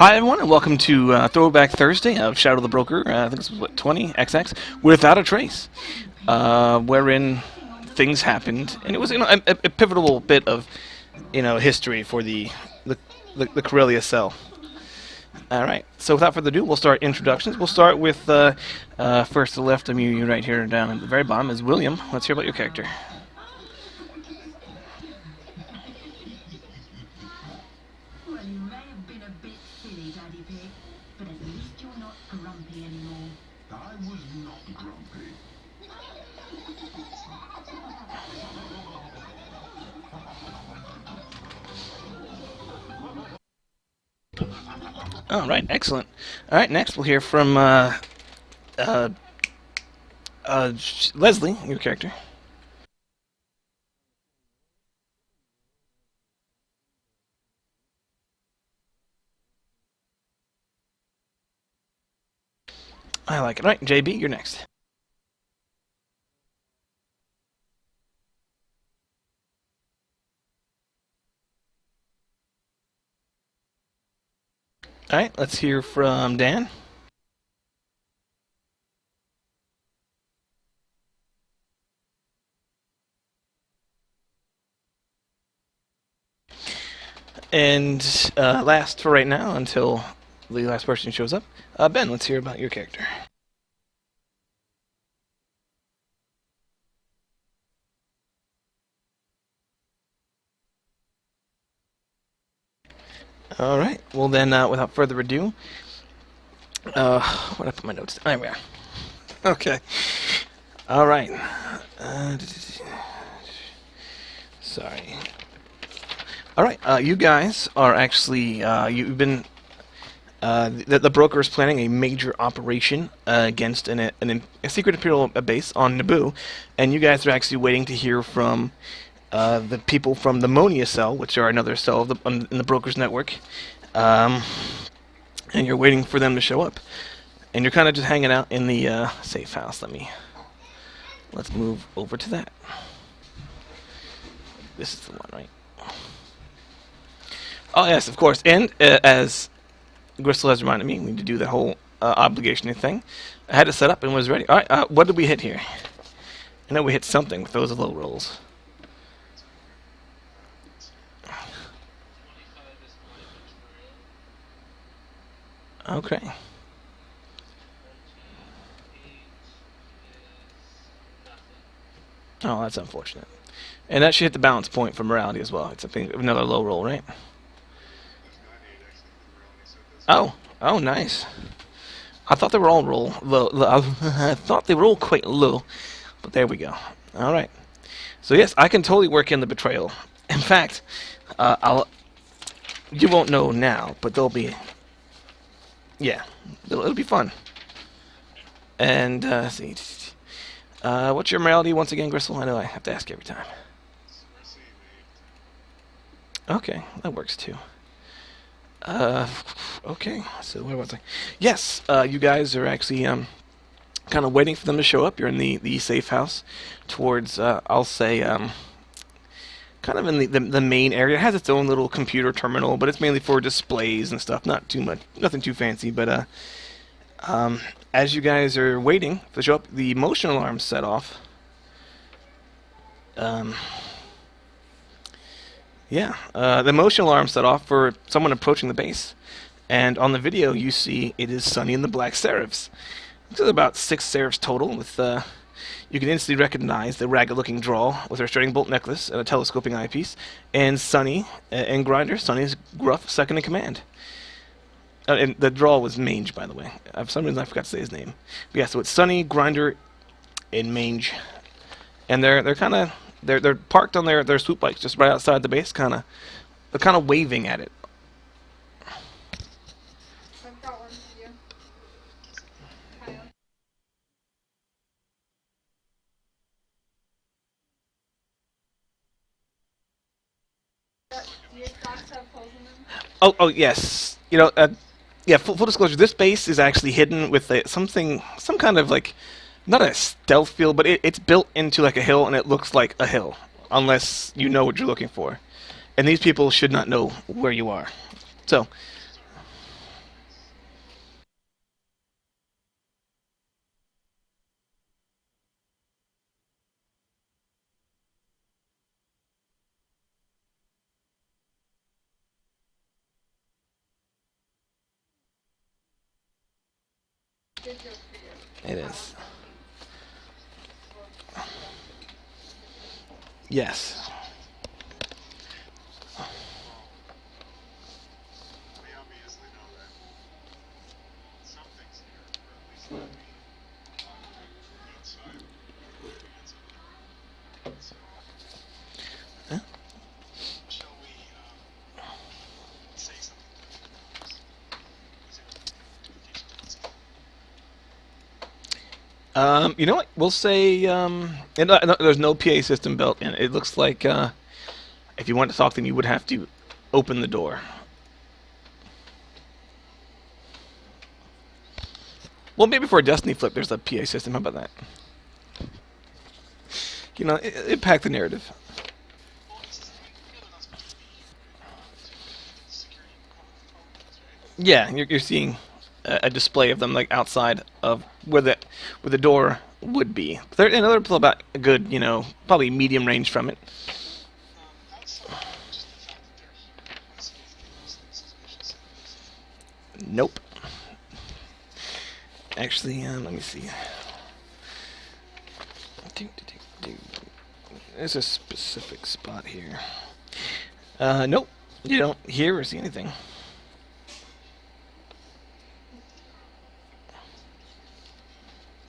Hi everyone, and welcome to Throwback Thursday of Shadow the Broker. I think it's what 20XX without a trace, wherein things happened, and it was a pivotal bit of history for the Corellia cell. All right, so without further ado, we'll start introductions. We'll start with first to the left of you, right here down at the very bottom is William. Let's hear about your character. Well, you may have been a bit silly, Daddy Pig, but at least you're not grumpy anymore. I was not grumpy. All right, excellent. All right, next we'll hear from uh, Leslie, your character. I like it. All right, JB, you're next. All right, let's hear from Dan. And last for right now, until the last person shows up, Ben, let's hear about your character. All right. Well then, without further ado, what I put my notes? There we are. Okay. All right. Sorry. All right. You guys are actually you've been the broker is planning a major operation against a secret Imperial base on Naboo, and you guys are actually waiting to hear from the people from the Monia cell, which are another cell of in the broker's network, um, and you're waiting for them to show up. And you're kind of just hanging out in the safe house. Let's move over to that. This is the one, right? Oh yes, of course. And as Gristle has reminded me, we need to do the whole obligation thing. I had it set up and was ready. All right, what did we hit here? I know we hit something with those low rolls. Okay. Oh, that's unfortunate. And that should hit the balance point for morality as well. It's another low roll, right? Oh, oh, nice. I thought they were all low. I thought they were all quite low, but there we go. All right. So yes, I can totally work in the betrayal. In fact, I'll. You won't know now, but there'll be. Yeah, it'll be fun. And let's see. What's your morality once again, Gristle? I know I have to ask every time. Okay, that works too. Okay, so where was I? Yes, you guys are actually kind of waiting for them to show up. You're in the safe house towards, I'll say, kind of in the main area. It has its own little computer terminal, but it's mainly for displays and stuff. Not too much, nothing too fancy, but as you guys are waiting to show up, the motion alarm set off. Yeah, the motion alarm set off for someone approaching the base. And on the video, you see it is Sunny and the Black Seraphs. There's about 6 Seraphs total, with you can instantly recognize the ragged-looking draw with her starting bolt necklace and a telescoping eyepiece, and Sunny and Grinder. Sunny's gruff second in command. And the draw was Mange, by the way. For some reason, I forgot to say his name. But yeah, so it's Sunny, Grinder, and Mange, and they're kind of they're parked on their swoop bikes just right outside the base, they're kind of waving at it. I've got one for you. Do your socks have holes in them? Oh yes. Yeah. Full disclosure. This base is actually hidden with some kind of like, not a stealth feel, but it's built into like a hill, and it looks like a hill, unless you know what you're looking for. And these people should not know where you are. So, good joke for you. It is. Yes. We obviously know that something's here, or at least that we from the outside looking inside. So, Huh? shall we say something to the others? Is there communication? You know what? We'll say there's no PA system built in. It looks like if you want to talk to them, you would have to open the door. Well, maybe for a Destiny flip, there's a PA system. How about that? You know, impact the narrative. Well, this is, I mean, we know they're not supposed to be here, right? To get the security components, right? Yeah, you're seeing a display of them like outside of where the door would be. They're another about a good, probably medium range from it. Outside, just the fact that they're here, does anything else that's suspicious in this? Nope. Actually, let me see. There's a specific spot here. Nope. You don't hear or see anything. Yeah,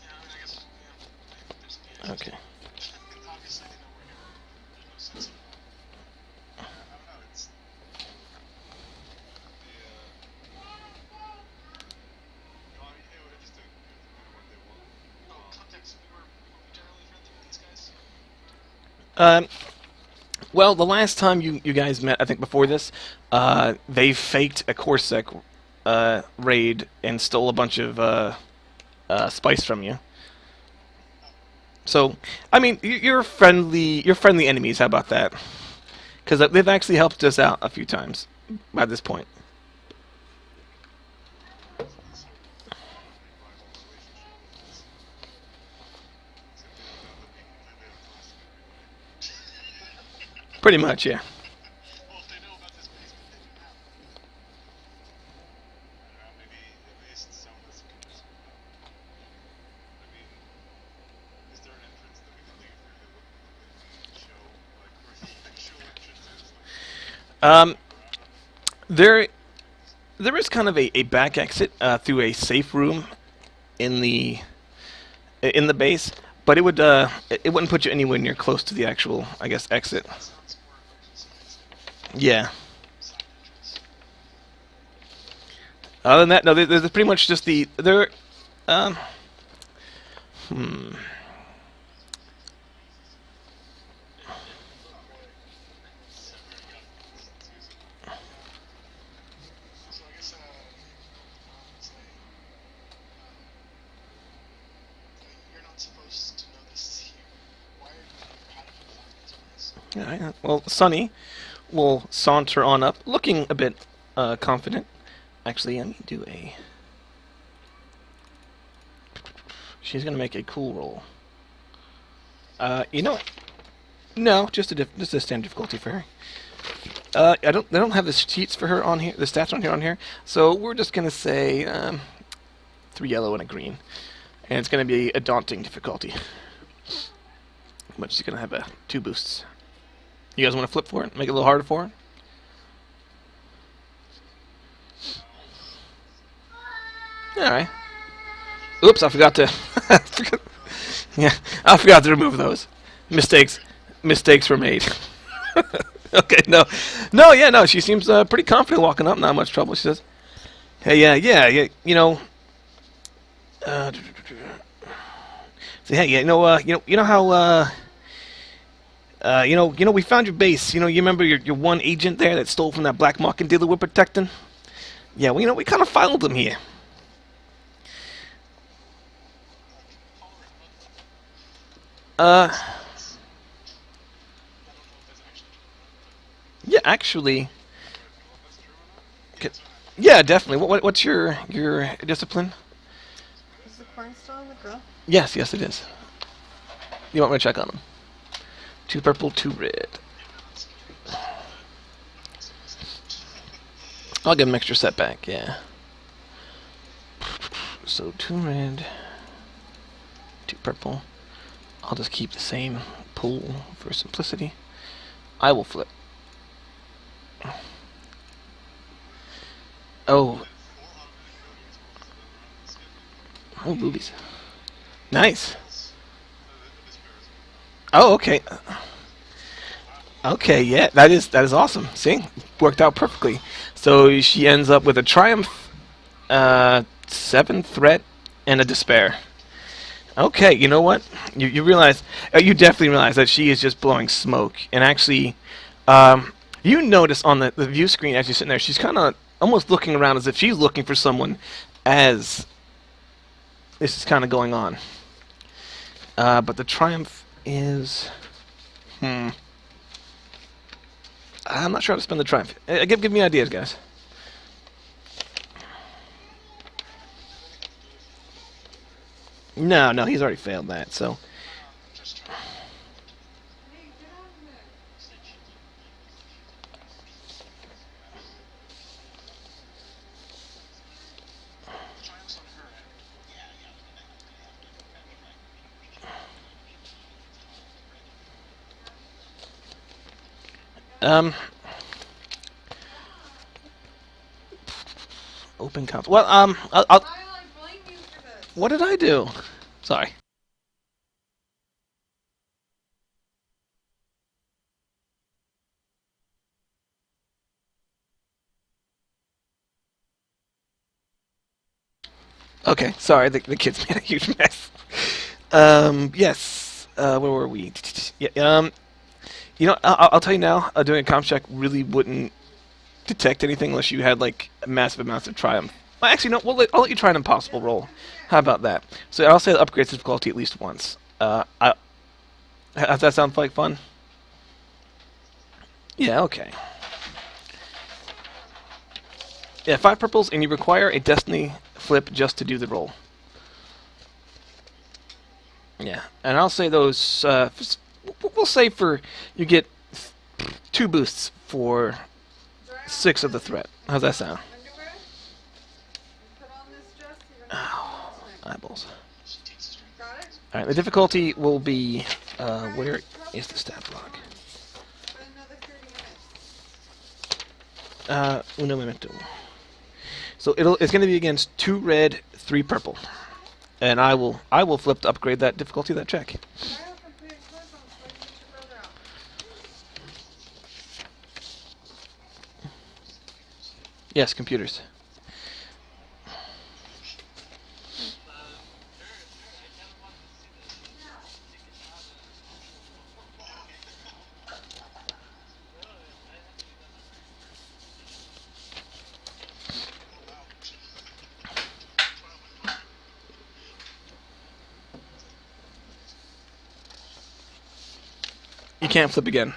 I mean, I guess, maybe there's a PA. Okay. Obviously, they know we're here. There's no sense of, I don't know, it's, the, no, I mean, it would just, what they want. Oh, context, we were generally friendly with these guys? Well, the last time you guys met, I think before this, they faked a Corsac raid and stole a bunch of spice from you. So, I mean, you're friendly. You're friendly enemies. How about that? Because they've actually helped us out a few times by this point. Pretty much, yeah. Well, if they know about this basement, they can have it. I don't know, maybe at least some of us can just, I mean, is there an entrance that we can leave through that show, like, where the actual entrance is? There is kind of a back exit through a safe room in the base, but it wouldn't put you anywhere near close to the actual, I guess, exit. That sounds more emergency exit, Yeah. side entrance. Other than that, no. There's pretty much just there. Um. Hmm. So I guess, say, you're not supposed to know this is here. Why are you here? How did you find this place? All right. Well, Sunny will saunter on up, looking a bit confident. Actually, let me do a. She's gonna make a cool roll. You know what? No, just a standard difficulty for her. They don't have the sheets for her on here, the stats on here. So we're just gonna say 3 yellow and a green, and it's gonna be a daunting difficulty. But she's gonna have 2 boosts. You guys want to flip for it? Make it a little harder for her? Alright. Oops, I forgot to... yeah, I forgot to remove those. Mistakes were made. Okay, no. No, yeah, no, she seems pretty confident walking up, not much trouble. She says, hey, yeah, you know... say, hey, you know how... we found your base. You remember your one agent there that stole from that black market dealer we're protecting? Yeah, well, we kind of followed him here. Yeah, actually, yeah, definitely. What's your discipline? Is the corn still in the grill? Yes, it is. You want me to check on them? 2 purple, 2 red. I'll give him extra setback. Yeah. So 2 red, 2 purple. I'll just keep the same pool for simplicity. I will flip. Oh. Oh, boobies. Nice. Oh, okay. Okay, yeah, that is awesome. See, worked out perfectly. So she ends up with a triumph, 7 threat, and a despair. Okay, you know what? You realize, you definitely realize that she is just blowing smoke. And actually, you notice on the view screen as you're sitting there, she's kind of almost looking around as if she's looking for someone as this is kind of going on. But the triumph is... I'm not sure how to spend the triumph. Give me ideas, guys. No, he's already failed that, so... Open console. Well, what did I do? Sorry. Okay, sorry, the kids made a huge mess. Yes, where were we? Yeah, you know, I'll tell you now, doing a comp check really wouldn't detect anything unless you had, like, massive amounts of triumph. Well, actually, no, I'll let you try an impossible roll. How about that? So I'll say the upgrades difficulty at least once. Does that sound like fun? Yeah, okay. Yeah, 5 purples, and you require a destiny flip just to do the roll. Yeah, and I'll say those, we'll say you get 2 boosts for 6 of the threat. How's that sound? Ow, eyeballs. Alright, the difficulty will be, where is the stat block? Uno momento. So it's going to be against 2 red, 3 purple, and I will flip to upgrade that difficulty of that check. Yes, computers. You can't flip again.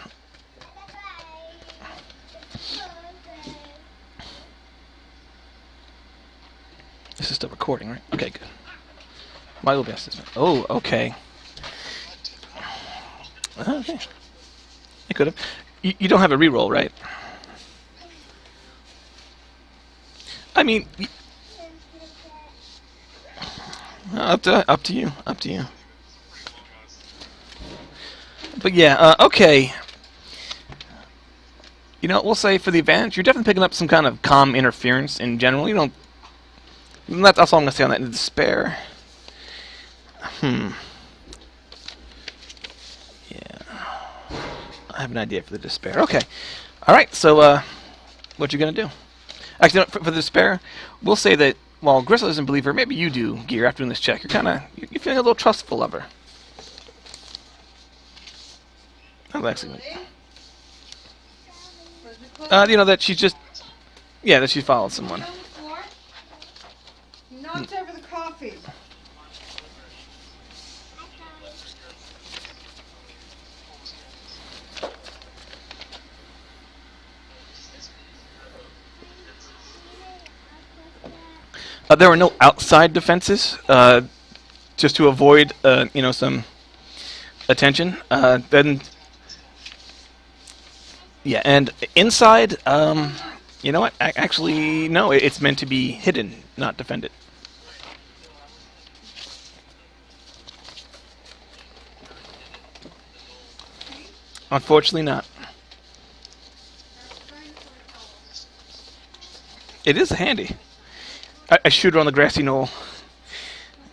This is still recording, right? Okay, good. My OBS is... Oh, okay. Okay. I could have. You don't have a reroll, right? I mean... Up to you. Up to you. But yeah, okay. You know, we'll say for the advantage, you're definitely picking up some kind of comm interference in general. You don't... That's all I'm going to say on that. In despair. Yeah. I have an idea for the despair. Okay. Alright, so, what you going to do? Actually, no, for the despair, we'll say that while Gristle doesn't believe her, maybe you do, Gear, after doing this check. You're feeling a little trustful of her. Oh, actually... you know, that she's just... Yeah, that she followed someone. Knocked over the coffee. There were no outside defenses, just to avoid, you know, some attention. Then... Yeah, and inside, you know what? Actually, no, it's meant to be hidden, not defended. Unfortunately, not. It is handy. I shoot her on the grassy knoll.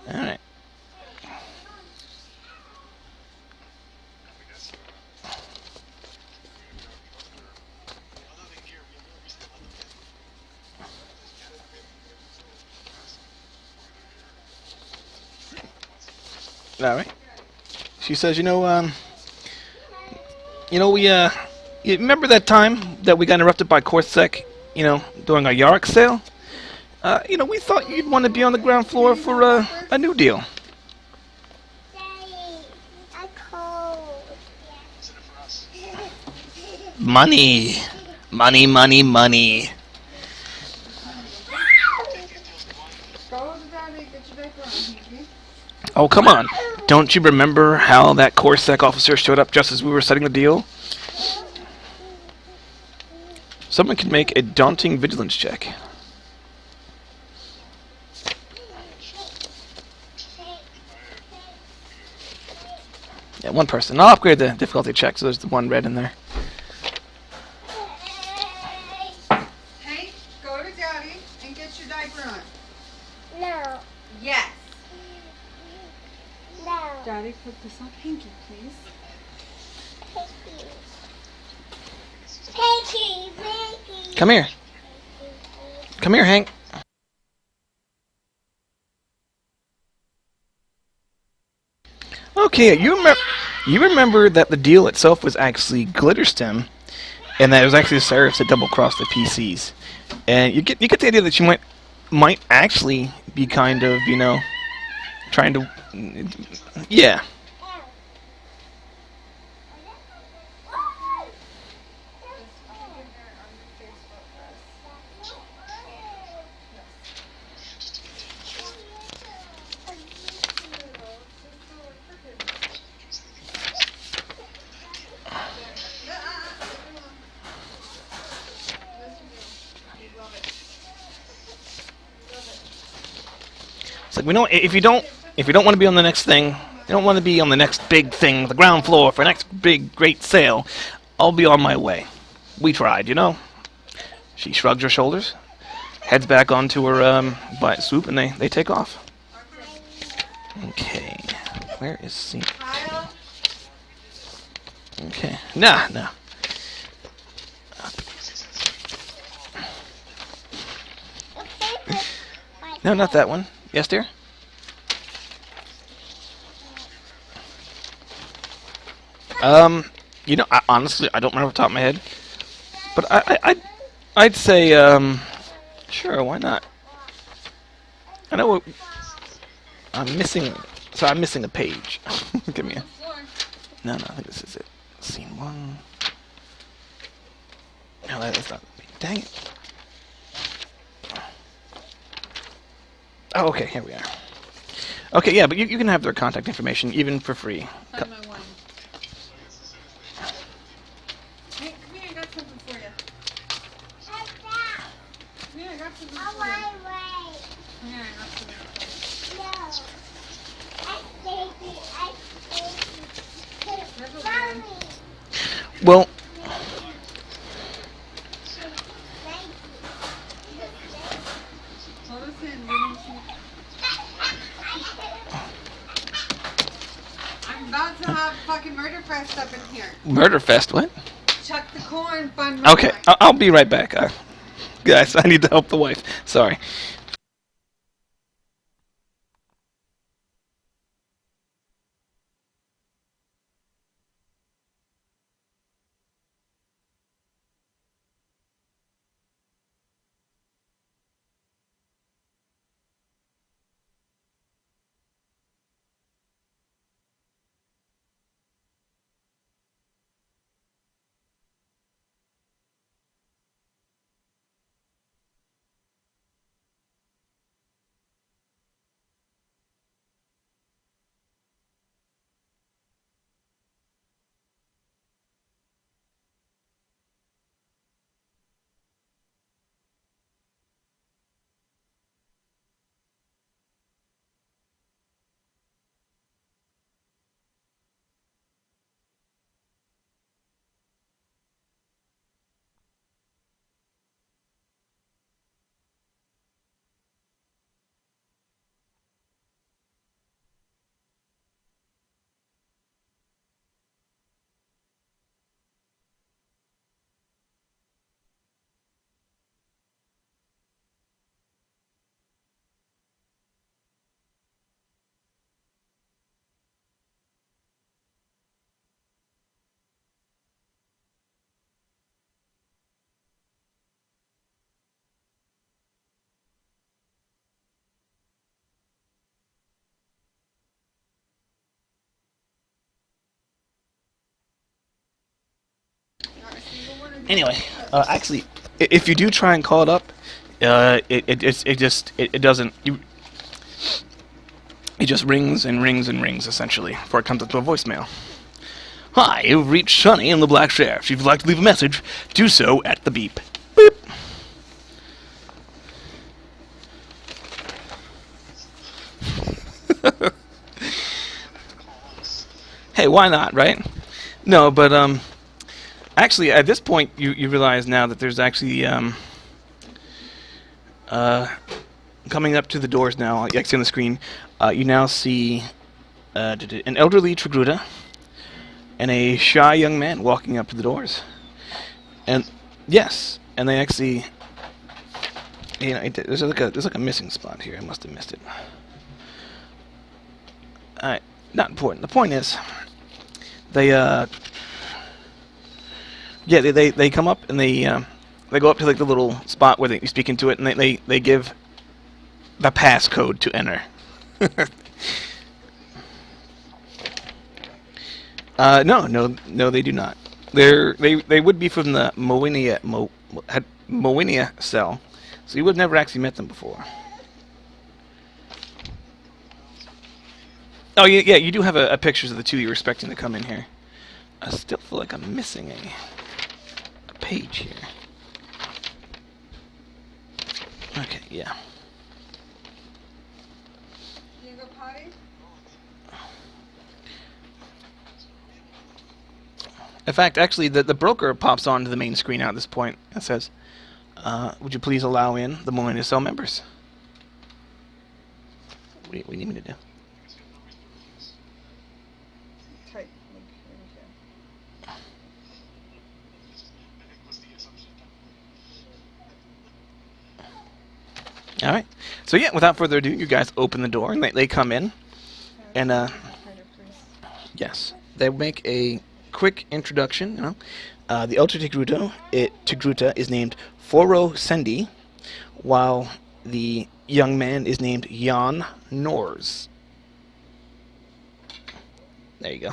All right. I guess other than here, we never used to let them in. Just yet. I mean, so last point All right. She says, we you remember that time that we got interrupted by Corsac, during our Yarrick sale? We thought you'd want to be on the ground floor for a new deal. Daddy, I'm cold. what's in it for us? Money. Money, money, money. Take these deals blindly. Go to Daddy, get your diaper on, Hinky. Oh, come on. Don't you remember how that Corsac officer showed up just as we were setting the deal? Someone can make a daunting vigilance check. Yeah, one person. I'll upgrade the difficulty check, so there's the one red in there. Hank, go to Daddy and get your diaper on. No, Yes. no. Daddy, put this on Hinky, please. Pinky, Pinky. Come here. Come here, Hank. Okay, you remember that the deal itself was actually Glitterstem, and that it was actually the Seraphs that double crossed the PCs. And you get the idea that you might actually be kind of, trying to, yeah. It's like we know if you don't want to be on the next thing, you don't want to be on the next big thing, the ground floor for next big great sale. I'll be on my way. We tried. She shrugs her shoulders, heads back onto her swoop, and they take off. Okay, where is C? Kyle? Okay, nah. No, not that one. Yes, dear. Honestly, I don't remember off the top of my head, but I'd say, sure, why not? I know I'm missing, so I'm missing a page. Give me a. No, I think this is it. Scene 1. No, that's not. Dang it. Oh, okay, here we are. Okay, yeah, but you can have their contact information, even for free. Find my wine. Hank, come here, I got something for you. Come here, I got something On for you. my way. Come here, I got something for No. There's a Mommy. wine. Well, Hold us in, we need some. I'm about to have fucking murder fest up in here. Murder Fest, what? Chuck the corn, find my Okay, wine. I'll be right back. Guys, I need to help the wife. Sorry. Anyway, actually, if you do try and call it up, it doesn't. It just rings and rings and rings essentially before it comes up to a voicemail. Hi, you've reached Sonny in the Black Sheriff. If you'd like to leave a message, do so at the beep. Beep. Hey, why not, right? No, but actually, at this point, you realize now that there's actually coming up to the doors now. You can see on the screen. You now see an elderly Trigruta and a shy young man walking up to the doors. And yes, and they actually, there's like a missing spot here. I must have missed it. All right, not important. The point is, they they come up and they go up to like the little spot where you speak into it, and they give the passcode to enter. No, they do not. They would be from the Moinia cell, so you would have never actually met them before. Oh yeah, you do have a pictures of the two you're expecting to come in here. I still feel like I'm missing a page here. Okay, yeah. You go potty? In fact, actually, the broker pops onto the main screen out at this point and says, would you please allow in the Millennium Cell members? What do you need me to do? Tight. Like, here we go. All right. So yeah, without further ado, you guys open the door and they come in, and Harder, please. yes, they make a quick introduction. You know, the Ultra Tigruta is named Foro Sendi, while the young man is named Jan Nors. There you go.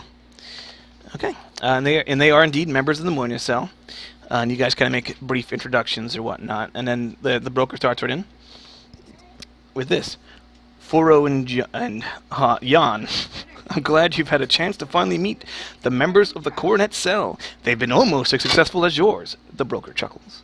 Okay, and they are indeed members of the Moinia Cell. And you guys kind of make brief introductions or whatnot, and then the broker starts right in with this. Foro and Jan, I'm glad you've had a chance to finally meet the members of the Coronet Cell. They've been almost as successful as yours, the broker chuckles.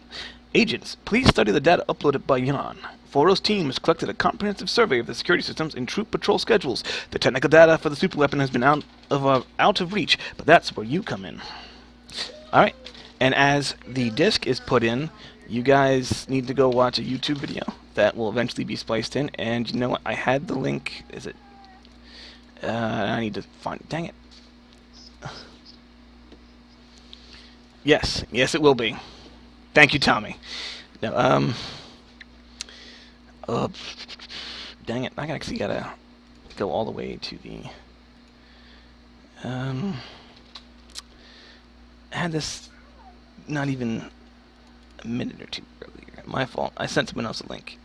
Agents, please study the data uploaded by Jan. Foro's team has collected a comprehensive survey of the security systems and troop patrol schedules. The technical data for the superweapon has been out of reach, but that's where you come in. Alright, and as the disc is put in, you guys need to go watch a YouTube video that will eventually be spliced in, and you know what? I had the link. Is it? I need to find. Dang it. Yes, it will be. Thank you, Tommy. No, dang it! I actually gotta go all the way to the. I had this not even a minute or two earlier. My fault. I sent someone else a link.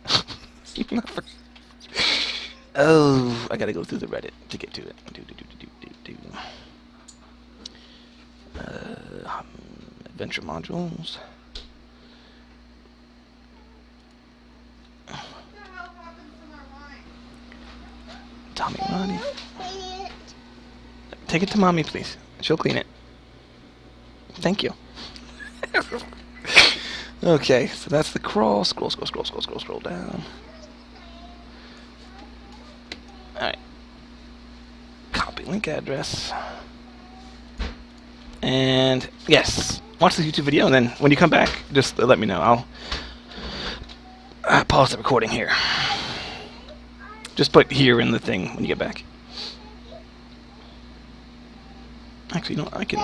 Oh, I gotta go through the Reddit to get to it. Adventure modules. What the hell happened to my wine? Tommy, Ronnie. Take it to mommy, please. She'll clean it. Thank you. Okay, so that's the crawl. Scroll down. Alright. Copy link address. And yes, watch the YouTube video, and then when you come back, just let me know. I'll pause the recording here. Just put here in the thing when you get back. Actually, you know, I can.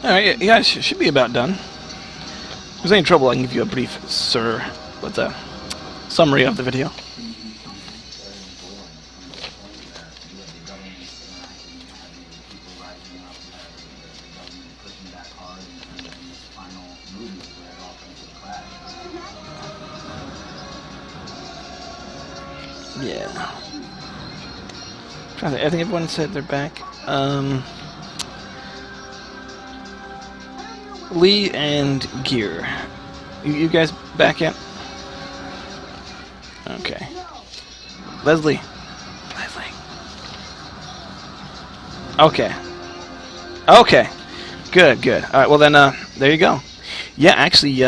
Alright, you guys should be about done. If there's any trouble, I can give you a brief, what's a summary of the video. Yeah. I think everyone said they're back. Lee and Gear. You guys back yet? Okay. Leslie. Okay. Okay. Good, good. Alright, well then, there you go. Yeah, actually,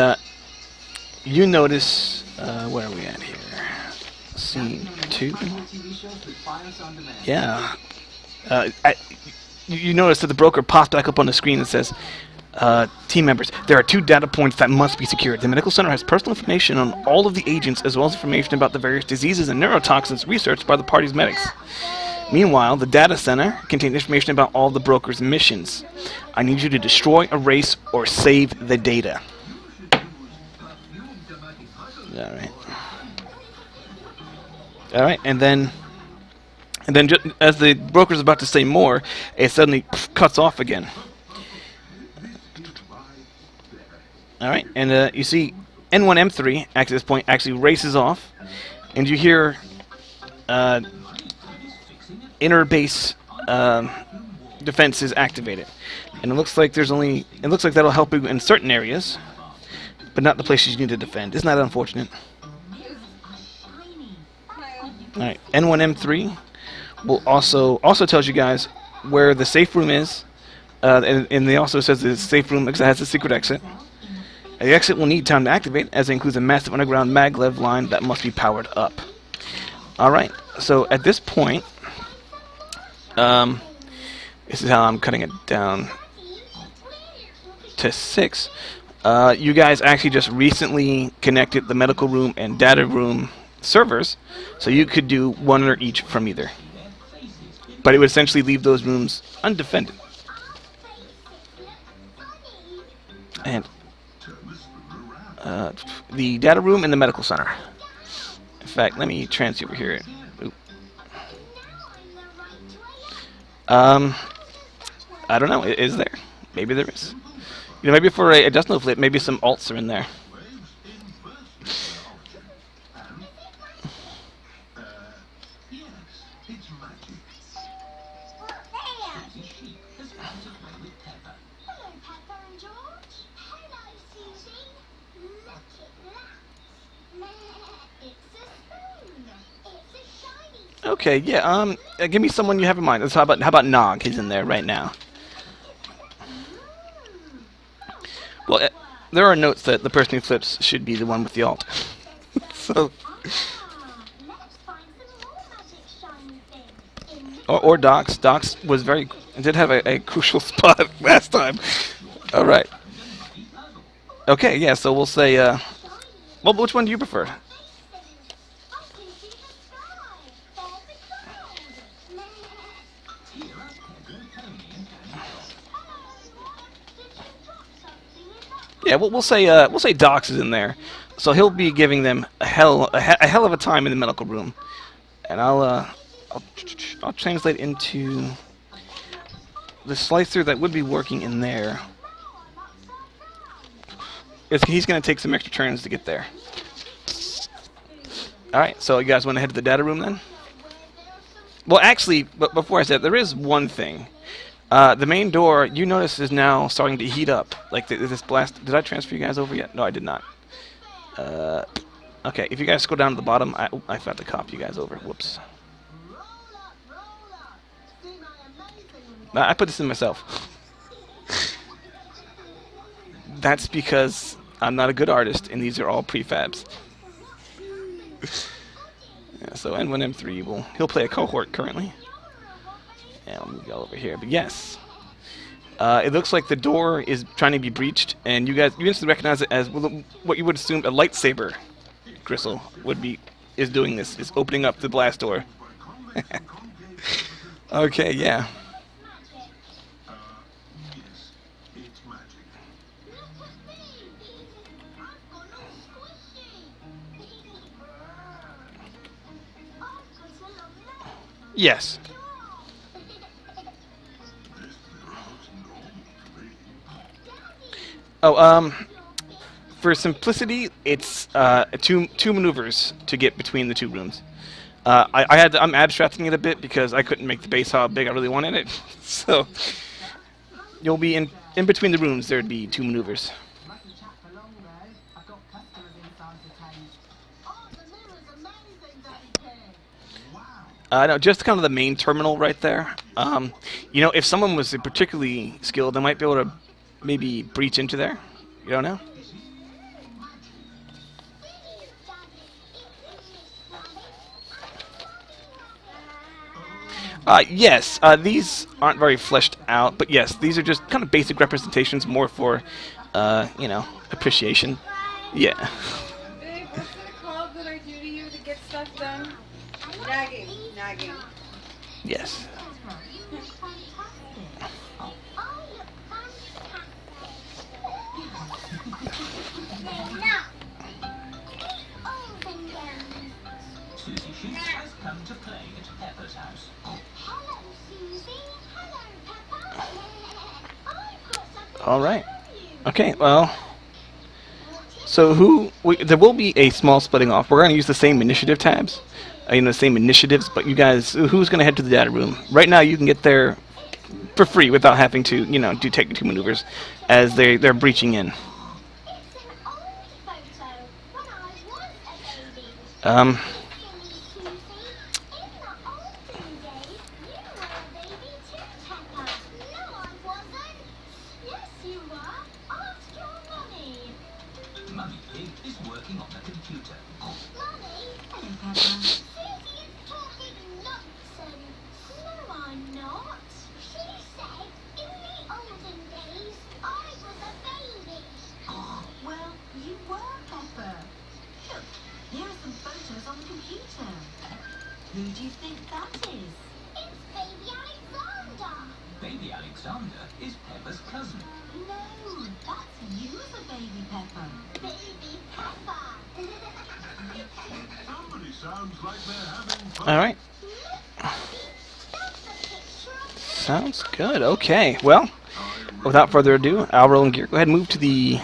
you notice, where are we at here? Scene 2? Yeah. You notice that the broker pops back up on the screen and says, team members, there are 2 data points that must be secured. The medical center has personal information on all of the agents, as well as information about the various diseases and neurotoxins researched by the party's medics. Meanwhile, the data center contains information about all the broker's missions. I need you to destroy, erase, or save the data. Alright. Alright, and then just as the broker's about to say more, it suddenly cuts off again. Alright, and you see N1M3 at this point actually races off, and you hear inner base defenses activated. And it looks like that'll help you in certain areas, but not the places you need to defend. Isn't that unfortunate? Alright, N1M3 will also tells you guys where the safe room is, and they also says the safe room has a secret exit. The exit will need time to activate, as it includes a massive underground maglev line that must be powered up. Alright, so at this point, this is how I'm cutting it down to 6. You guys actually just recently connected the medical room and data room servers, so you could do one or each from either. But it would essentially leave those rooms undefended. And the data room and the medical center. In fact, let me transfer over here. Oop. I don't know. Is there? Maybe there is. You know, maybe for a Destino flip, maybe some alts are in there. Okay, yeah, give me someone you have in mind. So how about Nog? He's in there right now. Well, there are notes that the person who flips should be the one with the alt. So, or Docs. Docs did have a crucial spot last time. All right. Okay, yeah. So we'll say, well, which one do you prefer? Yeah, we'll say Docs is in there, so he'll be giving them a hell of a time in the medical room, and I'll translate into the slicer that would be working in there. He's going to take some extra turns to get there. All right, so you guys want to head to the data room then? Well, actually, but before I said, there is one thing. The main door, you notice, is now starting to heat up. Like this blast. Did I transfer you guys over yet? No, I did not. Okay, if you guys scroll down to the bottom, I forgot to copy you guys over. Whoops. I put this in myself. That's because I'm not a good artist, and these are all prefabs. Yeah, so N1M3 he'll play a cohort currently. Yeah, I'll move y'all over here. But yes, it looks like the door is trying to be breached, and you instantly recognize it as what you would assume a lightsaber gristle is doing this, is opening up the blast door. Okay, yeah. Yes. Oh, for simplicity, it's two maneuvers to get between the two rooms. I'm abstracting it a bit because I couldn't make the base how big I really wanted it. So you'll be in between the rooms. There'd be two maneuvers. Mustn't chat for long though. I've got customers inside the cage. Oh, the mirror's amazing, Daddy Pig. Wow. No, just kind of the main terminal right there. You know, if someone was particularly skilled, they might be able to maybe breach into there. You don't know. Yes, these aren't very fleshed out, but yes, these are just kind of basic representations, more for, you know, appreciation. Yeah. Babe, what's it called that I do to you to get stuff done? Nagging. Nagging. Yes. Susie Sheets has come to play at Pepper's house. Hello, Susie. Hello, Peppa. I've got something All right. to show you. Okay. Well. So there will be a small splitting off. We're going to use the same initiative tabs, you know, the same initiatives. But you guys, who's going to head to the data room? Right now, you can get there for free without having to, you know, do take two maneuvers, as they're breaching in. It's an old photo when I was a baby. Um. Silly Susie. In the olden days, you were a baby too, Peppa. No, I wasn't. Yes, you were. Ask your mummy. Mummy Pig is working on the computer. Mummy, Hello, Peppa. Susie is talking nonsense. No, I'm not. She said, in the olden days, I was a baby. Well, you were, Peppa. Look, here are some photos on the computer. Who do you think that is? It's baby Alexander. Baby Alexander is Peppa's cousin. No, that's you as a baby, Peppa. Baby Peppa. Somebody sounds like they're having fun. All right. That's a picture of Sounds good. Okay. Well, without further ado, I'll roll and gear. Go ahead and move to the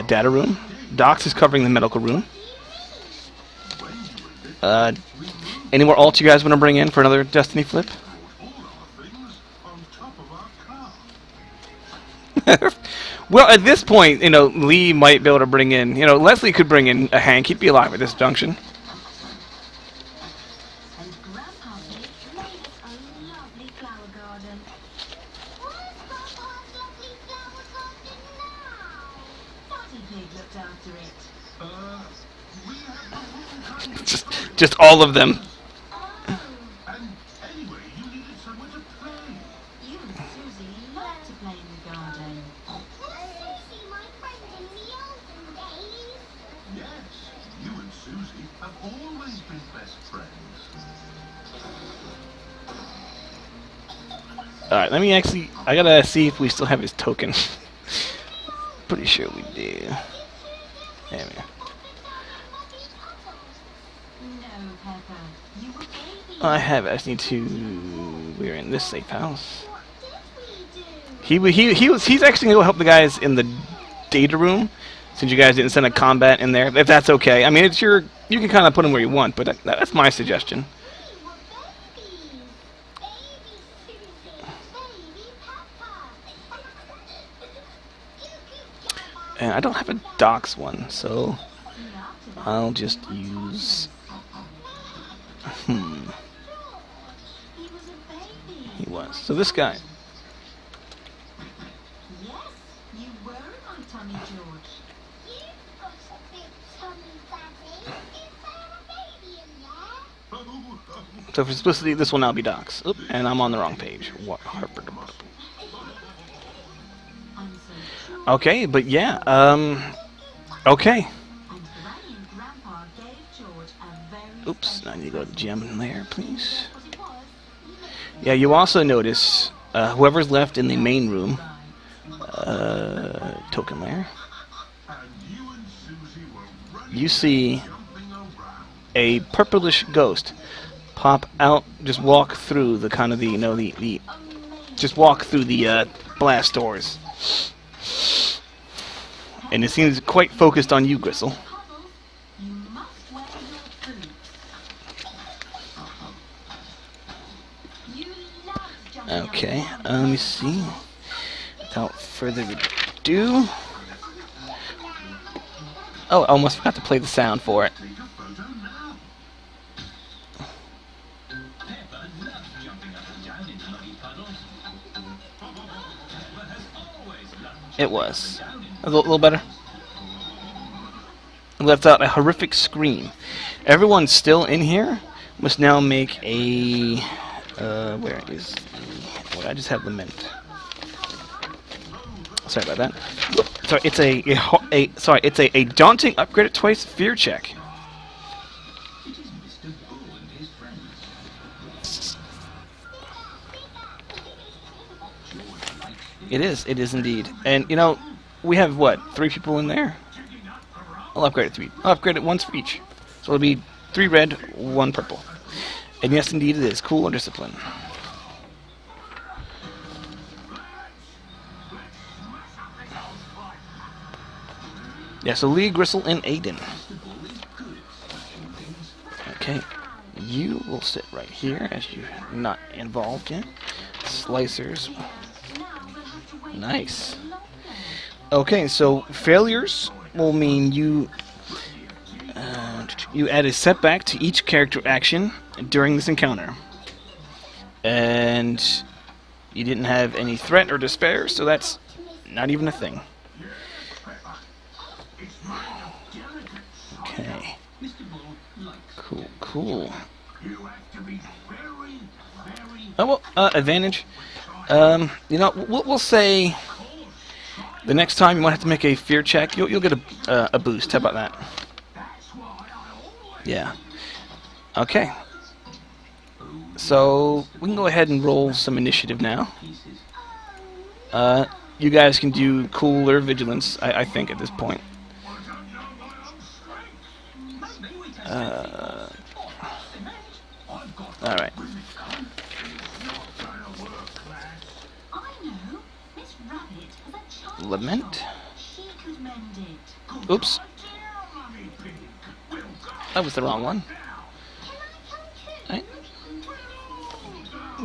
data room. Docs is covering the medical room. Any more alts you guys want to bring in for another Destiny flip? All our things on top of our car. Well, at this point, you know, Lee might be able to bring in, you know, Leslie could bring in a Hank. He'd be alive at this junction. And Grandpa Pig made his own lovely flower garden. Where's Grandpa's lovely flower garden now? Daddy Pig looked after it. We have the wrong kind of Just all of them. Oh, And anyway, you needed somewhere to play. You and Susie love to play in the garden. was Susie my friend in the olden days? Yes, you and Susie have always been best friends. All right. Let me actually. I gotta see if we still have his token. Pretty sure we do. There we go. No, Peppa, you were baby. I have it. I just need to. We're in this safe house. What did we do? He's actually gonna go help the guys in the data room, since you guys didn't send a combat in there. If that's okay. I mean, it's your. You can kind of put him where you want, but that's my suggestion. We were babies. Baby Susie. Baby Peppa. And I don't have a docs one, so After that, I'll just use. he was a baby. He was. So this guy. Yes, you were my tummy, George. You've got a big tummy, Daddy. Is there a baby in there? So for simplicity, this will now be docs. Oop, and I'm on the wrong page. What? I'm so sure. Okay, but yeah. Okay. And Granny and Grandpa gave George a very Oops. special I need to go to the gym in there, please. what it was. Yeah, you also notice whoever's left in the main room, token layer, And you and Susie were running you see jumping around. a purplish ghost. pop out, just walk through the kind of the, you know, the just walk through the blast doors. And it seems quite focused on you, Gristle. Puzzles, you must wear your boots. You love jumping up Okay, and down let me the see. puzzles. Without further ado... Oh, I almost forgot to play the sound for it. Peppa loves jumping up and down in muddy puddles. Peppa has always loved It was. A little better. It left out a horrific scream. Everyone still in here must now make a... where is the... What, I just have lament. Sorry about that. Sorry, it's a daunting upgrade at twice fear check. It is Mr. Bull and his friends. It is indeed. And you know, we have what, 3 people in there? I'll upgrade it to 3. I'll upgrade it once for each. So it'll be 3 red, 1 purple. And yes, indeed, it is cool or discipline. Yeah, so Lee, Gristle, and Aiden. Okay, you will sit right here as you're not involved yet. Slicers. Now we'll have to wait Nice. a little longer. Okay, so failures will mean you you add a setback to each character action during this encounter. And you didn't have any threat or despair, so that's not even a thing. Okay. Mr. Bull likes Cool, cool. Oh, well, advantage. You know, we'll say the next time you might have to make a fear check, you'll get a boost. How about that? Yeah. Okay. So we can go ahead and roll some initiative now. You guys can do cooler vigilance, I think, at this point. Alright. I know. Miss Rabbit has a child. Lament. She could mend it. Oops. That was the wrong one. Right.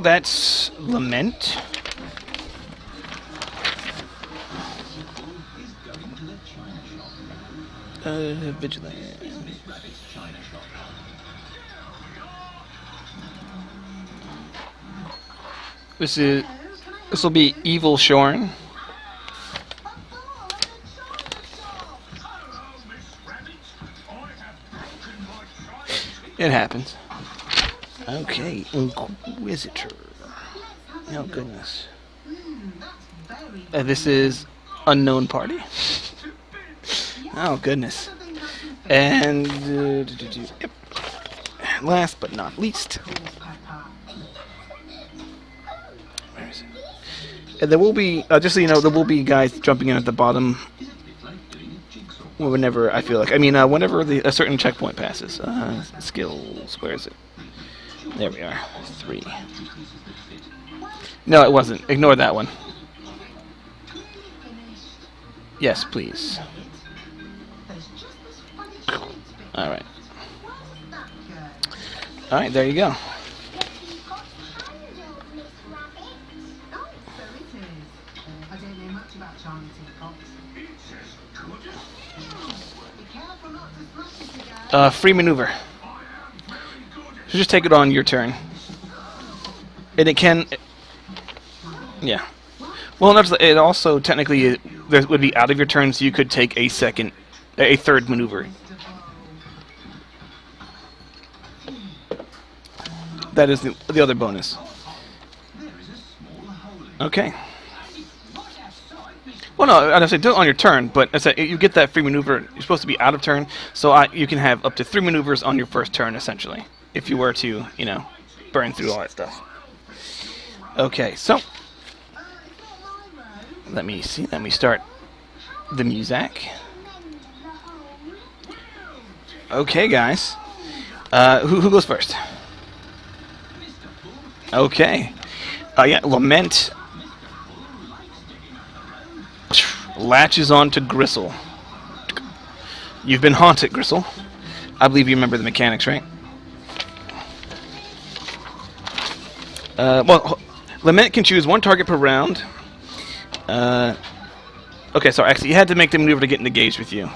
That's Lament. Vigilance. This will be Evil Shorn. It happens. Okay, Inquisitor. Oh goodness. This is unknown party. Oh goodness. And yep. Last but not least, where is it? And there will be, just so you know, there will be guys jumping in at the bottom whenever I feel like. I mean, whenever a certain checkpoint passes. Skills. Where is it? There we are. 3. No, it wasn't. Ignore that one. Yes, please. Alright. Alright, there you go. I don't know much about Charlie teapots. Be careful not to smash it again. Free maneuver. So just take it on your turn. And it can... Yeah. Well, notice that it also technically there would be out of your turn, so you could take a third maneuver. That is the other bonus. Okay. Well, no, I say do it on your turn, but I said you get that free maneuver. You're supposed to be out of turn, so you can have up to 3 maneuvers on your first turn, essentially, if you were to, you know, burn through all that stuff. Okay, so let me see. Let me start the music. Okay, guys. Who goes first? Okay. Yeah, Lament latches on to Gristle. You've been haunted, Gristle. I believe you remember the mechanics, right? Well, Lament can choose one target per round. Uh, okay, sorry. Actually, you had to make the maneuver to get engaged with you.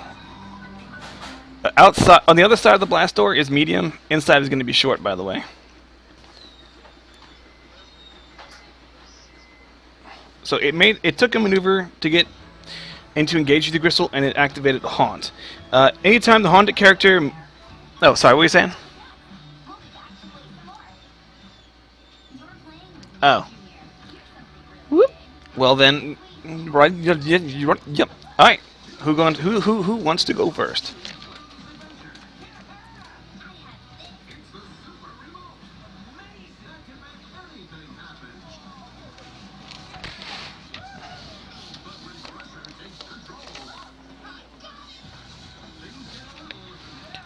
Outside, on the other side of the blast door is medium. Inside is going to be short, by the way. So it took a maneuver to get and to engage with the Gristle, and it activated the Haunt. Anytime the haunted character... Oh, sorry, what were you saying? Oh. Whoop. Well then, right? Yep. All right. Who wants to go first?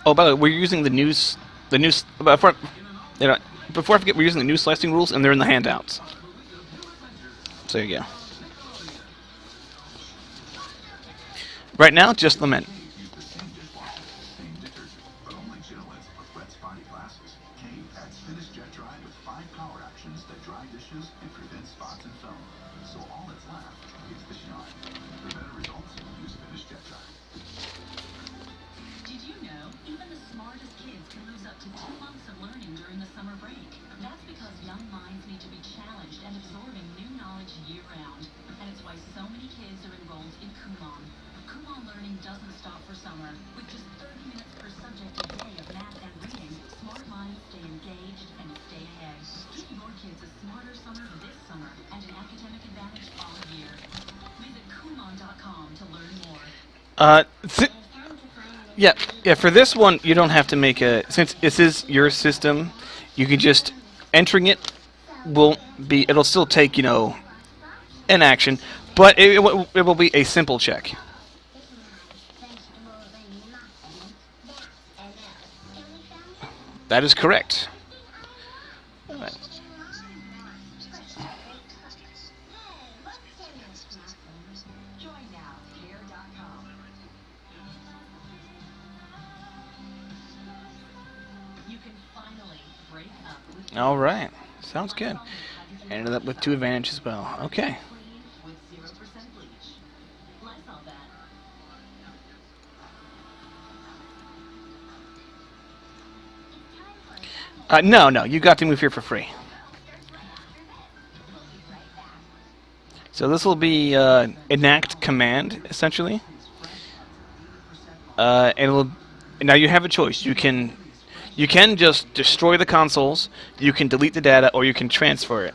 Oh, by the way, we're using the news. The news. Before, you know, before I forget, we're using the new slicing rules, and they're in the handouts. So there you go. Right now, just Lament. But only Gillette with wet spotty glasses. Kane adds finished jet dry with 5 power actions that dry dishes and prevent spots and film. So all that's left is the shine. For better results, use finished jet dry. Did you know even the smartest kids can lose up to 2 months of learning during the summer break? That's because young minds need to be challenged and absorbing new knowledge year-round. And it's why so many kids are enrolled in Kumon. Kumon learning doesn't stop for summer. With just 30 minutes per subject a day of math and reading, smart minds stay engaged and stay ahead. Give your kids a smarter summer this summer and an academic advantage all year. Visit Kumon.com to learn more. Yeah. For this one, you don't have to make a. Since this is your system, you can just entering it will be. It'll still take an action, but it will be a simple check. That is correct. Join now, Care.com. You can finally break up with All right. Sounds good. Ended up with 2 advantage as well. Okay. clean with 0% bleach. Lysol that. No. You got to move here for free. So this will be enact command essentially, and it'll. Now you have a choice. You can just destroy the consoles. You can delete the data, or you can transfer it.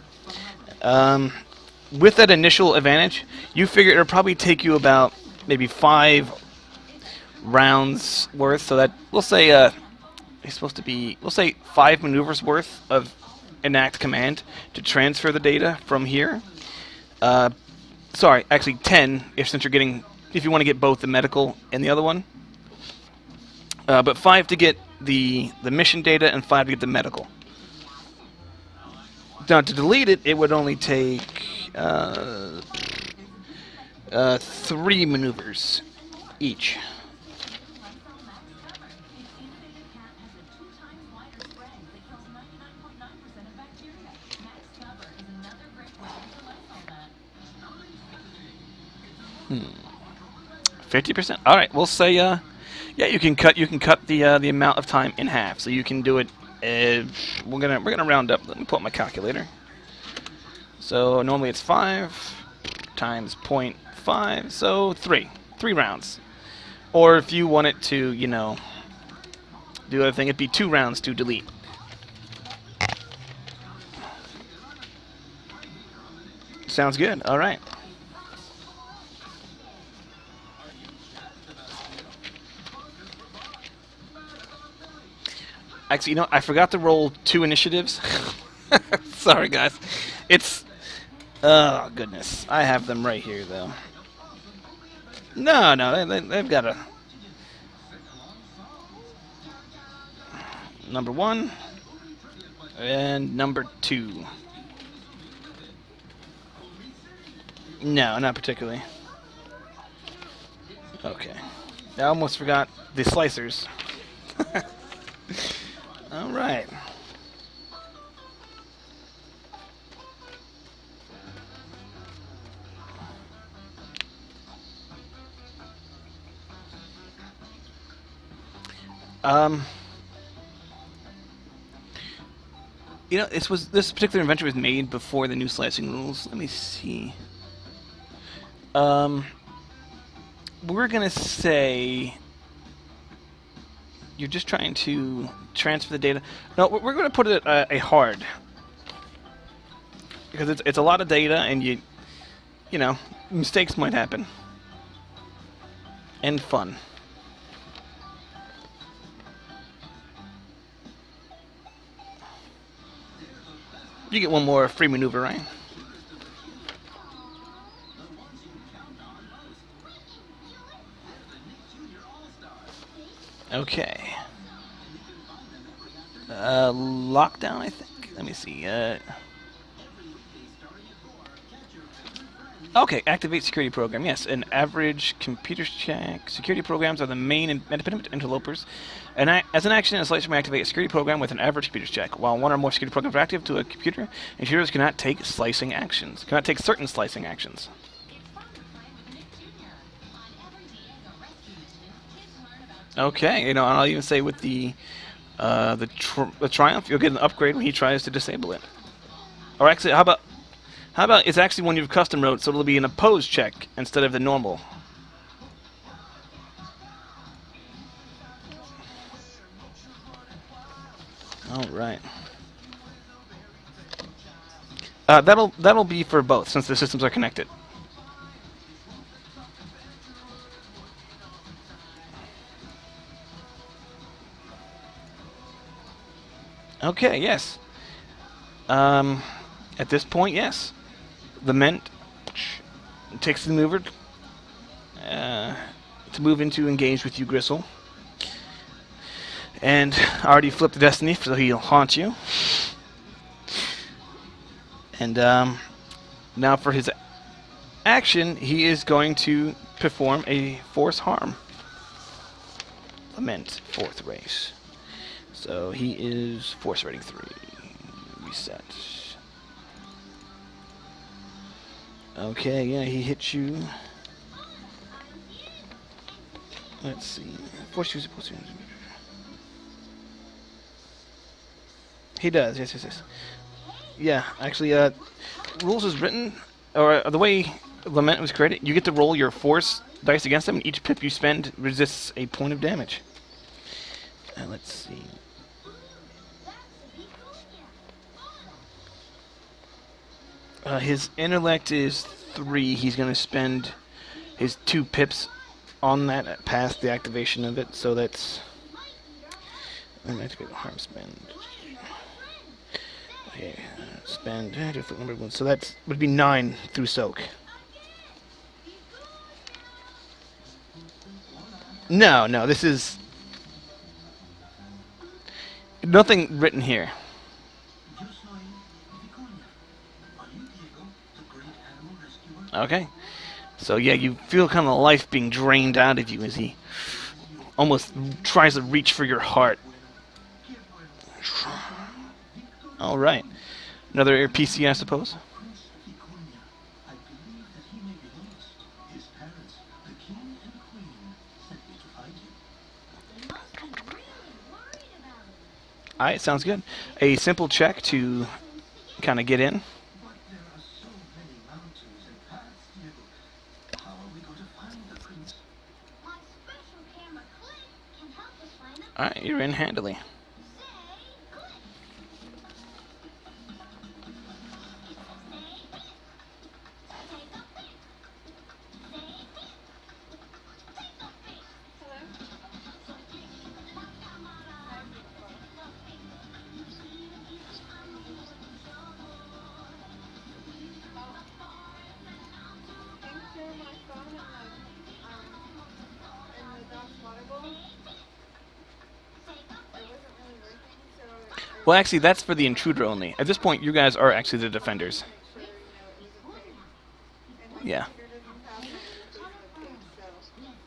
With that initial advantage, you figure it'll probably take you about maybe 5 rounds worth. So that we'll say it's supposed to be. We'll say 5 maneuvers worth of enact command to transfer the data from here. Sorry, actually 10 if you want to get both the medical and the other one. But 5 to get the mission data and 5 to get the medical. Now to delete it, it would only take 3 maneuvers each. Hmm. 50%. All right, we'll say yeah. You can cut the amount of time in half. So you can do it. We're gonna round up. Let me pull up my calculator. So normally it's 5 times 0.5. So 3 rounds. Or if you want it to do other thing, it'd be 2 rounds to delete. Sounds good. All right. Actually, I forgot to roll 2 initiatives. Sorry, guys. It's... Oh, goodness. I have them right here, though. No, they've got a... Number 1 and number 2. No, not particularly. Okay. I almost forgot the slicers. All right. Um, this particular invention was made before the new slicing rules. Let me see. Um, we're gonna say you're just trying to transfer the data. No, we're gonna put it a hard because it's a lot of data, and you know mistakes might happen and fun. You get one more free maneuver, right? Okay. Lockdown, I think. Let me see. Okay, activate security program. Yes, an average computer check. Security programs are the main independent interlopers. And as an action, a slicer may activate a security program with an average computer check. While one or more security programs are active to a computer, intruders cannot take slicing actions. Cannot take certain slicing actions. Okay, and I'll even say with the Triumph, you'll get an upgrade when he tries to disable it. Or actually, how about it's actually one you've custom wrote, so it'll be an opposed check instead of the normal. All right. That'll be for both since the systems are connected. Okay. Yes. At this point, yes. The Ment takes the maneuver to move into engage with you, Gristle. And I already flipped the destiny, so he'll haunt you. And now for his action, he is going to perform a force harm. Lament, 4th race. So he is force rating 3. Reset. Okay, yeah, he hits you. Let's see. Force user. He does, yes. Yeah, actually, rules is written, or the way Lament was created, you get to roll your force dice against them, and each pip you spend resists a point of damage. Let's see. His intellect is 3. He's going to spend his 2 pips on that past the activation of it, so that's... Activate the harm spend. Okay, spend... So that would be 9 through soak. No, this is... Nothing written here. Okay. So yeah, you feel kind of life being drained out of you as he almost tries to reach for your heart. Alright. Another PC, I suppose? Alright, sounds good. A simple check to kind of get in. Alright, you're in handily. Well, actually, that's for the intruder only. At this point, you guys are actually the defenders. Yeah. doesn't have one on the Facebook page, so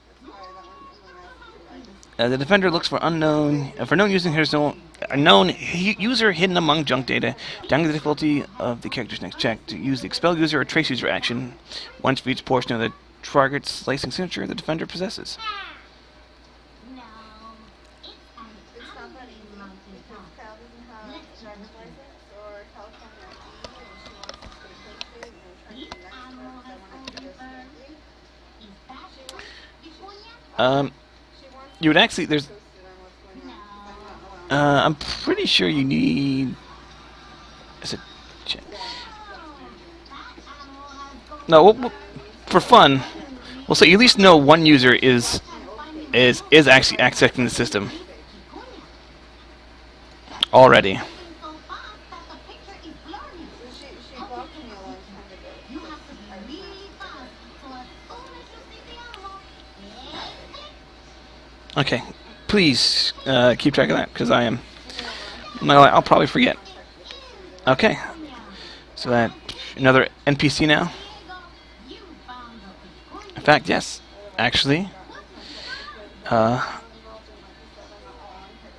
that's why that one's in my messenger. I just The defender looks for unknown for known using his own a known user hidden among junk data. Down the difficulty of the character's next check to use the expel user or trace user action. Once for each portion of the target's slicing signature the defender possesses. No, it's an it's not that easy. mountain Because top. Cal doesn't have a driver's license or California ID, and she wants us to post it, and we're trying to be nice to her because I want it to go smoothly. Is that She wants, Um, she wants you would actually to be there's posted on what's going on because I'm not allowed. I'm pretty sure you need. Is it? Check. No, for fun, we'll say you at least know one user is actually accessing the system already. so fast that the picture is blurry? So she blocked me a long time ago. You have to be really fast, so as soon as you see the animal, Okay, please keep track of that because I am. I'll probably forget. Okay, so that another NPC now. you found the vicuña. In fact, yes, actually.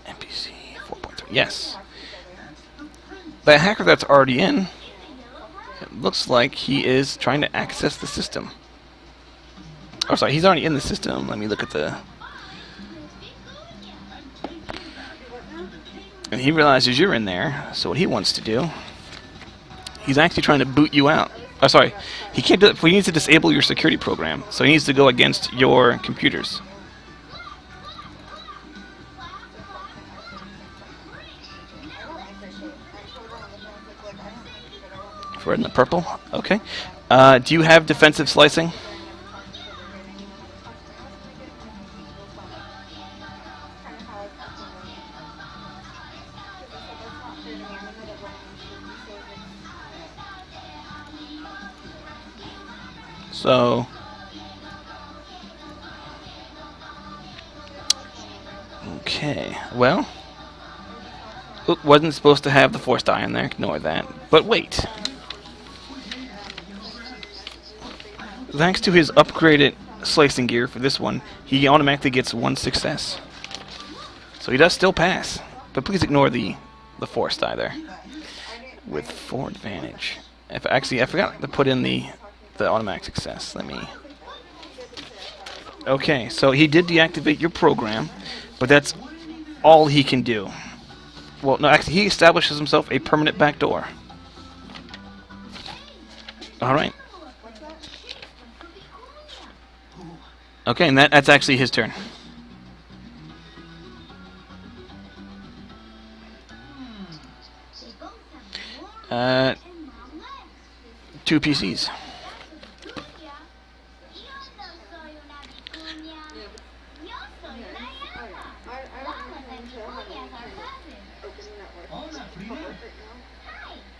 NPC 4.3. Yes, the hacker that's already in. It looks like he is trying to access the system. Oh, sorry, he's already in the system. Let me look at the. And he realizes you're in there, so what he wants to do, he's actually trying to boot you out. Oh, sorry, he can't do it. He needs to disable your security program, so he needs to go against your computers. For in the purple, okay. Do you have defensive slicing? So, okay, well, wasn't supposed to have the force die in there, ignore that. But wait. Thanks to his upgraded slicing gear for this one, he automatically gets 1 success. So he does still pass, but please ignore the force die there. With 4 advantage. Actually, I forgot to put in the automatic success. Let me. Okay, so he did deactivate your program, but that's all he can do. Well, no, actually, he establishes himself a permanent backdoor. All right. Okay, and that's actually his turn. Uh, 2 PCs. I don't know how to open the network. Hola, prima. Right now.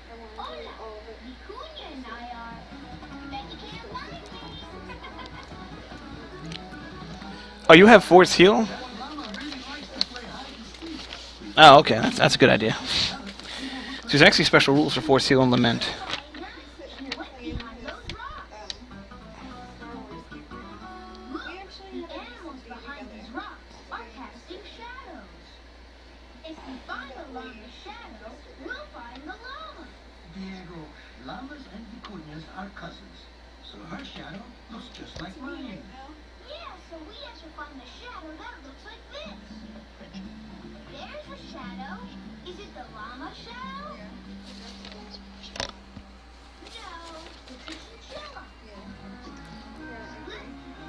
I want to do all of it. Oh, you have force heal? Oh, okay, that's a good idea. So there's actually special rules for force heal and lament. Sitting here playing his Star Wars game. We actually have Animals a behind together. these rocks are casting shadows. If we find a llama shadow, we'll find the llama. Diego, llamas and vicuñas are cousins, so her shadow looks just like mine. Yeah, so we have to find the shadow that looks like this. There's a shadow. Is it the llama shadow? No, it's a chinchilla.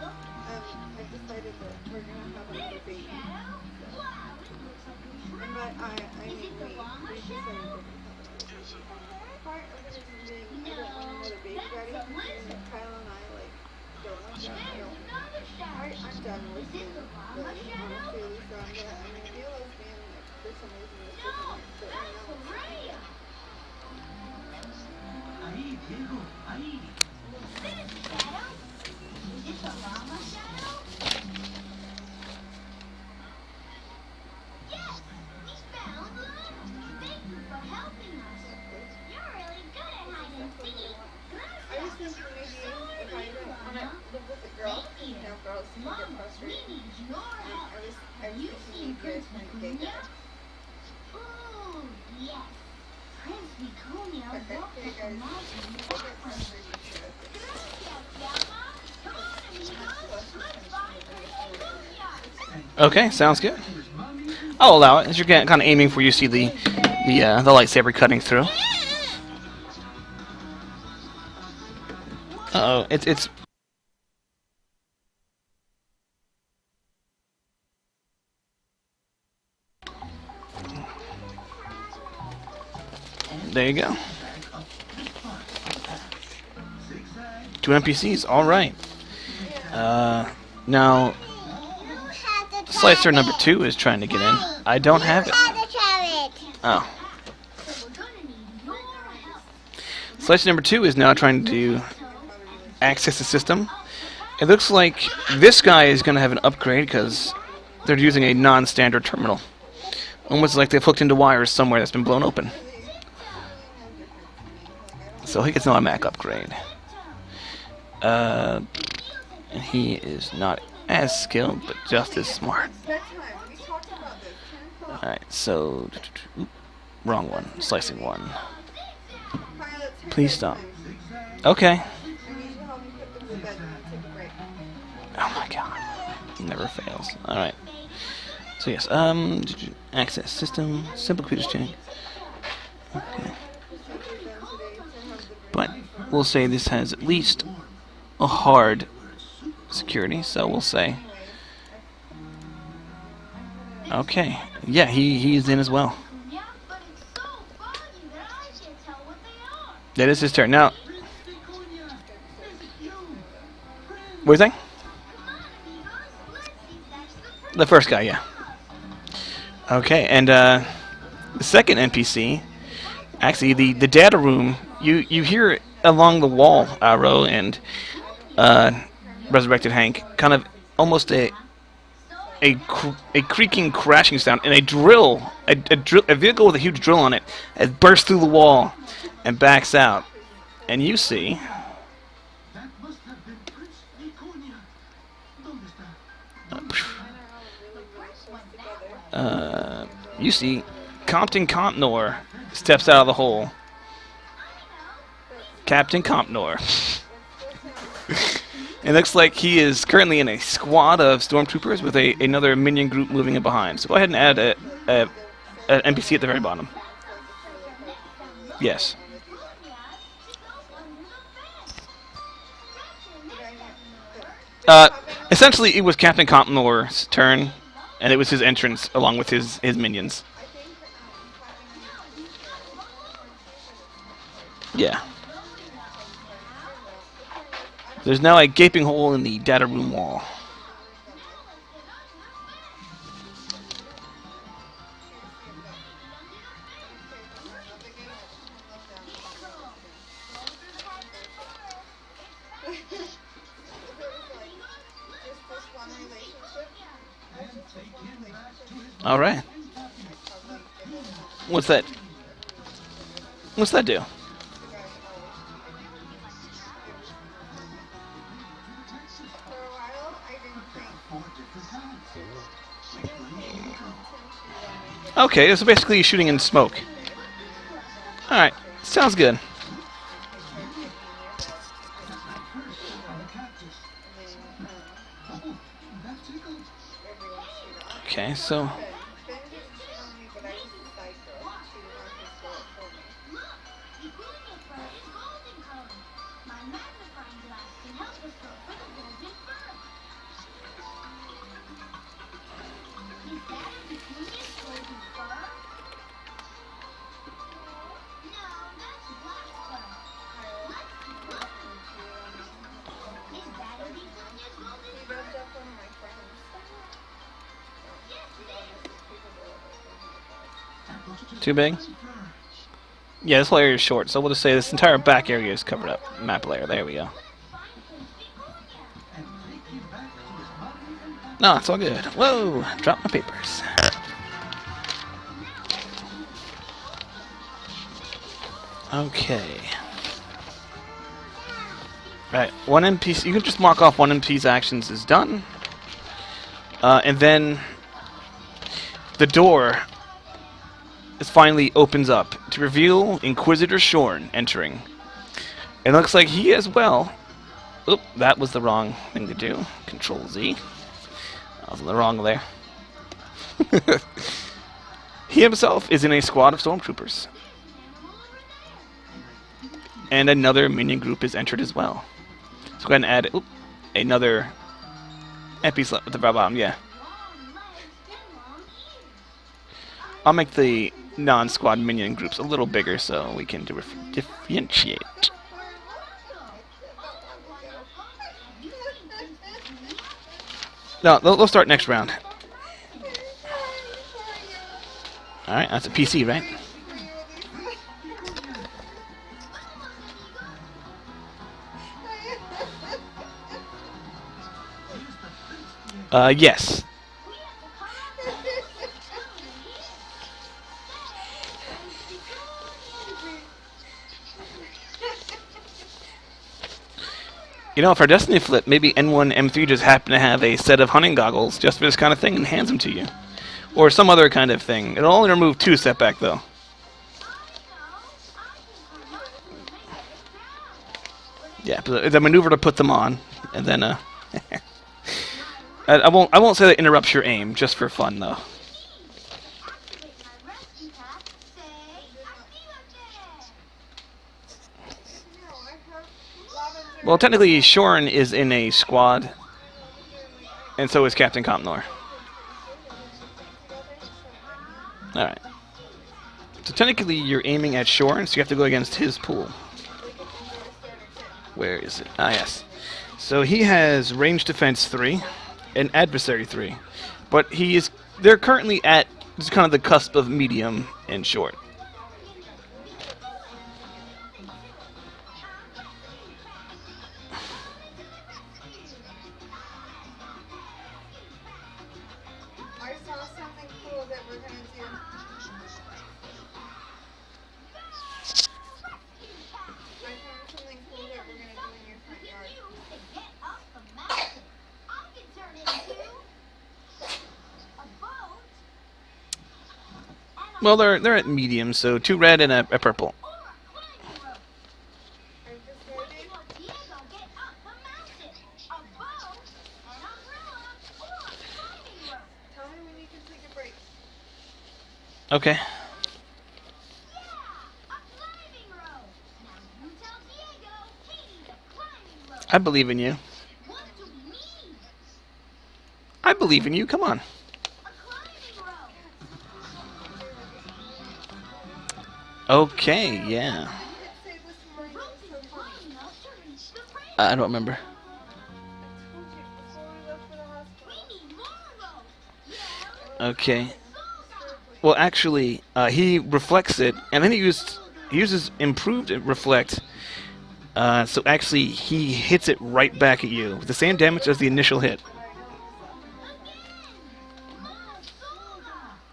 Look, I've decided that we're gonna have another there's a baby. shadow. Wow, it looks like a And tree. by I Is mean it the llama we decided shadow? we're gonna have another baby. Part of the reason being I don't want another baby that's daddy, a and lizard. Kyle and I like don't want that. I There's don't. another shadow. I'm done with Is it being the llama really shadow? honestly, Lisa. I'm gonna be a lesbian if for some reason this No, doesn't work. But right that's now it's Rhea. Ahí, Diego, ahí. There's a shadow. Is it the llama shadow? Yes, we found llama. Thank you for helping us. You're really good at hide and seek. I was thinking maybe if I when I live with a girl, you know, girls can get frustrated. I was thinking maybe I find a gay guy. Ooh, yes. Prince Vicuña But that walked gay with guy the is magic I get wand. frustrated too. Come on, amigos. Let's find Vicuña. Okay, sounds good. I'll allow it, as you're kind of aiming for you see the lightsaber cutting through. Uh oh, it's. There you go. 2 NPCs. All right. Now slicer number 2 is trying to get in. I don't have it. Oh. Slicer number 2 is now trying to access the system. It looks like this guy is going to have an upgrade because they're using a non-standard terminal. Almost like they've hooked into wires somewhere that's been blown open. So he gets an automatic upgrade. And he is not as skilled, but just as smart. Alright, so... wrong one. Slicing 1. Please stop. Okay. Oh my god. Never fails. Alright. So yes, access system, simple computers change. Okay. But we'll say this has at least a hard security, so we'll say. Okay. Yeah, he's in as well. That is his turn. Now, what do you think? The first guy, yeah. Okay, and the second NPC, actually, the data room, you hear it along the wall, Arrow and Resurrected Hank, kind of almost a creaking, crashing sound, and a vehicle with a huge drill on it has burst through the wall and backs out, and you see. That must have been Prince Vicuña. ¿Dónde está? You see, Compton Compnor steps out of the hole. Captain Compnor. It looks like he is currently in a squad of stormtroopers with another minion group moving in behind. So go ahead and add an NPC at the very bottom. Yes. Essentially, it was Captain Compnor's turn, and it was his entrance along with his minions. Yeah. There's now a gaping hole in the data room wall. All right. What's that? What's that do? Okay, so basically you're shooting in smoke. Alright, sounds good. Okay, so... Too big? Yeah, this whole area is short, so we'll just say this entire back area is covered up. Map layer, there we go. No, it's all good. Whoa! Drop my papers. Okay. Right, one NPC. You can just mark off one NPC's actions is done, and then the door is finally opens up to reveal Inquisitor Shorn entering. It looks like he as well. Oop, that was the wrong thing to do. Control Z. I was in the wrong there. He himself is in a squad of stormtroopers. And another minion group is entered as well. So go ahead and add another NPC at the bottom, yeah. I'll make the non-squad minion groups a little bigger so we can differentiate. No, they'll start next round. Alright, that's a PC, right? Yes. You know, for Destiny Flip, maybe N1, M3 just happen to have a set of hunting goggles just for this kind of thing and hands them to you. Or some other kind of thing. It'll only remove 2 setback, though. Yeah, but it's a maneuver to put them on, and then, I won't say that interrupts your aim, just for fun, though. Well, technically, Shorn is in a squad, and so is Captain Compnor. Alright. So technically, you're aiming at Shorn, so you have to go against his pool. Where is it? Ah, yes. So he has range defense 3 and adversary 3. But they're currently at just kind of the cusp of medium and short. I saw something cool that we're gonna do. I found something cool that we're gonna do in your front yard. Well, they're at medium, so 2 red and a purple. I just started. Tell me when you can take a break. Okay. I believe in you. I believe in you. Come on. Okay, yeah. You did say this morning it was so fun. I don't remember. I told you before we left for the hospital. Okay. Well, actually, he reflects it, and then he uses improved reflect. So actually, he hits it right back at you with the same damage as the initial hit.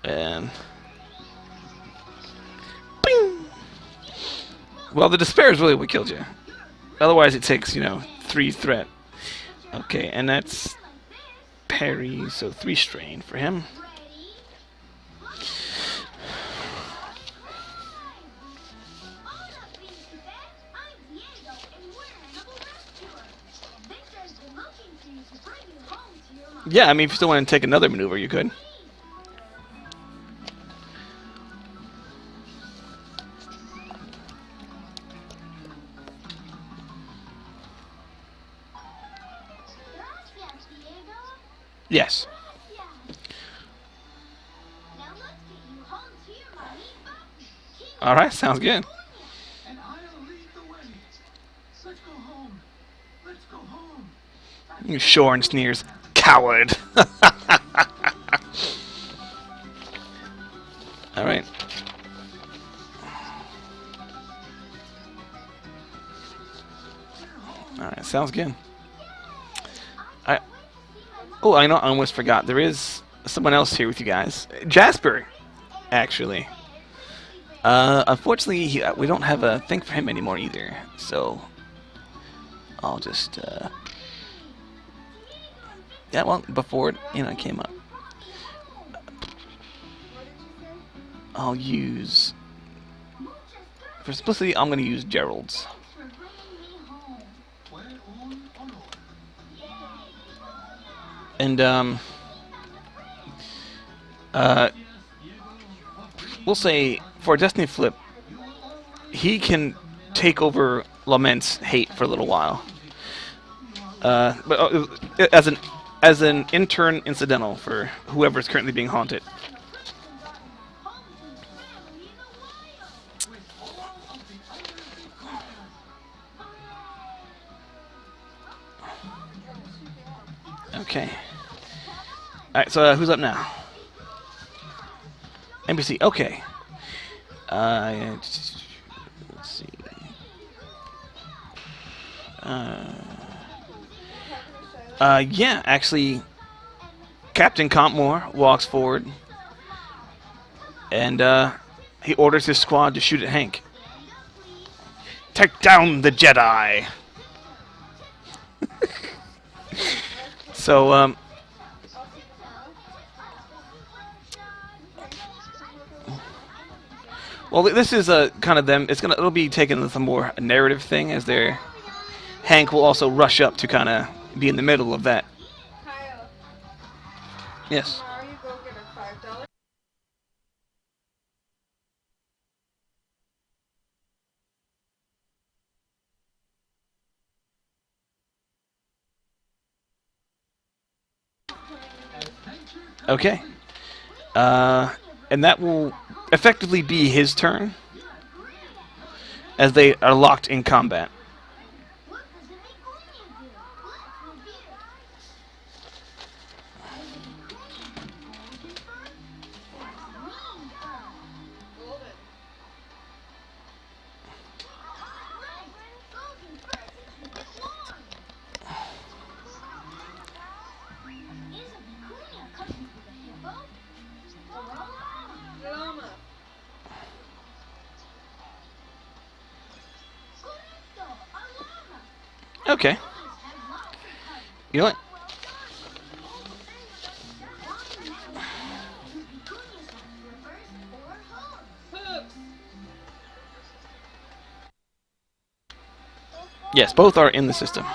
And bing! Well, the despair is really what killed you. Otherwise, it takes 3 threat. Okay, and that's parry, so 3 strain for him. Yeah, I mean, if you still want to take another maneuver, you could. Yes. Alright, sounds good. And I'll lead the way. Let's go home. Let's go home. Shorn sneers. Coward. Alright. Alright, sounds good. Oh, I know, I almost forgot. There is someone else here with you guys. Jasper, actually. Unfortunately, we don't have a thing for him anymore either. So, I'll just yeah, well, before it came up, What did you say? I'll use for simplicity. I'm going to use Gerald's. For bringing me home. Fue un honor. And uh, we'll say for a Destiny flip, he can take over Lament's hate for a little while. But as an intern incidental for whoever's currently being haunted. Home to family in the wild. With all of the other requirements. Okay. All right. So who's up now? NBC. Okay. Let's see. Yeah, actually, Captain Compmore walks forward, and he orders his squad to shoot at Hank. Take down the Jedi. So, well, this is a kind of them. It'll be taken as a more narrative thing, as their Hank will also rush up to kind of be in the middle of that. Kyle, Yes. tomorrow you go get a $5. Okay. And that will effectively be his turn, as they are locked in combat. What does it make Queenie do? Let's review. Golden. Llama. Okay. You know what? Hooves. Yes, both are in the system.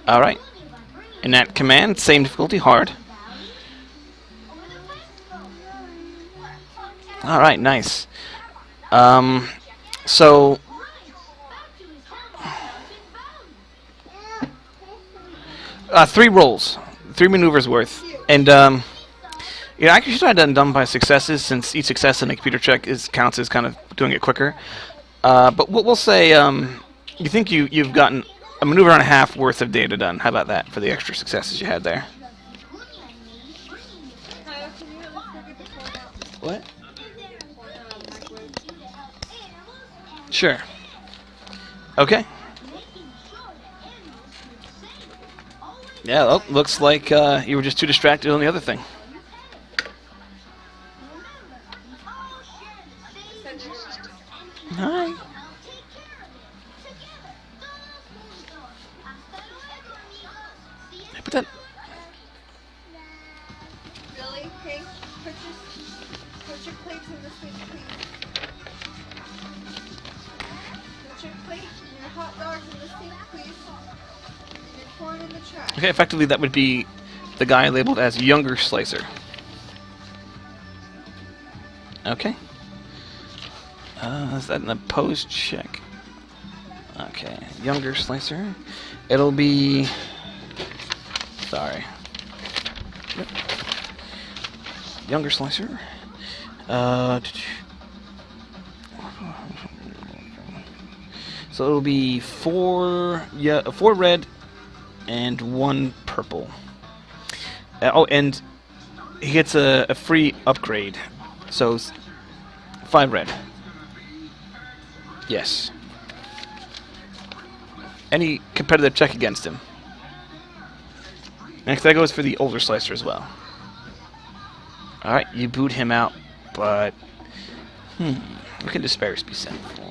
All right. And that command, same difficulty, hard. All right, nice. So 3 rolls, 3 maneuvers worth, and I actually should have done by successes, since each success in a computer check counts as kind of doing it quicker. But we'll say you think you've gotten a maneuver and a half worth of data done. How about that for the extra successes you had there? Kyle, can you at least go get the corn out? What? Corn out of the microwave. Sure. Okay. Yeah, well, looks like you were just too distracted on the other thing. Said you're gonna- Hi. Put that. Billy, Hank, put your plates in the sink, please. Put your plate and your hot dogs in the sink, please. And your corn in the trash. Okay, effectively that would be the guy labeled as Younger Slicer. Okay. Is that an opposed check? Okay, Younger Slicer. It'll be... Sorry. Yep. Younger Slicer. So it'll be 4 red and 1 purple. And he gets a free upgrade. So 5 red. Yes. Any competitive check against him. Next, that goes for the older slicer as well. Alright, you boot him out, but... what can Despairs be sent for?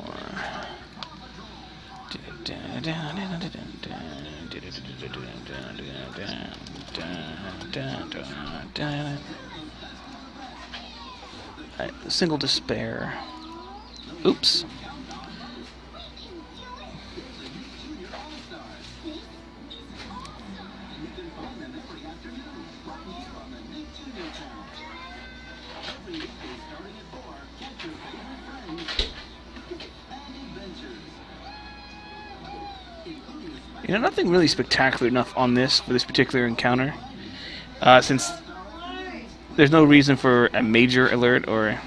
Alright, single Despair. Oops. You know, nothing really spectacular enough on this for this particular encounter, since there's no reason for a major alert or,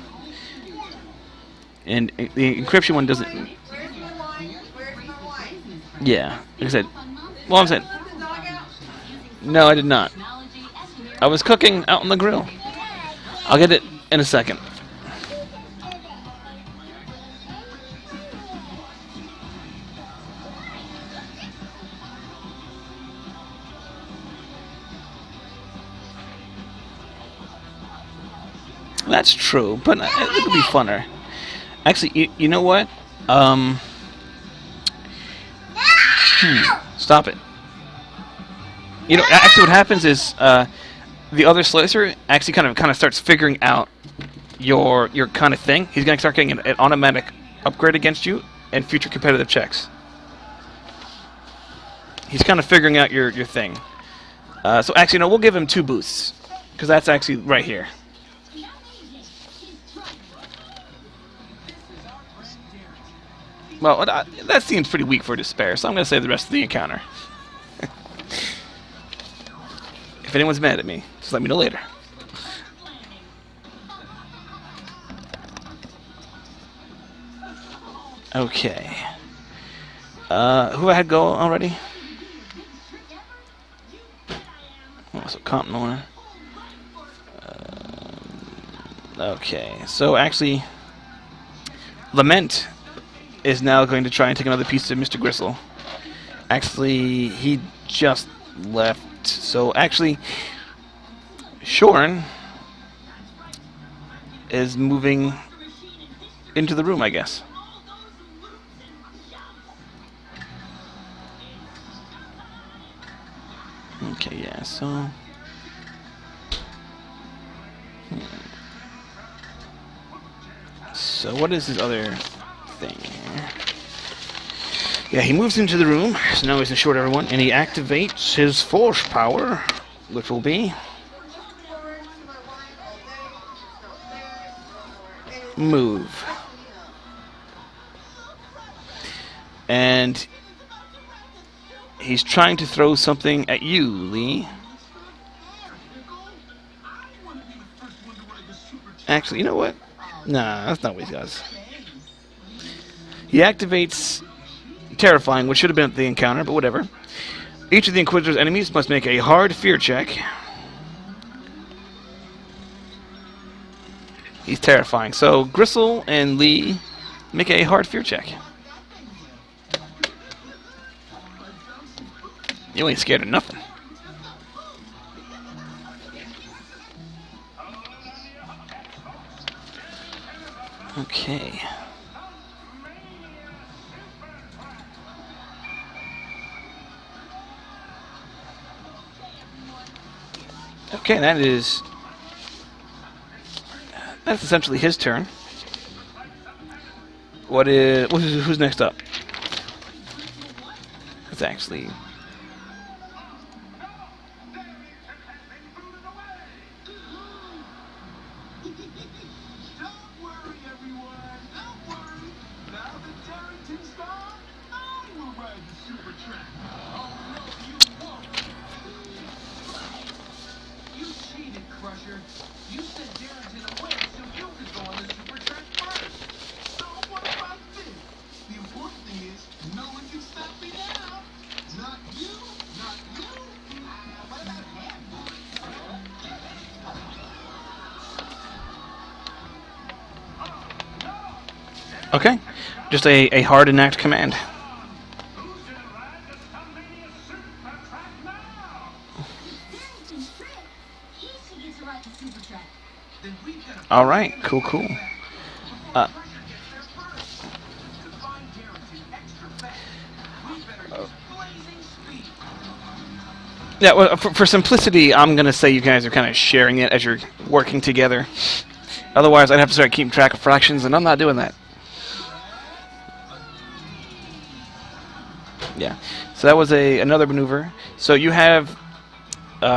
and the encryption one doesn't. Where's my wine? Where's my wine? Yeah, like I said. Well, I'm saying, Let the dog out? no, I did not. I was cooking out on the grill. I'll get it in a second. That's true, but it would be funner. Actually, you know what? Stop it. You know, actually, what happens is the other slicer actually kind of starts figuring out your kind of thing. He's gonna start getting an automatic upgrade against you and future competitive checks. He's kind of figuring out your thing. So actually, no, we'll give him 2 boosts because that's actually right here. Well, that seems pretty weak for Despair, so I'm going to save the rest of the encounter. If anyone's mad at me, just let me know later. Okay. Who I had go already? Oh, so Compnor. Okay, so actually, Lament is now going to try and take another piece of Mr. Gristle. Actually, he just left. So actually, Shorn is moving into the room, I guess. Okay, yeah, so... So what is his other thing here? Yeah, he moves into the room, so now he's in short everyone, and he activates his force power, which will be... move. And he's trying to throw something at you, Lee. Actually, you know what? Nah, that's not what he does. He activates Terrifying, which should have been at the encounter, but whatever. Each of the Inquisitor's enemies must make a hard fear check. He's terrifying. So Gristle and Lee make a hard fear check. You ain't scared of nothing. Okay. Okay, that's essentially his turn. Who's next up? It's actually... Don't worry, everyone. Don't worry. Now that Darrington's gone, I will ride the super track. Oh, no, you won't. You cheated, Crusher. You sent Darrington away so you could go on the super track first. So what about this? The important thing is, no one can stop me now. Not you. Not you. What about him? Okay. Just a hard enact command. He should get to ride the super track. All right, cool, cool. Uh, yeah, well, for simplicity, I'm gonna say you guys are kind of sharing it as you're working together. Otherwise, I'd have to start keeping track of fractions, and I'm not doing that. Yeah. So that was another maneuver. So you have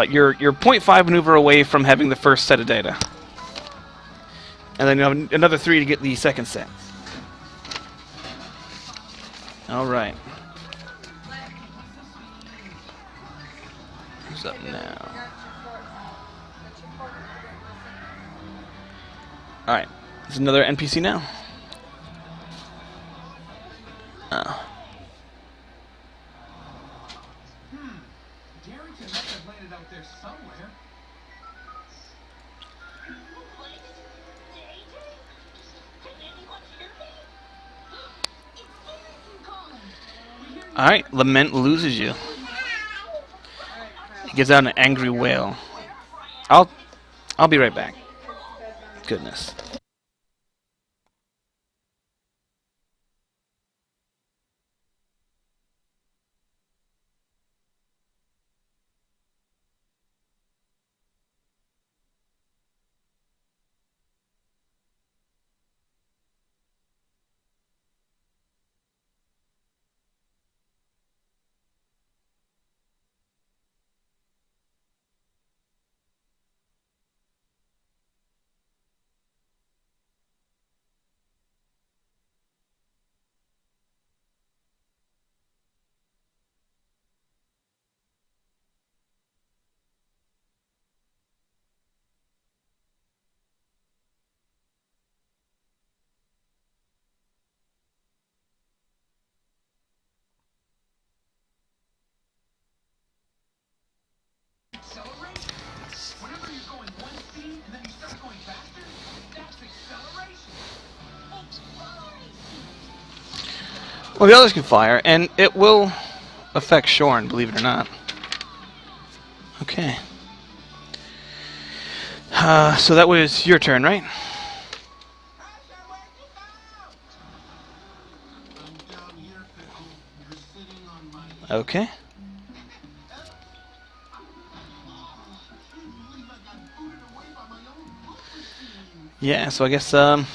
you're point 0.5 maneuver away from having the first set of data, and then you have another 3 to get the second set. All right. Who's up now? All right. There's another NPC now. Oh. Darrington must have landed out there somewhere. All right. Lament loses you. He gives out an angry wail. I'll be right back. Goodness. Acceleration. Whenever you're going one speed and then you start going faster, that's acceleration. Well, the others can fire, and it will affect Shorn, believe it or not. Okay. So that was your turn, right? Okay. Yeah, so I guess since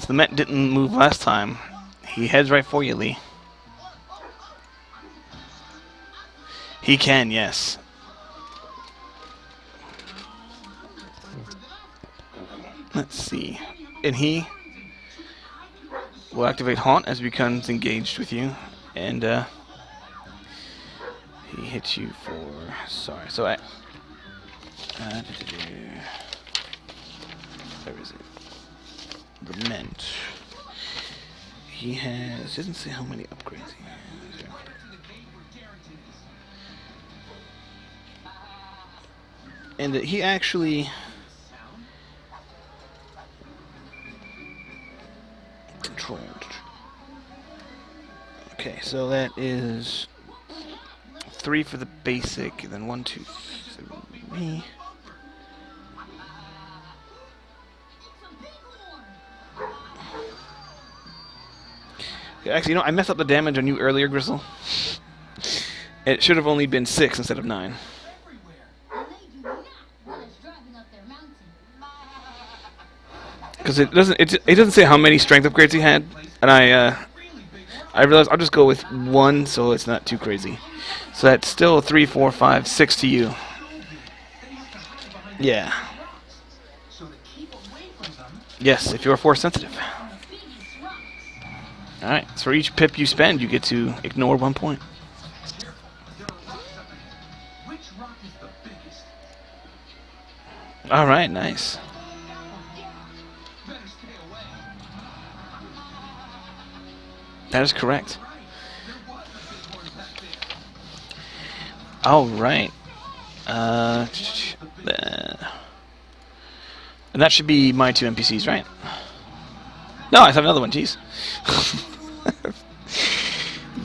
the Met didn't move last time, he heads right for you, Lee. He can, yes. Let's see. And he will activate Haunt as he becomes engaged with you. And he hits you for... Sorry, so I... where is it? Lament. He has... doesn't say how many upgrades he has. And he actually... controlled. Okay, so that is 3 for the basic, and then 1, 2, 3. Actually, you know, I messed up the damage on you earlier, Gristle. It should have only been 6 instead of 9. Because it doesn't say how many strength upgrades he had, and I realized I'll just go with 1, so it's not too crazy. So that's still 3, 4, 5, 6 to you. Yeah. Yes, if you're force sensitive. Alright, so for each pip you spend, you get to ignore 1 point. Alright, nice. That is correct. Alright. And that should be my 2 NPCs, right? No, I have another one, jeez.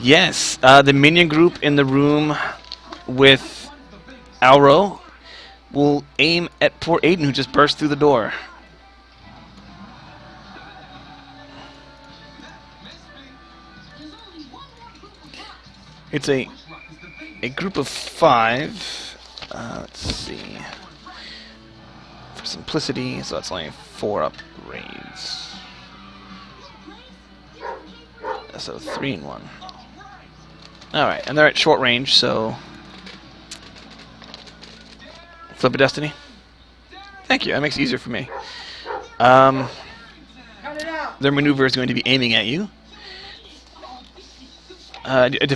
Yes, the minion group in the room with Alro, We'll aim at poor Aiden, who just burst through the door. There's only one more group of rocks. It's a group of 5. Let's see. For simplicity, so that's only 4 upgrades. So 3 in 1. Alright, and they're at short range, so... Flip a Destiny? Thank you, that makes it easier for me. Their maneuver is going to be aiming at you.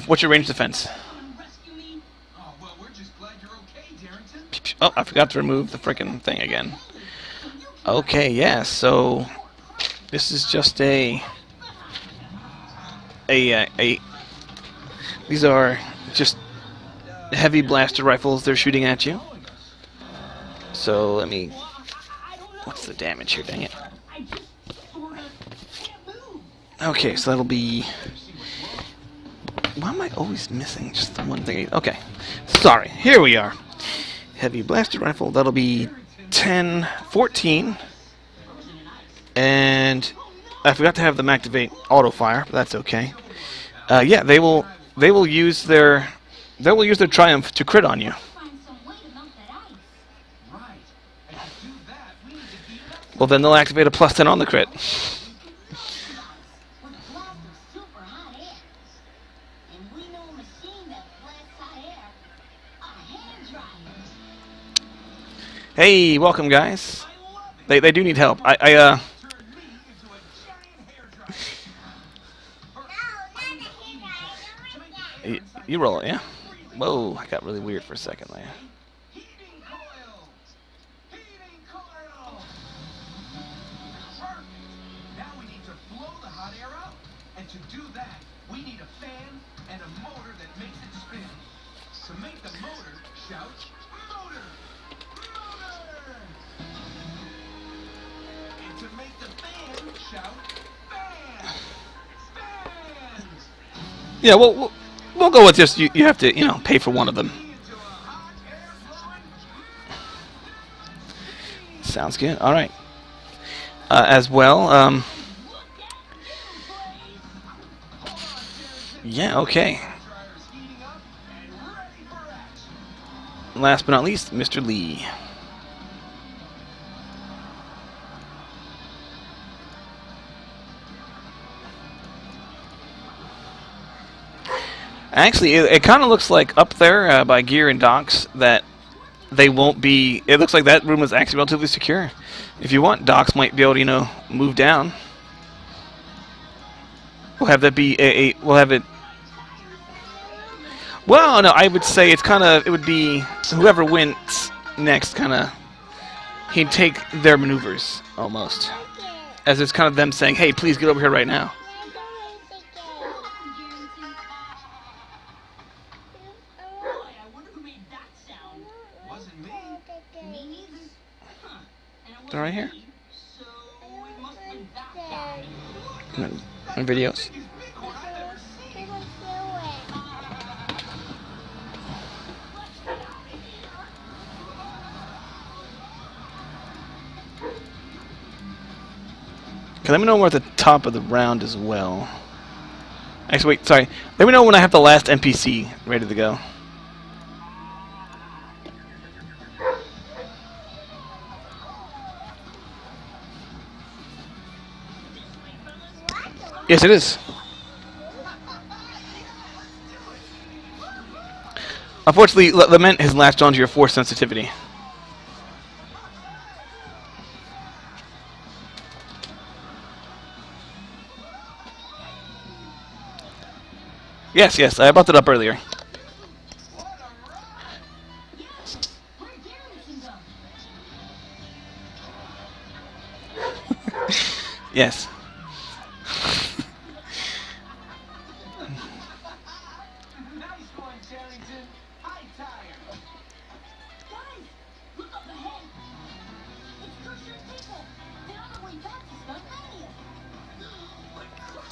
What's your range defense? Oh, well, we're just glad you're okay, Darrington. Oh, I forgot to remove the frickin' thing again. Okay, yeah, so... This is just a... These are just heavy blaster rifles they're shooting at you. So let me... What's the damage here, dang it. Okay, so that'll be... Why am I always missing just the one thing? Okay, sorry, here we are. Heavy blaster rifle, that'll be 10, 14. And I forgot to have them activate auto fire, but that's okay. Yeah, they will use their triumph to crit on you. Well, then they'll activate a +10 on the crit. Hey, welcome, guys. They do need help. You roll it, yeah? Whoa, I got really weird for a second there. Heating coils! Heating coils! Perfect! Now we need to blow the hot air out. And to do that, we need a fan and a motor that makes it spin. To make the motor, shout, motor! Motor! And to make the fan, shout, fan! Fan! Yeah, we'll go with just you have to, pay for one of them. Sounds good. All right. As well, yeah, okay. Last but not least, Mr. Lee. Actually, it kind of looks like up there by gear and docks that they won't be... It looks like that room is actually relatively secure. If you want, docks might be able to, move down. We'll have that be we'll have it... Well, no, I would say it's kind of... It would be whoever wins next, kind of... He'd take their maneuvers, almost. As it's kind of them saying, hey, please get over here right now. They're right here. On videos. Okay, let me know we're at the top of the round as well. Actually, wait, sorry. Let me know when I have the last NPC ready to go. Yes, it is. Unfortunately, Lament has latched onto your force sensitivity. Yes, I brought that up earlier. Yes.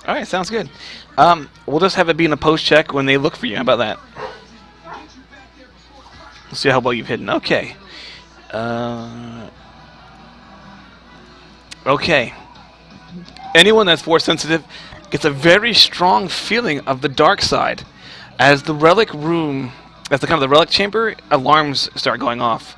All right, sounds good. We'll just have it be in a post check when they look for you. How about that? We'll see how well you've hidden. Okay. Okay. Anyone that's force sensitive gets a very strong feeling of the dark side. As the relic room, as the kind of the relic chamber, alarms start going off.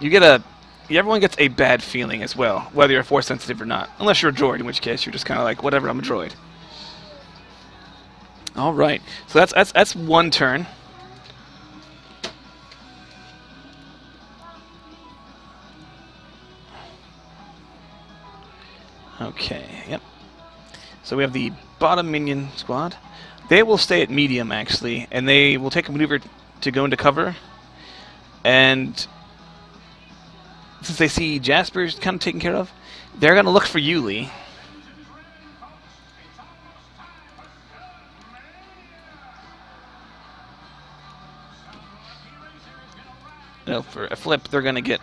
You get a, everyone gets a bad feeling as well, whether you're force sensitive or not. Unless you're a droid, in which case you're just kind of like, whatever, I'm a droid. All right, so that's one turn. Okay, yep. So we have the bottom minion squad. They will stay at medium, actually, and they will take a maneuver to go into cover. And since they see Jasper's kind of taken care of, they're going to look for you, Lee. No, for a flip, they're going to get...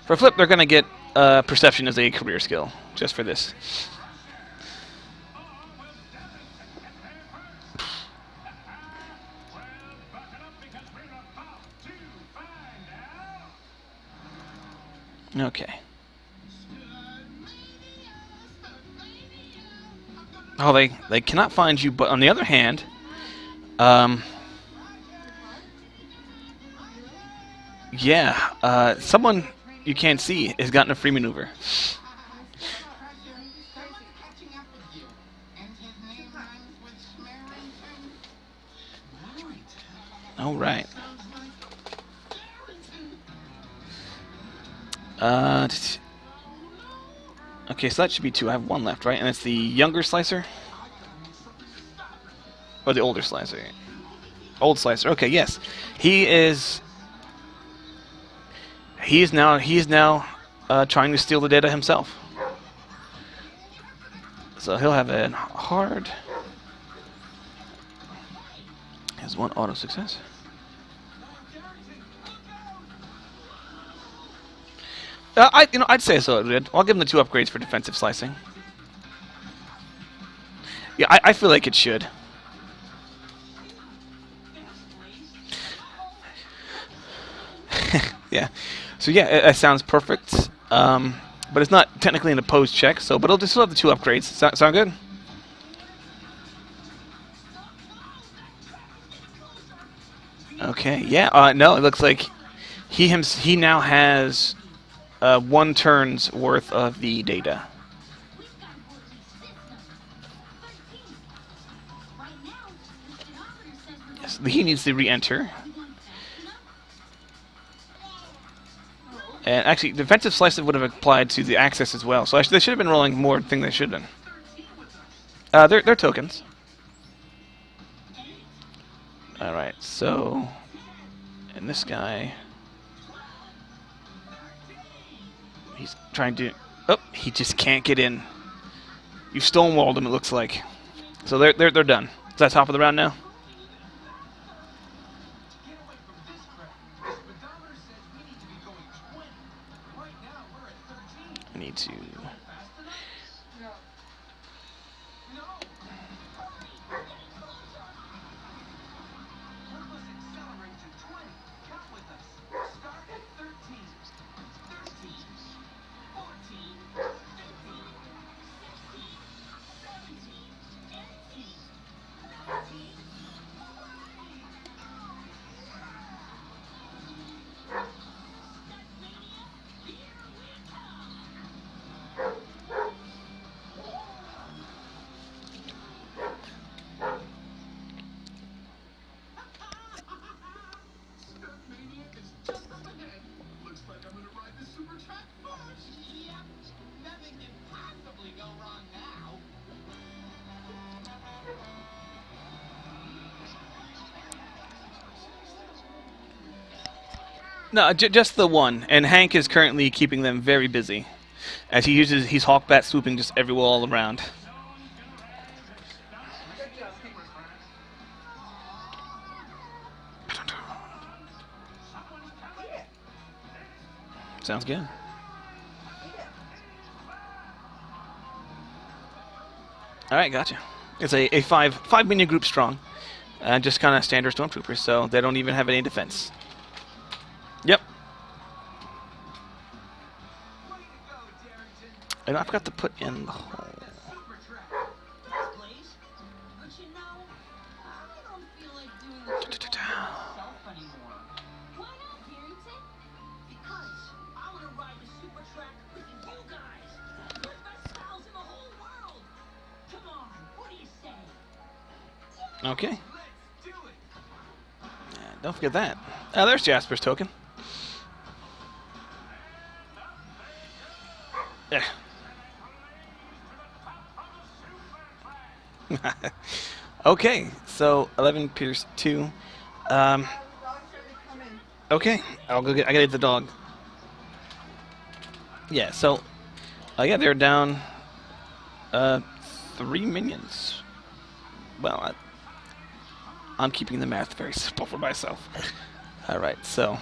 For a flip, they're going to get perception as a career skill, just for this. Okay. Oh, they cannot find you, but on the other hand, yeah, someone you can't see has gotten a free maneuver. All right. Okay, so that should be two. I have one left, right? And it's the younger slicer? Or the older slicer? Old slicer. Okay, yes. He is now trying to steal the data himself. So he'll have a hard. Has one auto success. I'd say so. I'll give him the 2 upgrades for defensive slicing. Yeah, I feel like it should. Yeah. So yeah, it sounds perfect. But it's not technically an opposed check. So, but it'll still have the 2 upgrades. Sound good? Okay. Yeah. No, it looks like he now has 1 turn's worth of the data. Yes, he needs to re-enter. And actually, defensive slice would have applied to the access as well. So actually, they should have been rolling more than they should have been. They're tokens. All right. So, and this guy, he's trying to. Oh, he just can't get in. You've stonewalled him. It looks like. So they're done. Is that top of the round now? I need to. No, just the one. And Hank is currently keeping them very busy, as he's Hawkbat swooping just everywhere all around. Sounds good. All right, gotcha. It's a five minion group strong. Just kind of standard stormtroopers, so they don't even have any defense. Yep. And I forgot to put in the hole. Super track. Thanks, Blaze. But you know, I don't feel like doing the trip all by myself anymore. Why not, Barrington? Because I want to ride the super track with you guys. You're the best pals in the whole world. Come on, what do you say? Okay. Let's do it. Don't forget that. There's Jasper's token. Yeah. Okay, so 11 Pierce 2. The dog started coming. Okay, I gotta get the dog. Yeah, so yeah, they're down 3 minions. Well, I'm keeping the math very simple for myself. Alright, so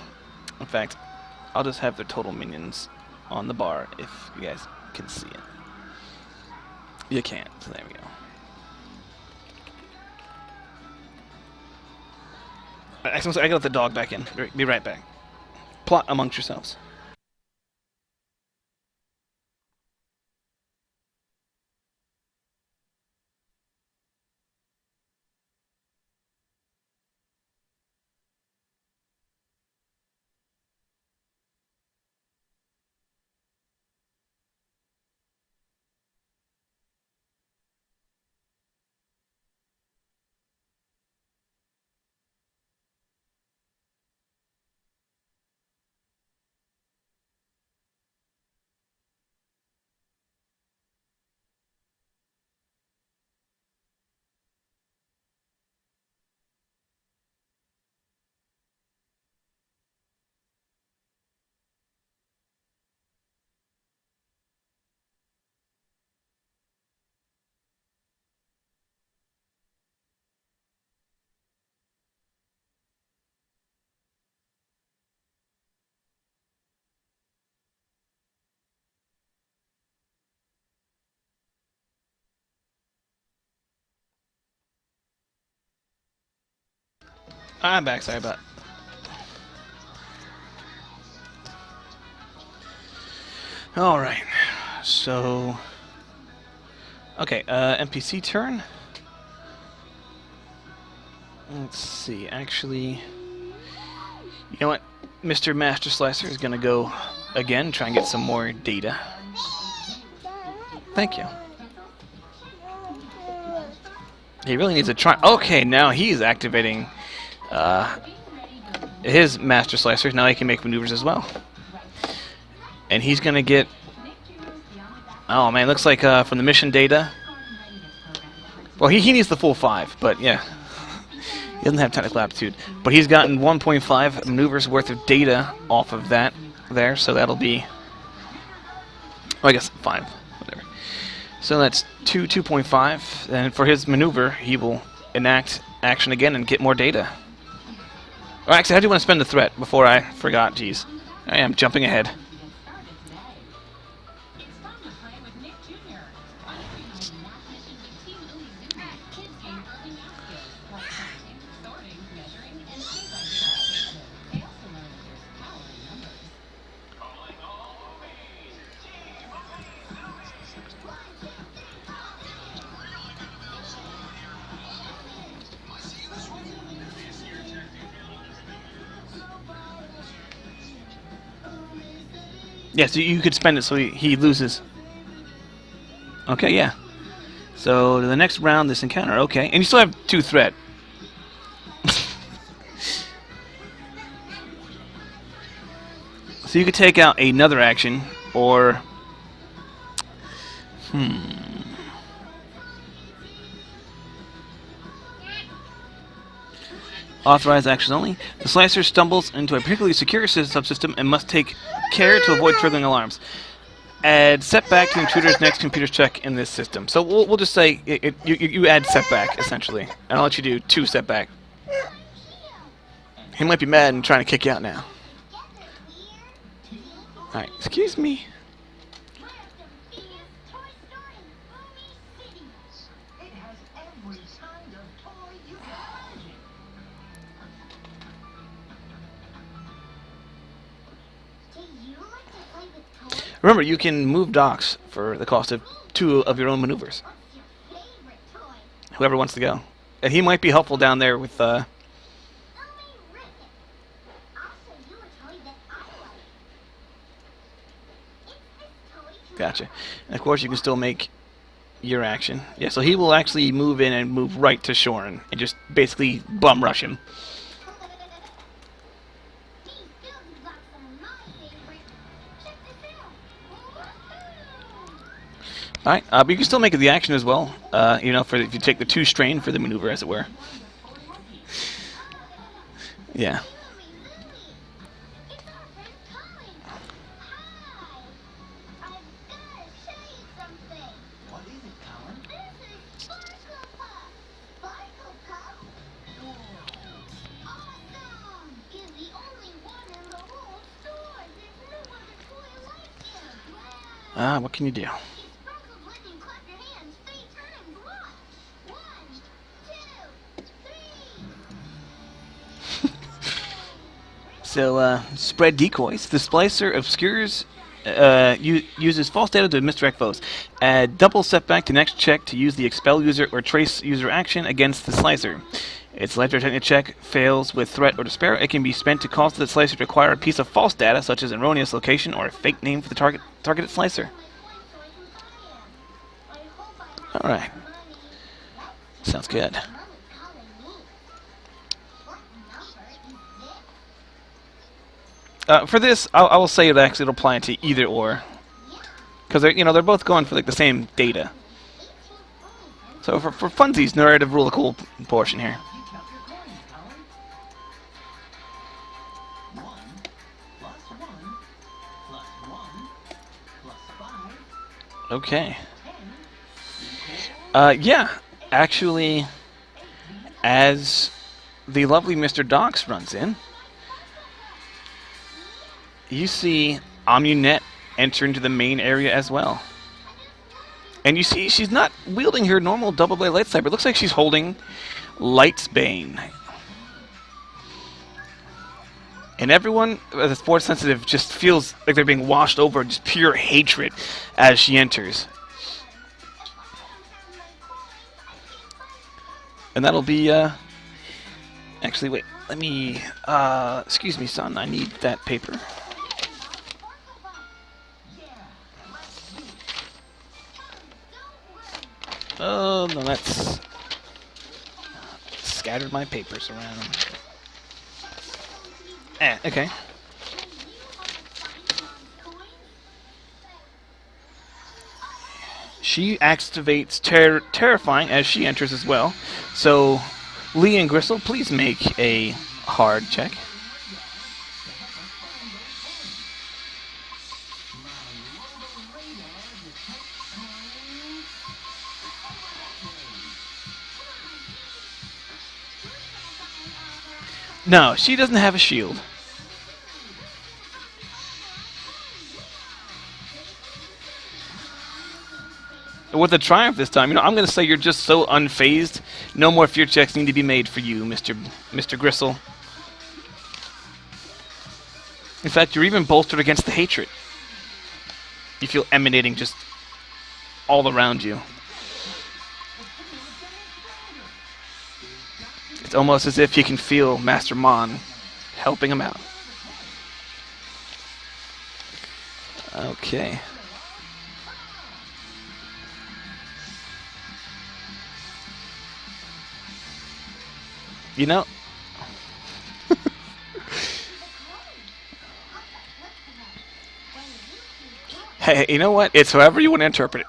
in fact, I'll just have their total minions on the bar if you guys can see it. You can't, so there we go. I gotta let the dog back in. Be right back. Plot amongst yourselves. I'm back, sorry about. Alright. So okay, NPC turn. Let's see, actually, you know what? Mr. Master Slicer is gonna go again, try and get some more data. Thank you. He really needs a try. Okay, now he's activating his Master Slicer. Now he can make maneuvers as well. And he's gonna get. Oh man, looks like from the mission data. Well, he needs the full 5, but yeah. He doesn't have technical aptitude. But he's gotten 1.5 maneuvers worth of data off of that there, so that'll be. Well, I guess 5. Whatever. So that's 2.5. And for his maneuver, he will enact action again and get more data. Oh, actually, how do you want to spend the threat before I forgot? Jeez. I am jumping ahead. It's fun to play with Nick Jr. On every home math mission with Team Ooey Zoopak, kids gain early math skills like counting, sorting, measuring, and things identification. They also learn that there's power in numbers. Yeah, so you could spend it so he loses. Okay, yeah. So the next round, this encounter. Okay, and you still have 2 threat. So you could take out another action, or authorized actions only. The slicer stumbles into a particularly secure subsystem and must take care to avoid triggering alarms. Add setback to the intruder's next computer check in this system. So we'll just say you add setback, essentially. And I'll let you do 2 setback. He might be mad and trying to kick you out now. Alright, excuse me. It has every kind of toy you can imagine. Remember, you can move docks for the cost of 2 of your own maneuvers. What's your favorite toy? Whoever wants to go. And he might be helpful down there with, Let me rip it. I'll show you a toy that I like. It's this toy. Gotcha. And of course, you can still make your action. Yeah, so he will actually move in and move right to Shorin and just basically bum rush him. These building blocks are my favorite. Check this out. Woohoo! Alright, but you can still make it the action as well. You know, for if you take the 2 strain for the maneuver, as it were. Yeah. Louie, it's our friend Colin. Hi. I've got to show you something. What is it, Colin? This is Sparkle Puff. Sparkle Puff? Awesome! He's the only one in the whole store. There's no other toy like him. Wow! What can you do? He sparkled when you clap your hands. 3 times. Watch. 1, 2, 3. So, spread decoys. The splicer obscures, uses false data to misdirect foes. Add double setback to next check to use the expel user or trace user action against the slicer. Its electrotechnic check fails with threat or despair. It can be spent to cause the slicer to acquire a piece of false data, such as an erroneous location or a fake name for the targeted slicer. Alright. Sounds good. For this, I will say it'll apply to either or, because they're both going for like the same data. So for funsies, narrative rule a cool portion here. You count your coins, Colin. 1 plus 1 plus 1 plus 5. Okay. 10. Yeah, actually, as the lovely Mr. Dox runs in, you see Amunet enter into the main area as well. And you see she's not wielding her normal double blade lightsaber. It looks like she's holding Light's Bane. And everyone that's sports sensitive just feels like they're being washed over just pure hatred as she enters. And that'll be, actually, wait, let me, excuse me, son, I need that paper. Oh, no, that's scattered my papers around. Okay. She activates Terrifying as she enters as well. So, Lee and Gristle, please make a hard check. No, she doesn't have a shield. With the triumph this time, I'm going to say you're just so unfazed. No more fear checks need to be made for you, Mr. Gristle. In fact, you're even bolstered against the hatred. You feel emanating just all around you. It's almost as if you can feel Master Mon helping him out. Okay. You know, hey, you know what? It's however you want to interpret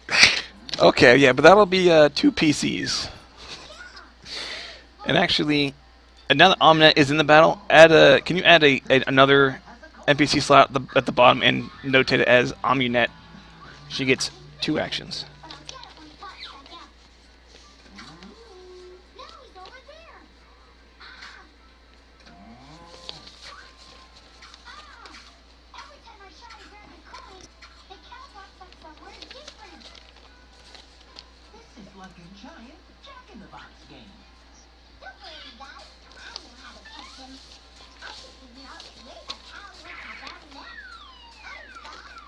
it. Okay, yeah, but that'll be 2 PCs. And actually, now that Omnet is in the battle, can you add another NPC slot at the bottom and notate it as Amunet? She gets 2 actions. This is like a giant Jack-in-the-Box game. Don't worry, guys. I know how to catch him. I can figure out where the cow went about that. I'm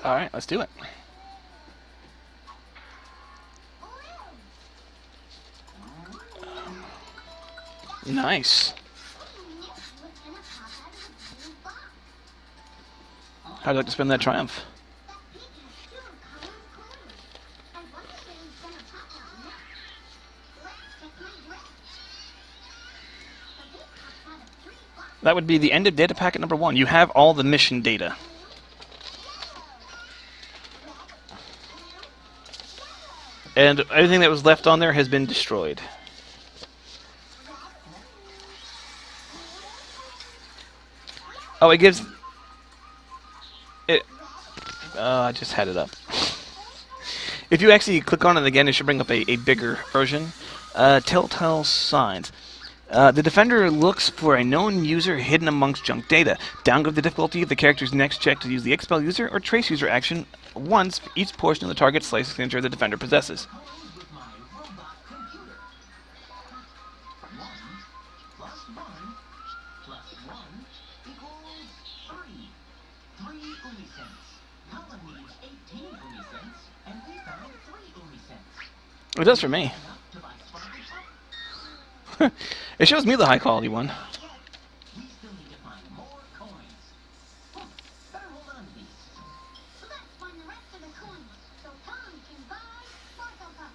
Alright, let's do it. Nice. How'd you like to spend that triumph? That would be the end of data packet number 1. You have all the mission data. And everything that was left on there has been destroyed. Oh, it gives... it. I just had it up. If you actually click on it again, it should bring up a bigger version. Telltale signs. The defender looks for a known user hidden amongst junk data. Downgrade the difficulty of the character's next check to use the expel user or trace user action once for each portion of the target slice signature the defender possesses. With my robot computer. 1 plus 1 plus 1 equals 3. 3 uni cents. Colin needs 18 uni cents, and we found 3 uni cents. It does for me. Enough to buy sparkly pop. It shows me the high quality one. We still need to find more coins. Better hold on to these. Let's find the rest of the coins so Tom can buy Sparkle Puff.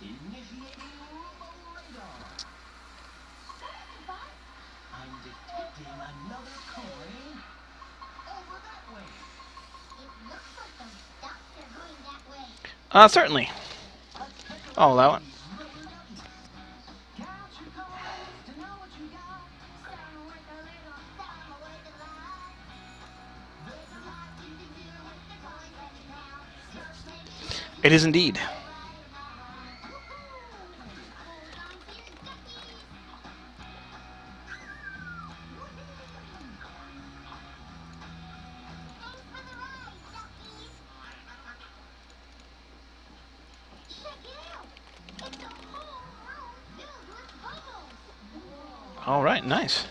Initiating robo radar. I'm detecting another coin over that way. It looks like those ducks are going that way. Certainly. Let's take a I'll allow it. look at these rubber duckies. Count your coins to know what you got. Some worth a little, some worth a lot. There's a lot you can do with the coins right now. Just make sure It is indeed. All right, nice.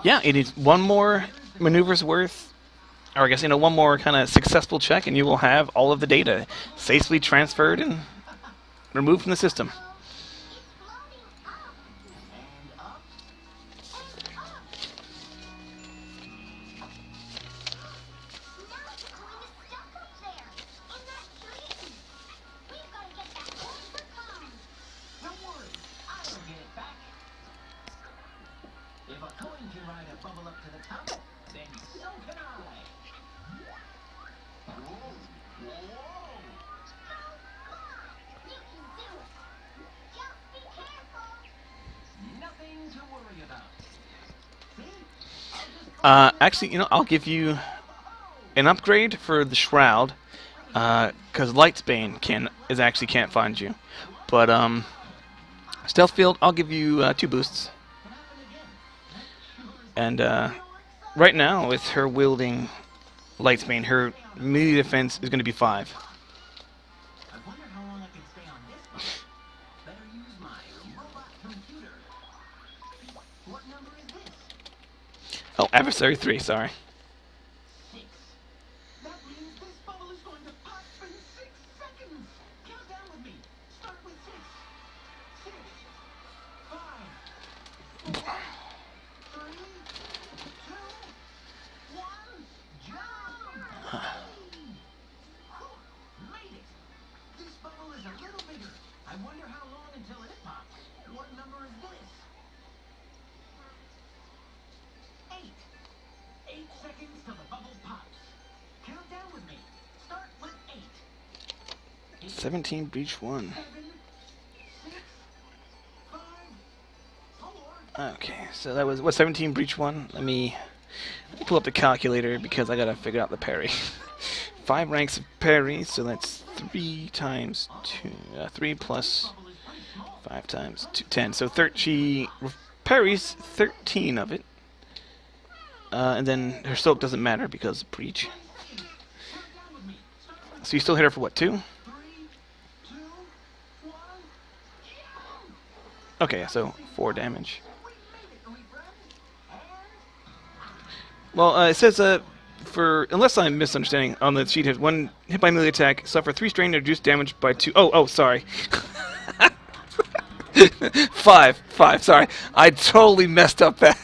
Yeah, it is one more maneuver's worth, or I guess, one more kind of successful check, and you will have all of the data safely transferred and removed from the system. Don't worry, I will get it back. If a coin can ride a bubble up to the top, then so can I. Whoa, whoa. Nothing to worry about. See? I'll just Actually, I'll give you an upgrade for the shroud, because Lightsbane can't find you. But Stealth Field, I'll give you 2 boosts. And right now, with her wielding Lightsbane, her melee defense is going to be 5. I wonder how long I can stay on this one. Better use my robot computer. What number is this? Oh, Adversary 3, sorry. 6. That means this bubble is going to pop in 6 seconds. Count down with me. Start with 6. 6. 5. 4. 3. 2. 1. Jump! Made it. This bubble is a little bigger. I wonder how long until it pops. What number is this? 8. 8 seconds till the bubble pops. Count down with me. Start with 8. 17 breach 1. 7, 6, 5, 4. Okay, so that was, 17 breach 1? Let me pull up the calculator because I gotta figure out the parry. 5 ranks of parry, so that's 3 times 2, 3 plus 5 times 2, 10. So she parries 13 of it. And then her soak doesn't matter because of breach. So you still hit her for what, 2? 3, 2, 1. Okay, so 4 damage. We made it, are we friends? And Well, it says for unless I'm misunderstanding on the sheet, one hit by melee attack, suffer 3 strain or reduce damage by 2. Oh, sorry. 5. Sorry, I totally messed up that.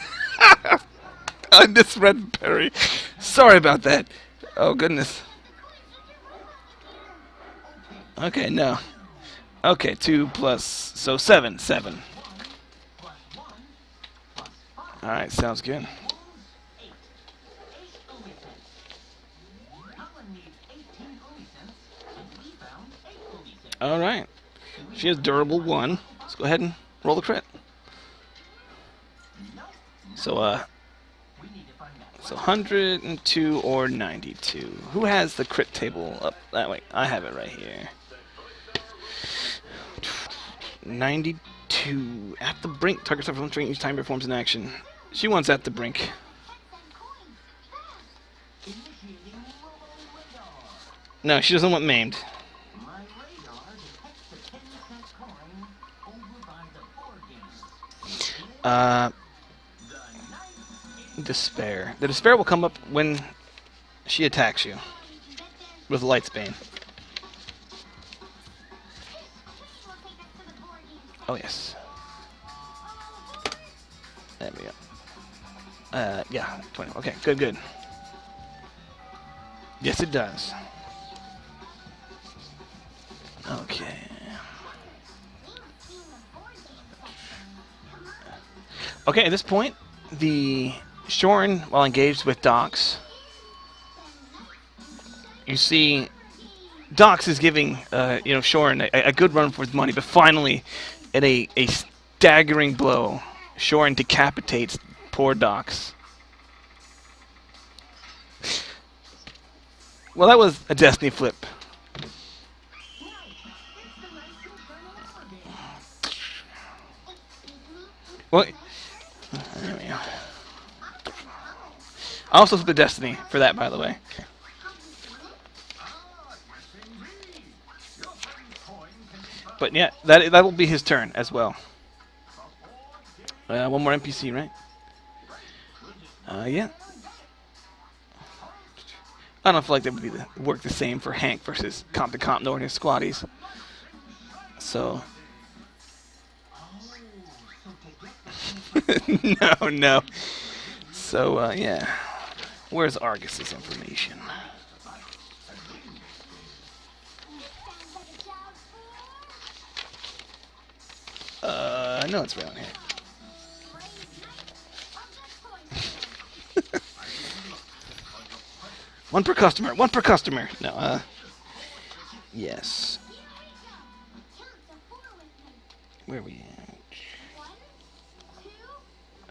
I misread Perry. Sorry about that. Oh goodness. Okay, no. Okay, 2 plus, so 7. All right, sounds good. All right. She has durable 1. Let's go ahead and roll the crit. So 102 or 92. Who has the crit table up that way? I have it right here. 92. At the brink. Target suffers 1 strain each time it performs an action. She wants at the brink. No, she doesn't want maimed. Despair. The despair will come up when she attacks you with Lightsbane. Oh yes. There we go. Yeah, 20. Okay, good. Yes, it does. Okay. Okay, at this point, the Shorin, while engaged with Dox, you see Dox is giving Shorin a good run for his money, but finally, in a staggering blow, Shorin decapitates poor Dox. Well, that was a Destiny flip. Well, there we go. I also flipped the Destiny for that, by the way. But yeah, that will be his turn as well. One more NPC, right? Yeah. I don't feel like that would work the same for Hank versus Comp to Comp nor and his squaddies. So. No. So, yeah. Where's Argus's information? No, it's around here. One per customer. No, yes. Where are we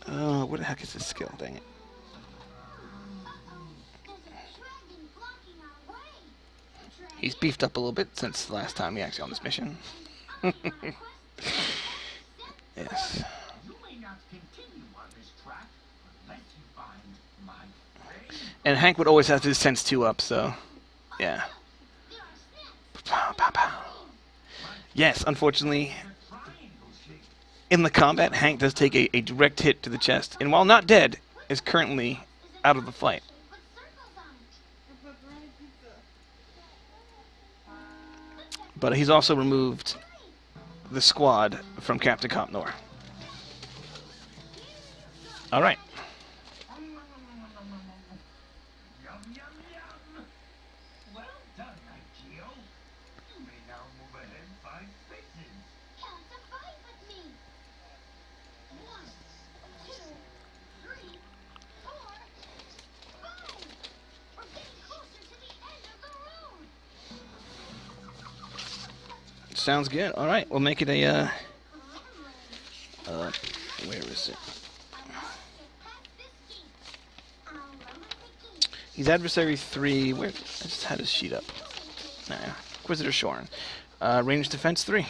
at? What the heck is this skill? Dang it. He's beefed up a little bit since the last time he actually on this mission. Yes. And Hank would always have his sense 2 up, so yeah. Yes, unfortunately, in the combat, Hank does take a direct hit to the chest, and while not dead, is currently out of the fight. But he's also removed the squad from Captain Compnor. All right. Well done, Ikeo. You may now move ahead 5 spaces. Count to 5 with me. 1, 2, 3, 4, 5. We're getting closer to the end of the road. Sounds good. All right, we'll make it a. Where is it? He's adversary 3. Where? I just had his sheet up. Nah, Inquisitor Shorin. Range defense 3.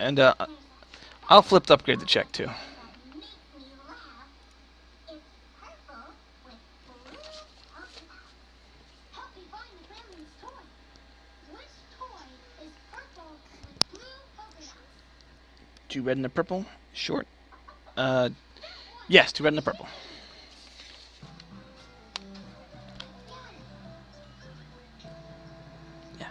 And I'll flip to upgrade the check too. Two red and a purple. Short. Yes, 2 red and a purple. Yeah.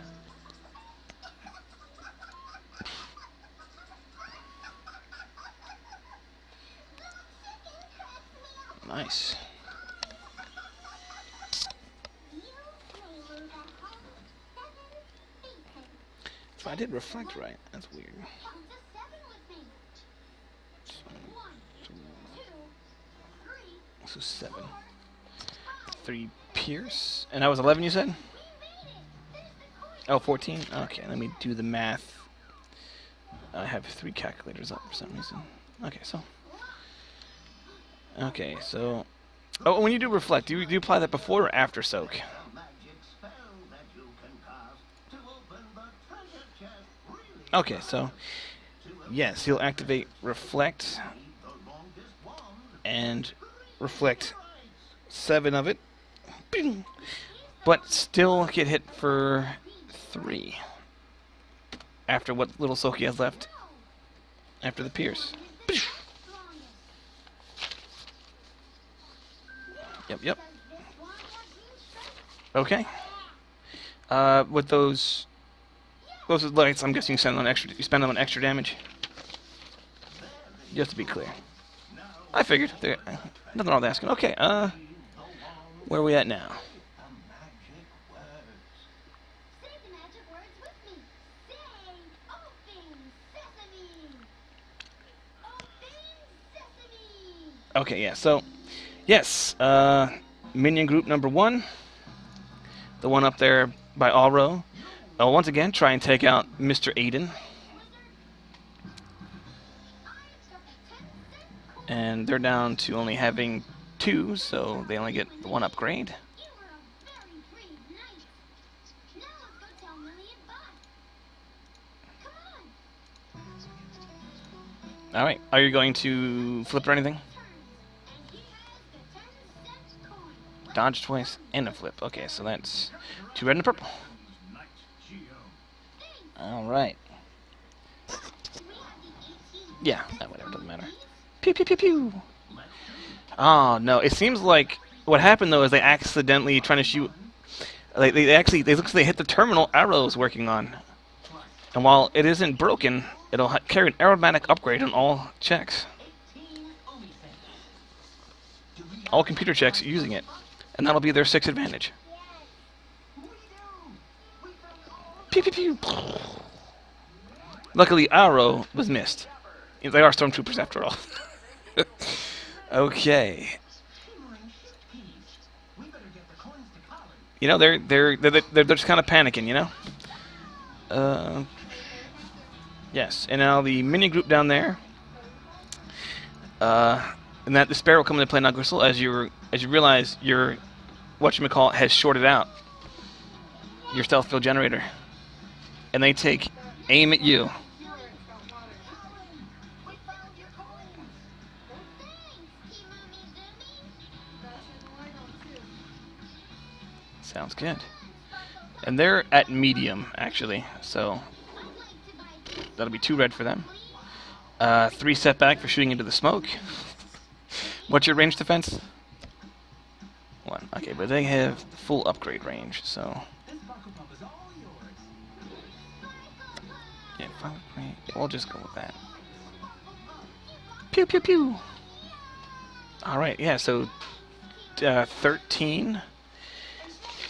Nice. So I did reflect right. That's weird. So 7. 3 Pierce. And that was 11, you said? Oh, 14? Okay, let me do the math. I have 3 calculators up for some reason. Okay, so. Okay, so. Oh, when you do reflect, do you apply that before or after soak? Okay, so. Yes, you'll activate reflect. And reflect 7 of it. Bing. But still get hit for 3. After what little soak he has left. After the pierce. Yep. Okay. With those lights, I'm guessing you spend them on extra damage. Just to be clear. I figured. Nothing wrong with asking. Okay, where are we at now? Okay, yeah, so, yes, minion group number 1, the one up there by Alro. Once again, try and take out Mr. Aiden. And they're down to only having 2, so they only get the 1 upgrade. Alright, are you going to flip or anything? Dodge twice and a flip. Okay, so that's 2 red and a purple. Alright. Yeah, whatever, doesn't matter. Pew pew pew pew! Oh, no, it seems like what happened, though, is they accidentally trying to shoot... They look like they hit the terminal arrows working on. And while it isn't broken, it'll carry an aromatic upgrade on all checks. All computer checks using it. And that'll be their 6th advantage. Pew pew pew! Luckily, arrow was missed. They are stormtroopers after all. Okay. You know, they're just kind of panicking, you know? Yes, and now the minion group down there. And that the Sparrow will come into play now, Gristle, as you realize your whatchamacallit has shorted out your stealth field generator. And they take aim at you. Sounds good. And they're at medium, actually, so that'll be 2 red for them. 3 setback for shooting into the smoke. What's your range defense? 1. Okay, but they have full upgrade range, so... Yeah, we'll just go with that. Pew pew pew! Alright, yeah, so... 13...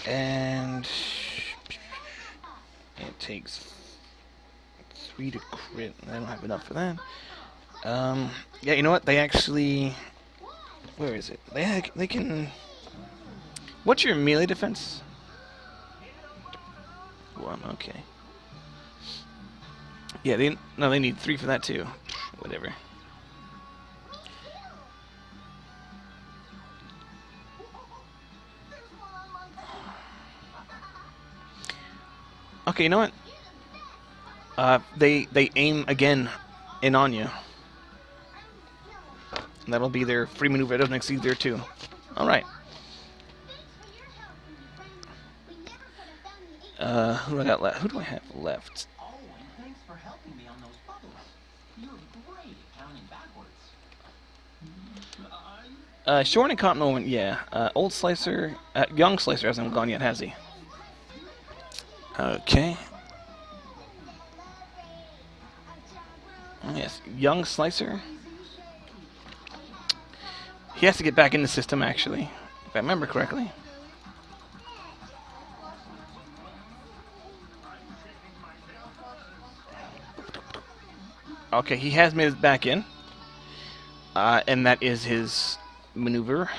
And... It takes 3 to crit. I don't have enough for that. Yeah, you know what? They actually... Where is it? They can... What's your melee defense? 1, okay. Yeah, they need 3 for that too. Whatever. Okay, you know what? They aim again in on you. And that'll be their free maneuver. It doesn't exceed their 2. Alright. Who do I got left? Who do I have left? Oh, and thanks for helping me on those bubbles. You're great at counting backwards. Short and Continental, yeah. Old Slicer, Young Slicer hasn't gone yet, has he? Okay. Yes, Young Slicer. He has to get back in the system, actually, if I remember correctly. Okay, he has made it back in, and that is his maneuver,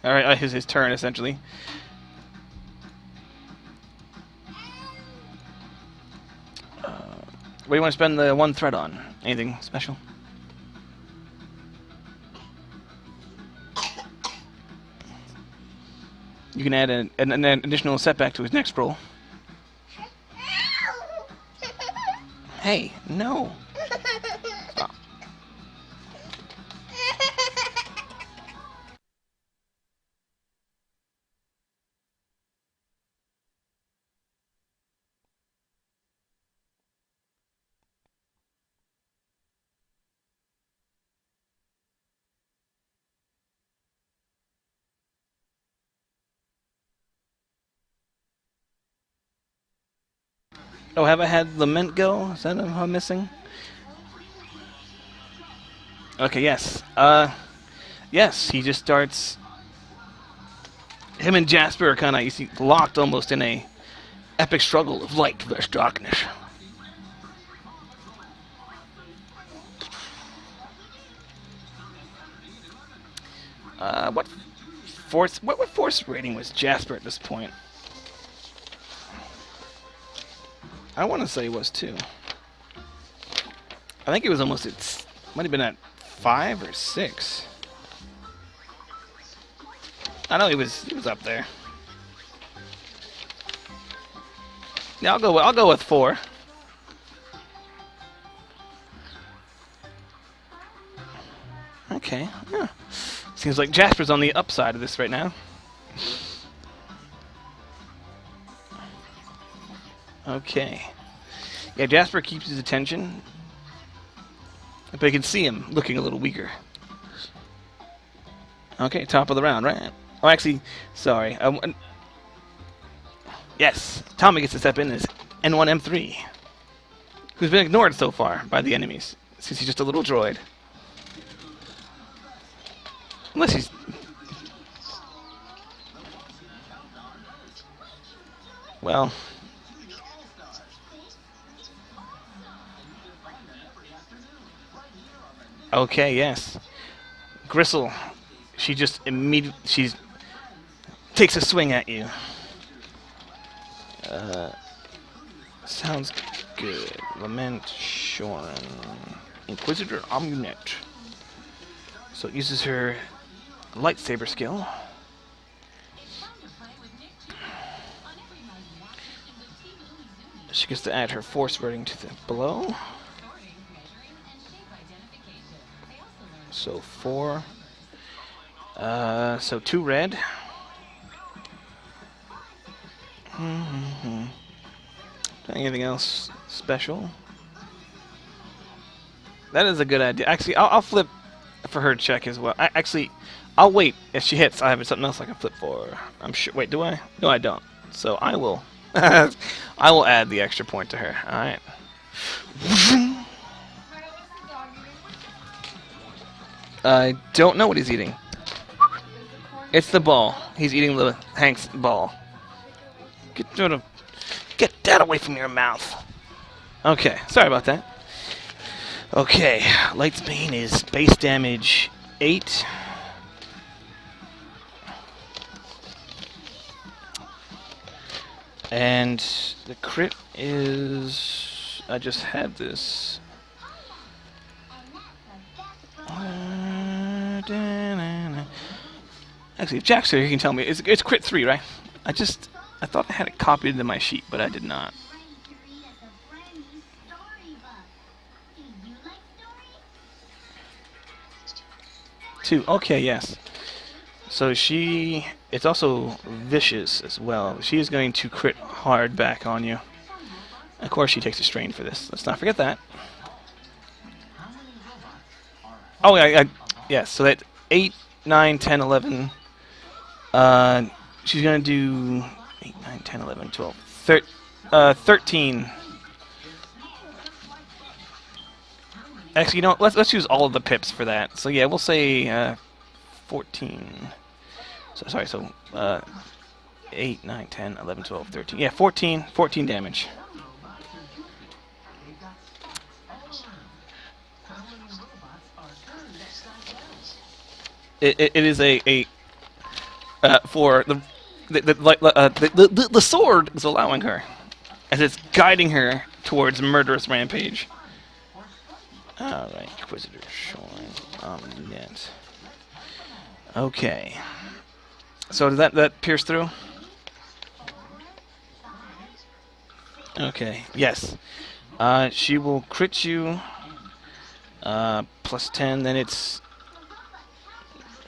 or his turn essentially. What do you want to spend the one thread on? Anything special? You can add an additional setback to his next roll. Hey, no. Stop. Oh, have I had Lament go? Is that what I'm missing? Okay, yes. Yes, he just starts. Him and Jasper are kind of, you see, locked almost in a epic struggle of light versus darkness. What force rating was Jasper at this point? I want to say he was too. I think he was almost at, might have been at 5 or 6. I know he was up there. Yeah, I'll go with 4. Okay. Yeah. Seems like Jasper's on the upside of this right now. Okay. Yeah, Jasper keeps his attention, but you can see him looking a little weaker. Okay, top of the round, right? Oh, actually, sorry. Yes, Tommy gets to step in as N1M3, who's been ignored so far by the enemies, since he's just a little droid. Unless he's... Well... Okay, yes. Gristle, she just immediately... takes a swing at you. Sounds good. Lament Shorin. Inquisitor Amunet. So it uses her lightsaber skill. She gets to add her force rating to the blow. So 4. So 2 red. Anything else special? That is a good idea. Actually, I'll flip for her check as well. I'll wait. If she hits, I have something else I can flip for her. I'm sure. Wait, do I? No, I don't. So I will. I will add the extra point to her. All right. I don't know what he's eating. It's the ball. He's eating the Hank's ball. Get that away from your mouth. Okay, sorry about that. Okay, Lightsbane is base damage 8. And the crit is... I just had this. Actually, if Jack's here, he can tell me. It's crit 3, right? I thought I had it copied into my sheet, but I did not. 2. Okay, yes. So it's also vicious as well. She is going to crit hard back on you. Of course, she takes a strain for this. Let's not forget that. Oh, yes. So that 8 9, 10, 11. She's going to do 8, 9, 10, 11, 12, 13. Actually, you know what? Let's use all of the pips for that. So yeah, we'll say 14. So sorry, so 8, 9, 10, 11, 12, 13. Yeah, 14 damage. It is a for the sword is allowing her as it's guiding her towards murderous rampage. All right, Inquisitor showing net. Okay. So did that pierce through? Okay. Yes. She will crit you. Plus 10. Then it's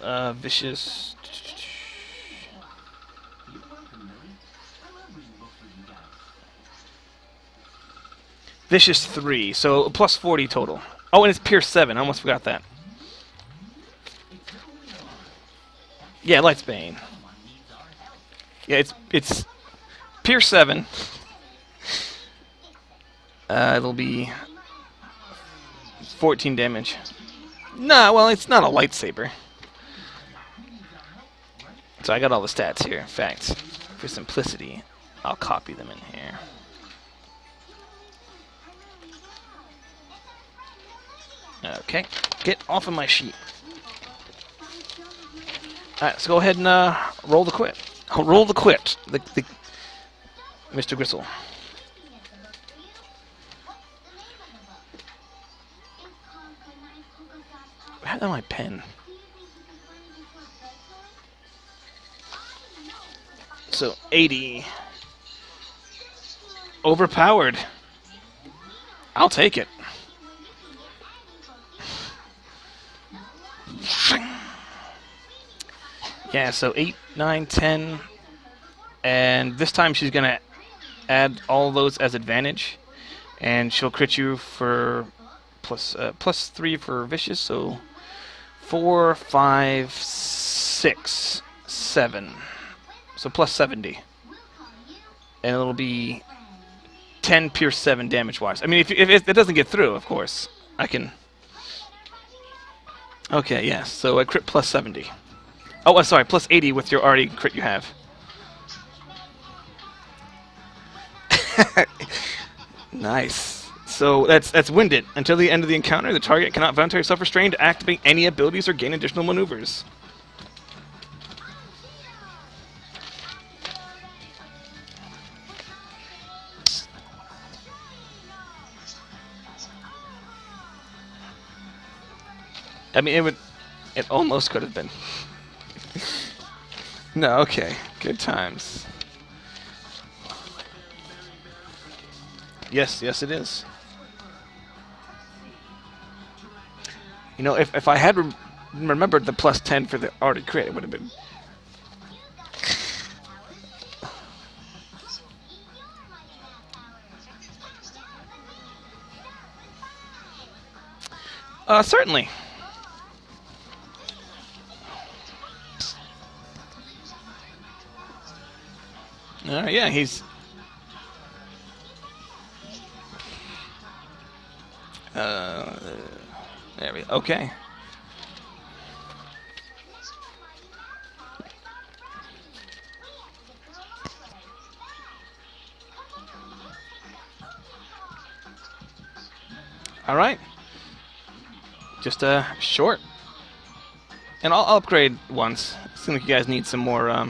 vicious. Vicious 3. So plus 40 total. Oh, and it's pierce 7. I almost forgot that. Yeah, Light's Bane. Yeah, it's pierce 7. It'll be 14 damage. Nah, well, it's not a lightsaber. So I got all the stats here. In fact, for simplicity, I'll copy them in here. Okay, get off of my sheet. Alright, let's go ahead and roll the quit. Oh, roll the quit, Mr. Gristle. I have my pen. So 80. Overpowered. I'll take it. Yeah, so 8, 9, 10. And this time she's going to add all those as advantage. And she'll crit you for plus 3 for vicious, so 4, 5, 6, 7. So plus 70. And it'll be 10 pierce 7 damage wise. I mean, if it doesn't get through, of course, I can. Okay, yes. Yeah, so I crit plus 70. Oh, sorry, plus 80 with your already crit you have. Nice. So that's winded. Until the end of the encounter, the target cannot voluntarily self-restrain to activate any abilities or gain additional maneuvers. I mean, it almost could have been. No, okay. Good times. Yes, yes it is. You know, if I had remembered the plus 10 for the already crit, it would have been. Certainly. Yeah, he's. There we go. Okay. All right. Just short. And I'll upgrade once. Seems like you guys need some more.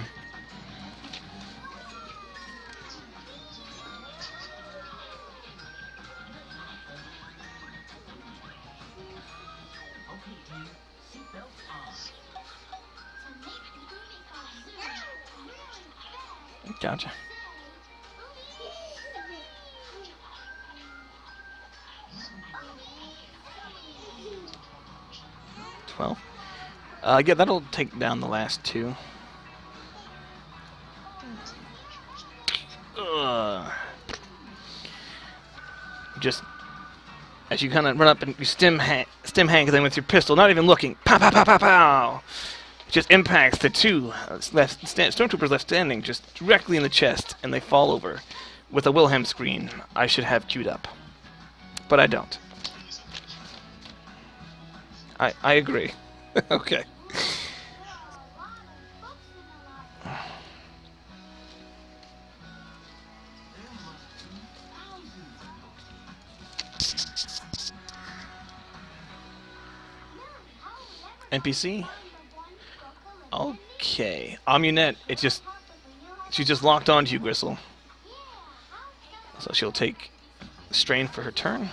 Gotcha. Yeah, that'll take down the last 2. Just as you kind of run up and you stim hang thing with your pistol, not even looking. Pow, pow, pow, pow, pow. just impacts the two stormtroopers left standing just directly in the chest, and they fall over with a Wilhelm scream I should have queued up. But I don't. I agree. Okay. NPC? Okay. Amunet, she's just locked onto you, Gristle. So she'll take strain for her turn.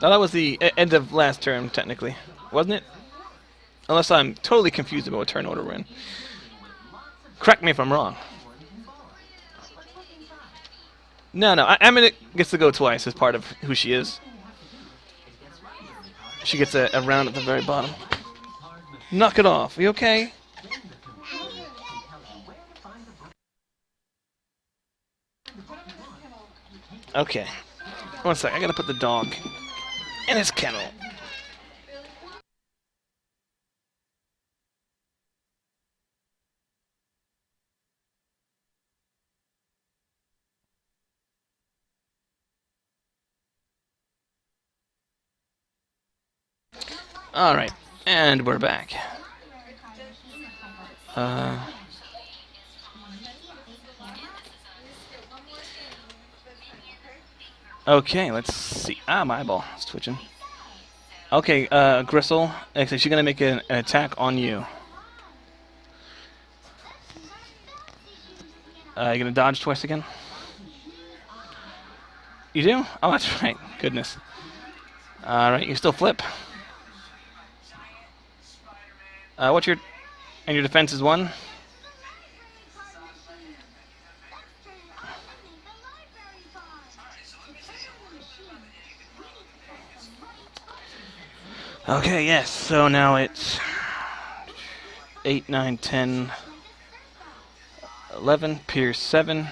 Now that was the end of last turn, technically, wasn't it? Unless I'm totally confused about what turn order we're in. Correct me if I'm wrong. No, Amunet gets to go twice as part of who she is. She gets a round at the very bottom. Knock it off. Are you okay? Okay. One sec. I gotta put the dog in his kennel. Alright. And we're back. Okay, let's see. My eyeball is twitching. Okay, Gristle, actually, she's gonna make an attack on you. You gonna dodge twice again? You do? Oh, that's right. Goodness. Alright, you still flip. What's your... And your defense is 1? Okay, yes. So now it's 8, 9, 10, 11, Pierce 7.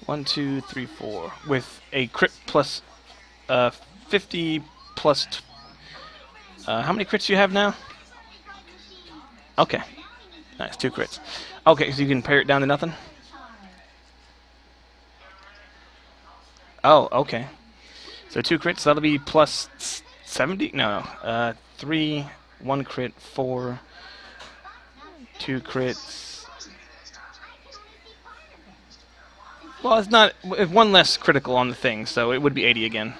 1, 2, 3, 4. With a crit plus 50 plus... how many crits do you have now? Okay. Nice, 2 crits. Okay, so you can pare it down to nothing? Oh, okay. So 2 crits, that'll be plus 70? No, 3, 1 crit, 4, 2 crits. Well, it's not... 1 less critical on the thing, so it would be 80 again.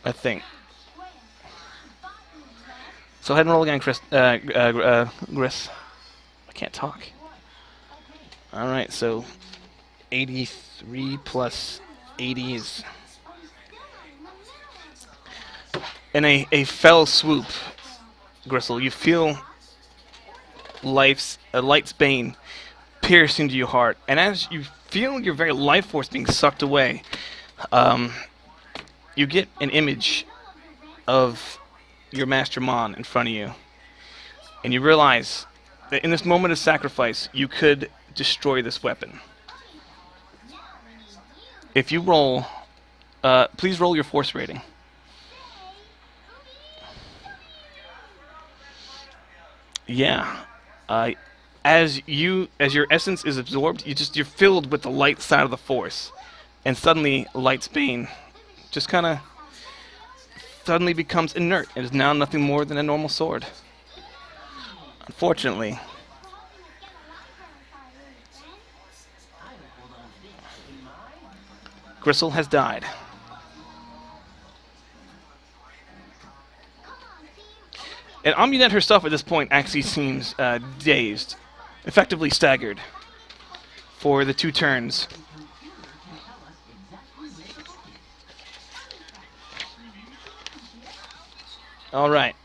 I think. So ahead and roll again, Gris. I can't talk. Alright, so 83 plus 80 is... In a fell swoop, Gristle, you feel light's bane pierce into your heart, and as you feel your very life force being sucked away, you get an image of your Master Mon in front of you, and you realize that in this moment of sacrifice, you could destroy this weapon. If you roll, please roll your force rating. Yeah. As your essence is absorbed, you're filled with the light side of the force, and suddenly Light's Bane just kind of suddenly becomes inert and is now nothing more than a normal sword. Unfortunately. Gristle has died. And Amunet herself at this point actually seems dazed, effectively staggered, for the 2 turns. All right.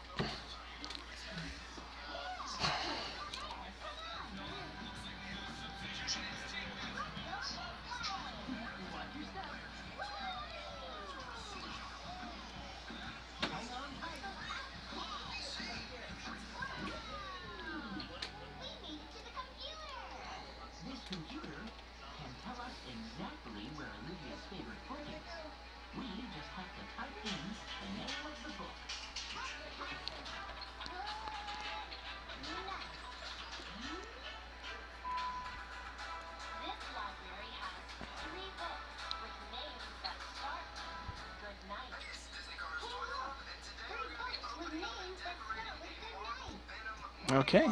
Okay.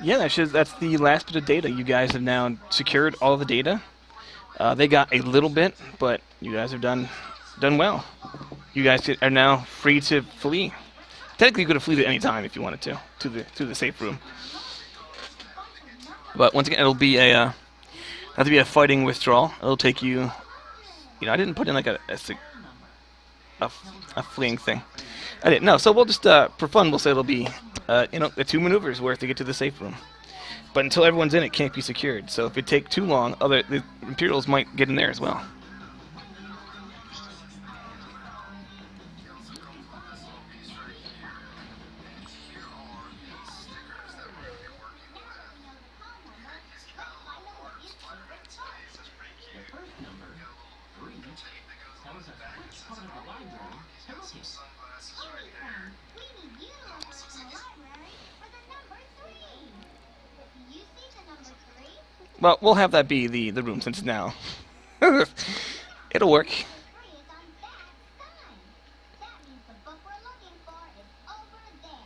Yeah, that's the last bit of data. You guys have now secured all the data. They got a little bit, but you guys have done well. You guys are now free to flee. Technically, you could have fled at any time if you wanted to the safe room. But once again, it'll be have to be a fighting withdrawal. It'll take you. I didn't put in like a fleeing thing. I didn't. No, so we'll just for fun, we'll say it'll be the 2 maneuvers worth to get to the safe room. But until everyone's in, it can't be secured. So if it takes too long, the Imperials might get in there as well. The first number, 3, tells us which part of the library to look in. We need you to look in the library for the number 3. You see the number 3? Well, we'll have that be the room since now. It'll work. 3 is on that side. That means the book we're looking for is over there.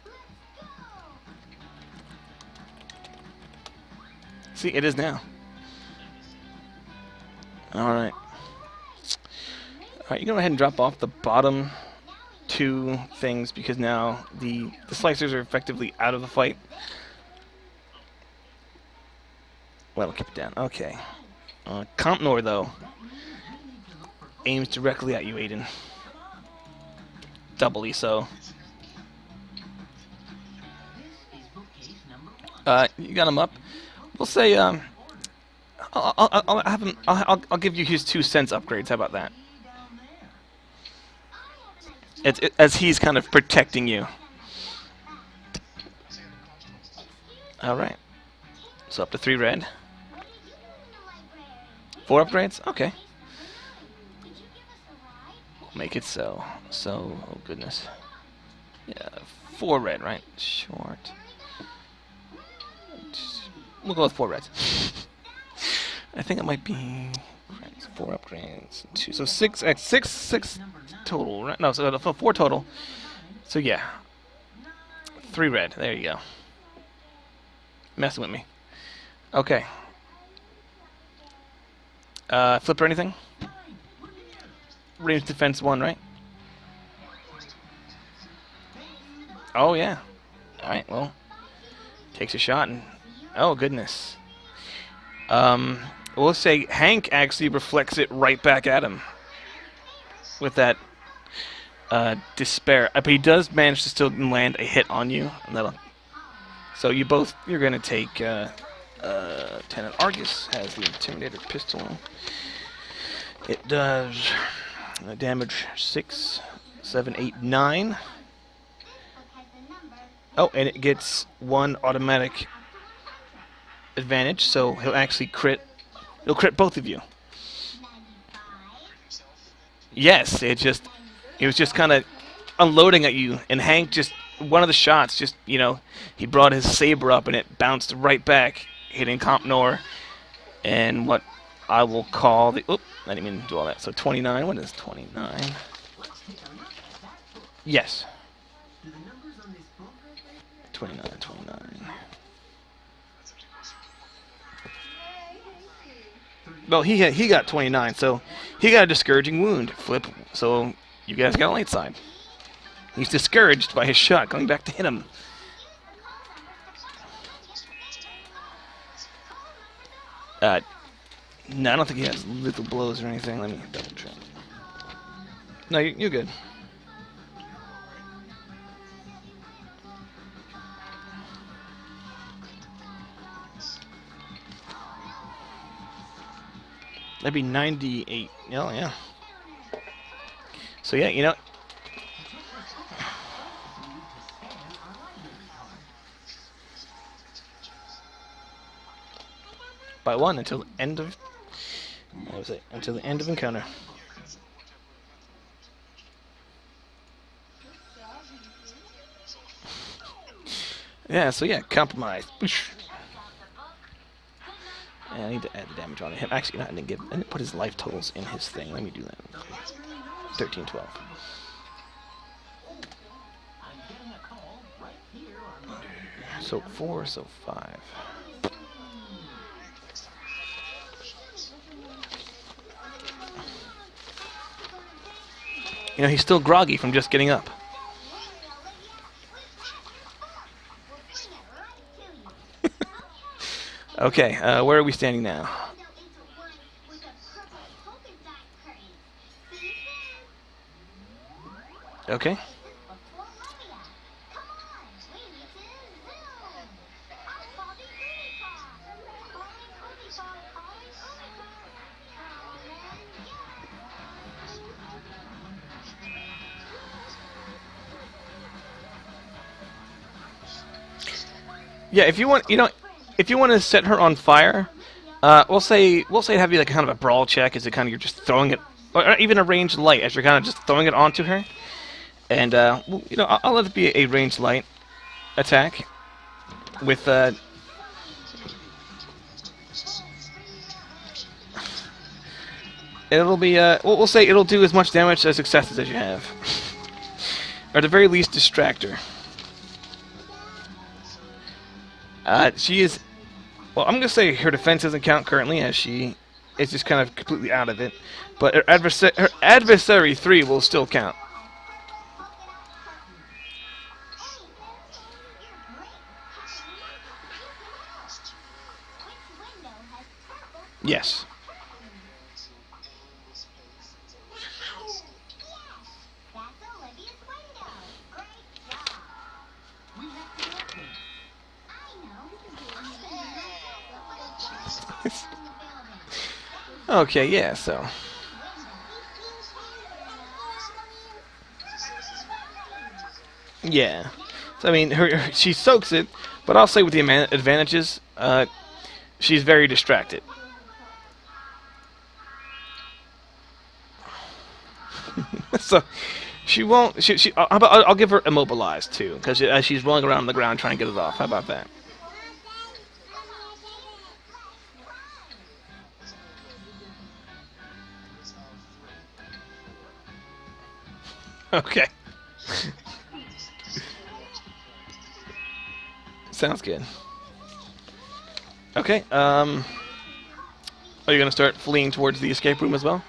Let's go! See, it is now. Alright. Alright, you go ahead and drop off the bottom 2 things because now the slicers are effectively out of the fight. Well, I'll keep it down. Okay. Compnor, though, aims directly at you, Aiden. Doubly so. This is bookcase number 1. You got him up. We'll say, I'll have him. I'll give you his 2 cents upgrades. How about that? Down there. As he's kind of protecting you. All right. So up to 3 red. 4 upgrades. Okay. We'll make it so. So, oh goodness. Yeah, 4 red, right? Short. We'll go with 4 reds. I think it might be 4 upgrades. 2. So 6 total, right? No, so 4 total. So yeah, 3 red. There you go. Messing with me. Okay. Flip or anything? Range defense 1, right? Oh yeah. All right. Well, takes a shot and oh goodness. We'll say Hank actually reflects it right back at him with that despair. But he does manage to still land a hit on you, and that'll. So you're gonna take. Lieutenant Argus has the Intimidator pistol. It does damage 6, 7, 8, 9. Oh, and it gets 1 automatic advantage, so he'll actually crit. He'll crit both of you. Yes, it was just kind of unloading at you, and Hank just one of the shots he brought his saber up and it bounced right back, hitting Compnor, and what I will call the I didn't mean to do all that. So 29. What is 29? Yes. 29. Well, he got 29, so he got a discouraging wound. Flip. So you guys got a light side. He's discouraged by his shot coming back to hit him. No, I don't think he has lethal blows or anything. Let me double check. No, you're good. That'd be 98. Oh, yeah. So, yeah, by 1 until the end of... What was it? Until the end of encounter. Yeah, so yeah, compromise. Yeah, I need to add the damage on him. Actually, no, I didn't put his life totals in his thing. Let me do that. 13, 12. So 4, so 5. You know, he's still groggy from just getting up. Okay, where are we standing now? Okay. Yeah, if you want, if you want to set her on fire, we'll say have you like kind of a brawl check, as it kind of you're just throwing it, or even a ranged light, as you're kind of just throwing it onto her, and I'll let it be a ranged light attack with it'll be we'll say it'll do as much damage as successes as you have, or at the very least distract her. She is. Well, I'm going to say her defense doesn't count currently, as she is just kind of completely out of it. But her adversary 3 will still count. Yes. Okay, yeah, so. Yeah. So, I mean, she soaks it, but I'll say with the advantages, she's very distracted. So, she won't. I'll give her immobilized, too, because she's rolling around on the ground trying to get it off. How about that? Okay. Sounds good. Okay, are you going to start fleeing towards the escape room as well?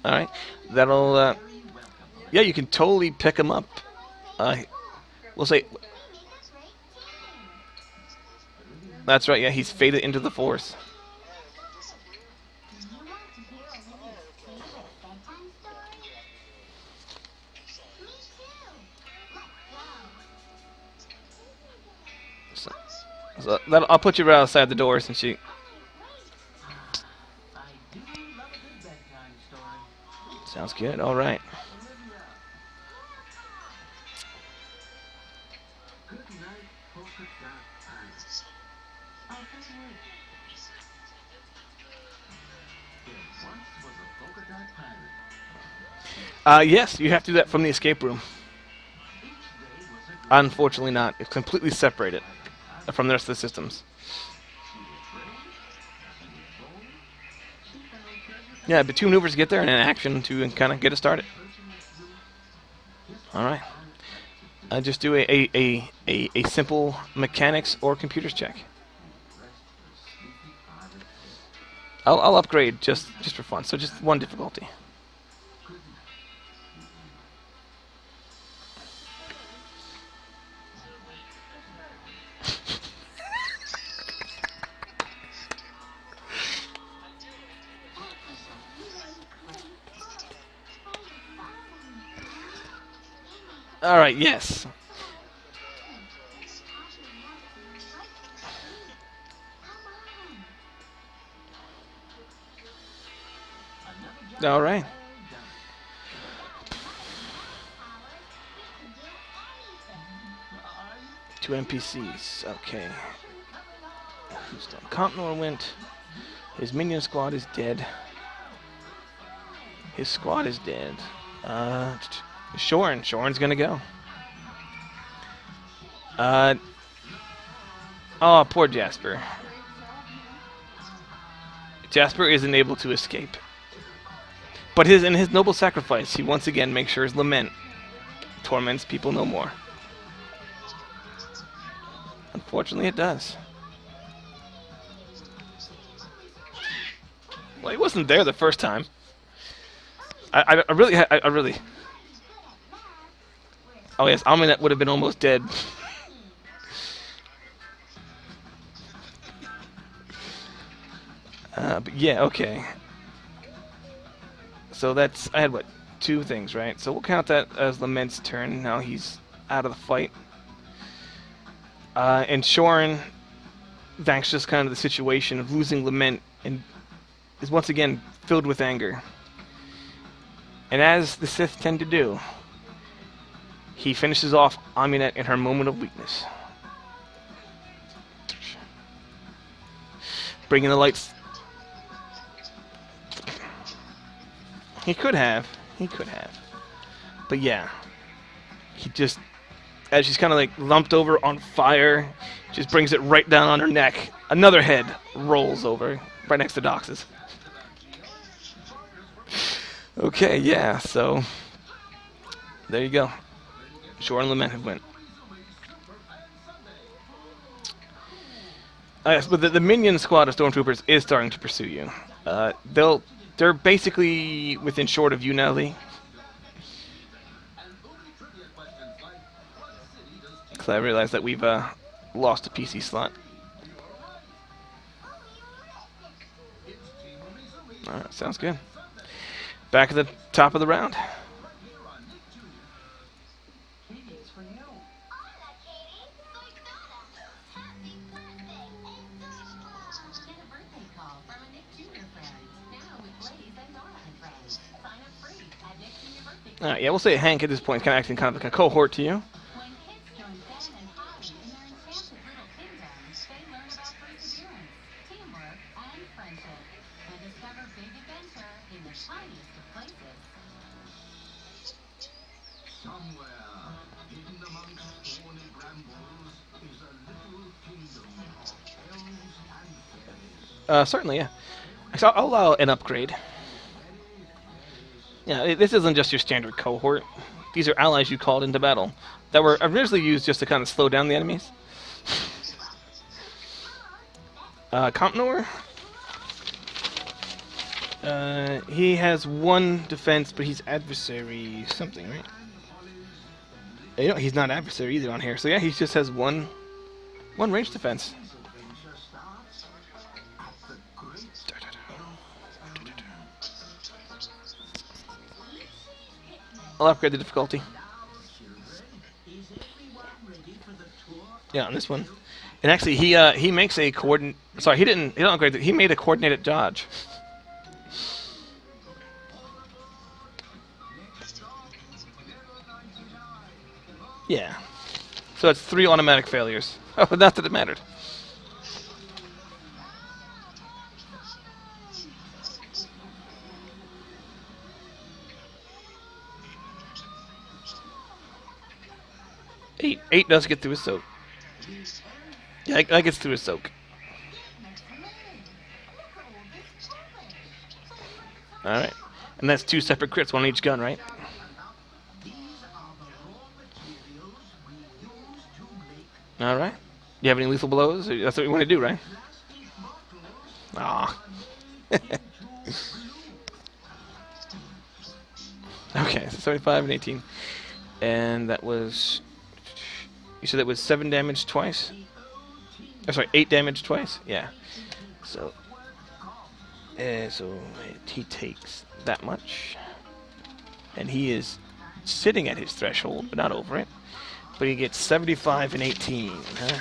Alright, that'll, yeah, you can totally pick him up. We'll say, that's right, yeah, he's faded into the Force. So I'll put you right outside the door since you. Sounds good. All right. Yes, you have to do that from the escape room. Unfortunately not. It's completely separated from the rest of the systems. Yeah, but 2 maneuvers to get there and an action to kind of get it started. Alright. Just do a simple mechanics or computers check. I'll upgrade just for fun, so just 1 difficulty. Alright, yes. Alright. Two NPCs, okay. Continental went. His minion squad is dead. His squad is dead. Shorin's gonna go. Oh, poor Jasper. Jasper isn't able to escape. But in his noble sacrifice, he once again makes sure his lament torments people no more. Unfortunately, it does. Well, he wasn't there the first time. I really. Oh yes, Aminet would have been almost dead. But yeah, okay. So I had what, 2 things, right? So we'll count that as Lament's turn. Now he's out of the fight. And Shorin thanks just kind of the situation of losing Lament and is once again filled with anger. And as the Sith tend to do, he finishes off Aminet in her moment of weakness. Bringing the lights. He could have. But yeah. He just, as she's kind of like lumped over on fire, just brings it right down on her neck. Another head rolls over right next to Dox's. Okay, yeah, so there you go. Shore and Lament have went. Yes, but the minion squad of stormtroopers is starting to pursue you. They're basically within short of you now, Lee. Because I realize that we've lost a PC slot. Alright, sounds good. Back at the top of the round. Katie, it's for you. Get a birthday call from a Nick Jr. friend. Now with Blaze and Dora and friends. Sign up free at Nick Jr. Birthday. Alright, yeah, we'll say Hank at this point is kind of acting kind of like a cohort to you. When kids join Ben and Holly in their enchanted little kingdom, they learn about perseverance, teamwork, and friendship, and discover big adventure in the tiniest of places. Somewhere, hidden amongst thorny brambles, is a little kingdom of elves and fairies. Certainly, yeah. So I'll allow an upgrade. Yeah, this isn't just your standard cohort. These are allies you called into battle that were originally used just to kind of slow down the enemies. Compnor. He has 1 defense, but he's adversary something, right? You know, he's not adversary either on here. So yeah, he just has one range defense. I'll upgrade the difficulty. Yeah, on this one. And actually, he makes a coordinate. Sorry, he didn't upgrade it. He made a coordinated dodge. Yeah. So that's 3 automatic failures. Oh, not that it mattered. Eight does get through his soak. Yeah, that gets through his soak. Alright. And that's 2 separate crits, 1 on each gun, right? Alright. You have any lethal blows? That's what you want to do, right? Ah. Okay, so 75 and 18. And that was... You said that was 7 damage twice? Oh, sorry, 8 damage twice? Yeah. So he takes that much. And he is sitting at his threshold, but not over it. But he gets 75 and 18. Huh?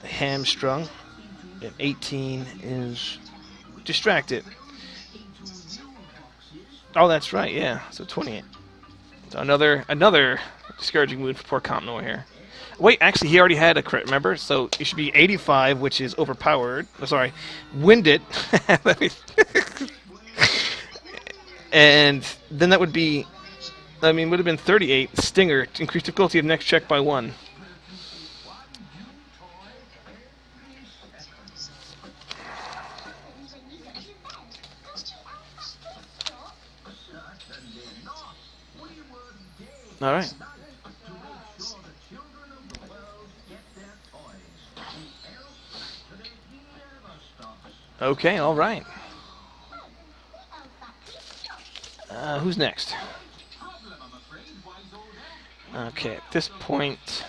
Hamstrung. And 18 is distracted. Oh, that's right, yeah. So 28. So another discouraging mood for poor Compnor here. Wait, actually, he already had a crit, remember? So it should be 85, which is overpowered. Oh, sorry, winded. And then that would be, would have been 38. Stinger, increased difficulty of next check by 1. All right. Okay. All right. Who's next? Okay. At this point,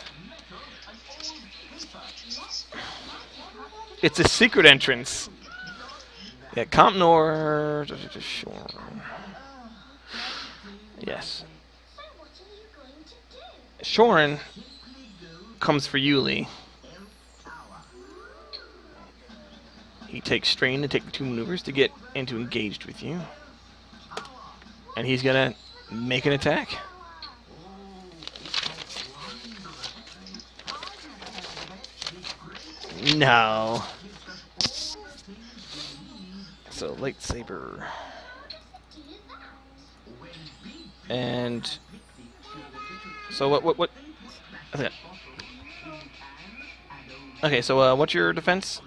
it's a secret entrance. Yeah, Compnor. Yes. So what are you going to do? Shorin comes for Yuli. He takes strain to take the two maneuvers to get into engaged with you. And he's gonna make an attack. No. So lightsaber. And so what okay. Okay, so what's your defense?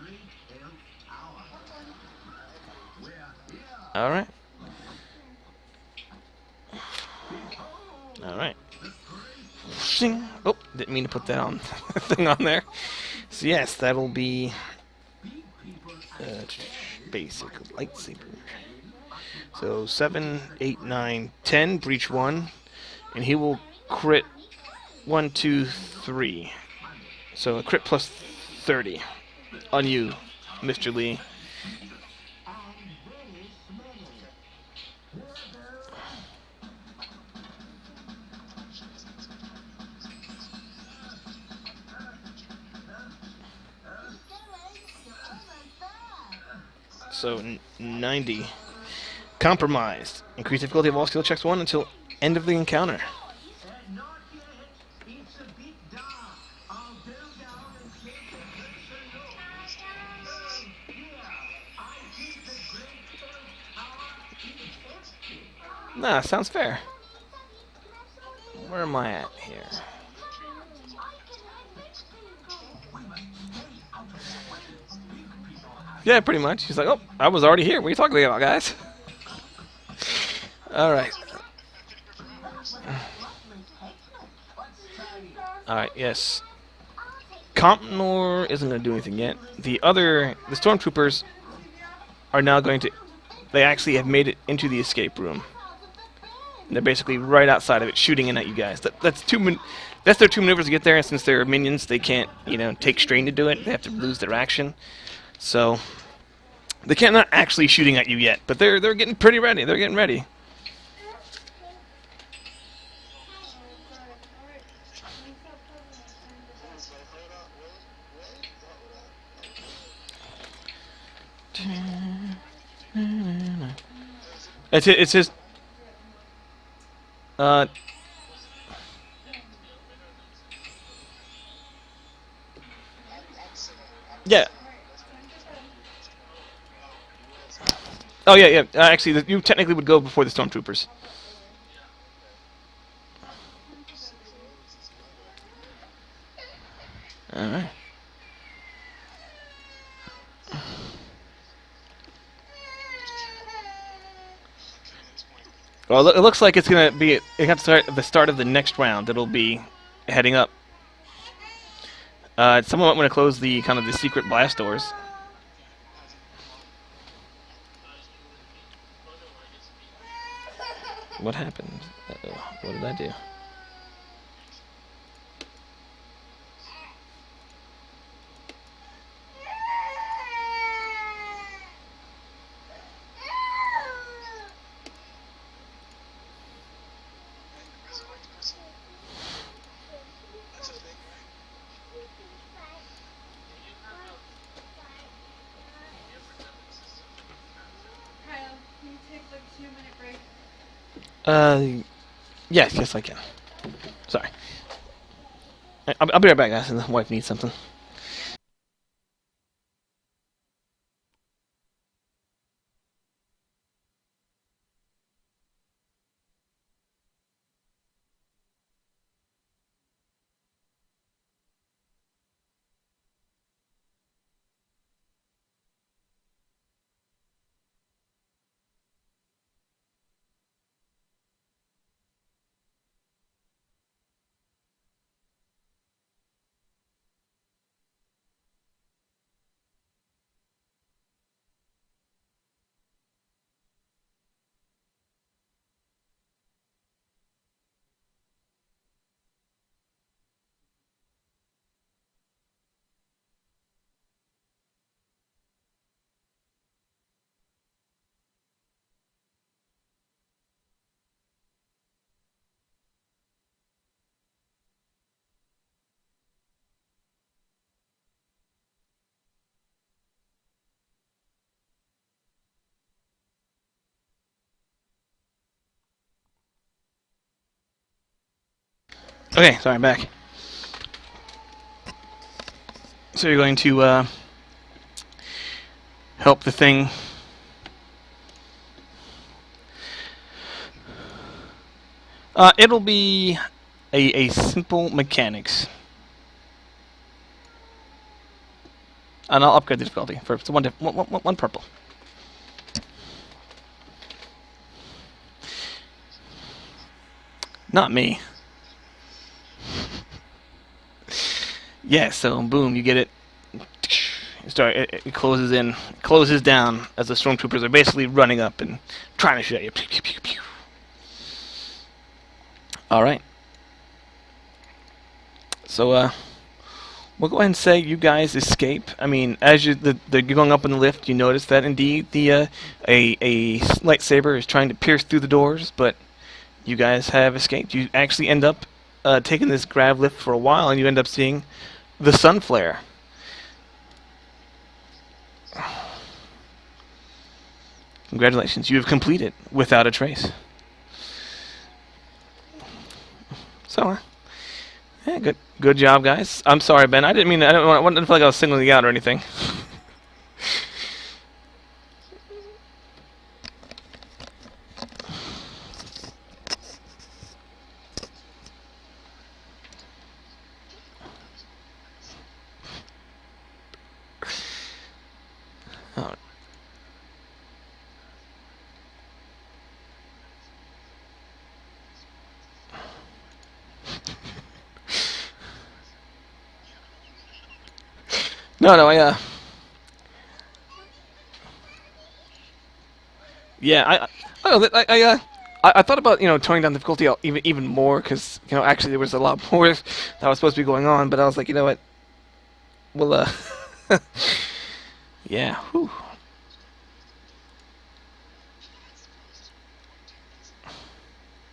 All right. All right. Shing. Oh, didn't mean to put that on thing on there. So yes, that'll be basic lightsaber. So 7, 8, 9, 10, breach 1, and he will crit 1, 2, 3. So a crit plus 30 on you, Mr. Lee. So 90. Compromised. Increase difficulty of all skill checks 1 until end of the encounter. Nah, sounds fair. Where am I at here? Yeah, pretty much. He's like, oh, I was already here. What are you talking about, guys? Alright. Alright, yes. Compnor isn't going to do anything yet. The stormtroopers are now going to... They actually have made it into the escape room. And they're basically right outside of it, shooting in at you guys. That's their two maneuvers to get there, and since they're minions, they can't, take strain to do it. They have to lose their action. So, they can't not actually shooting at you yet, but they're getting pretty ready. They're getting ready. It's his. Yeah. Oh yeah, yeah. Actually, you technically would go before the stormtroopers. All right. Well, it looks like it's gonna be. It has to start at the start of the next round. It'll be heading up. Someone might want to close the kind of the secret blast doors. What happened? Uh-oh. What did I do? Kyle, can you take like a 2-minute break? Yes, I can. Sorry. I'll be right back, guys. And the wife needs something. Okay, sorry, I'm back. So you're going to help the thing. It'll be a simple mechanics. And I'll upgrade the difficulty for one purple. Not me. Yeah, so boom, you get it. It closes down as the stormtroopers are basically running up and trying to shoot at you. Pew, pew, pew, pew. All right. So we'll go ahead and say you guys escape. I mean, as you're going up in the lift, you notice that indeed the a lightsaber is trying to pierce through the doors, but you guys have escaped. You actually end up taking this grav lift for a while, and you end up seeing the sun flare. Congratulations, you have completed without a trace. So, yeah, good job, guys. I'm sorry, Ben. I didn't mean. I didn't feel like I was singling you out or anything. Oh. No, yeah, I thought about toning down the difficulty even more because actually there was a lot more that was supposed to be going on, but I was like, you know what, well yeah, whew.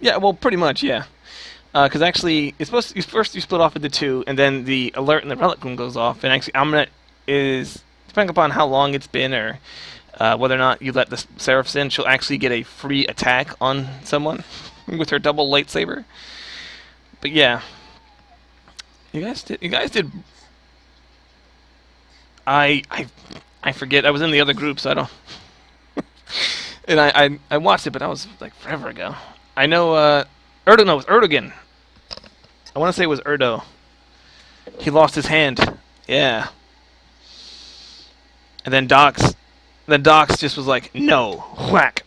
Yeah, well, pretty much, yeah. Because actually, it's supposed to, first you split off into two, and then the alert and the relic room goes off, and actually, Amrit is depending upon how long it's been or whether or not you let the Seraphs in, she'll actually get a free attack on someone with her double lightsaber. But yeah, you guys did. I forget. I was in the other group, so I don't. And I watched it, but that was like forever ago. I know. Erdo, no, it was Erdogan. I want to say it was Erdo. He lost his hand. Yeah. And then Docs just was like, no, whack.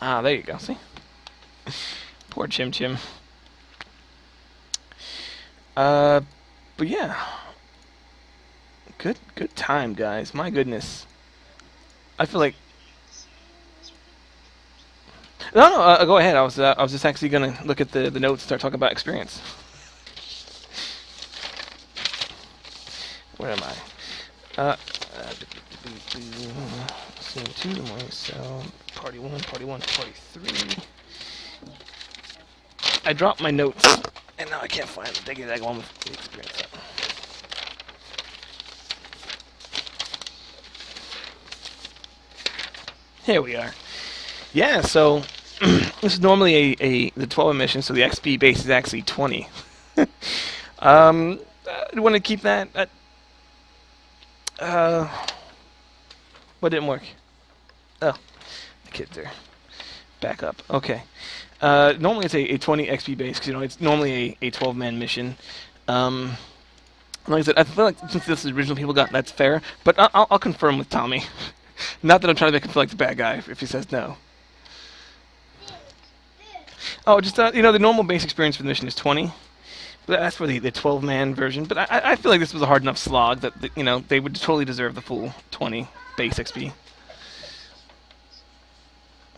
Ah, there you go. See, poor Chim Chim. But yeah, good time, guys. My goodness, I feel like. No, go ahead. I was just actually gonna look at the notes and start talking about experience. Where am I? Scene 2, the morning cell, party 1, party 1, party 3. I dropped my notes, and now I can't find them. They get that one with the experience up. Here we are. Yeah, so this is normally the 12 mission, so the XP base is actually 20. I want to keep that. What didn't work? Oh, the kids are back up. Okay. Normally it's a 20 XP base because it's normally a 12-man mission. Like I said, I feel like since this is the original people got, that's fair. But I'll confirm with Tommy. Not that I'm trying to make him feel like the bad guy if he says no. Oh, just the normal base experience for the mission is 20. But that's for the 12-man version. But I feel like this was a hard enough slog that they would totally deserve the full 20 base XP.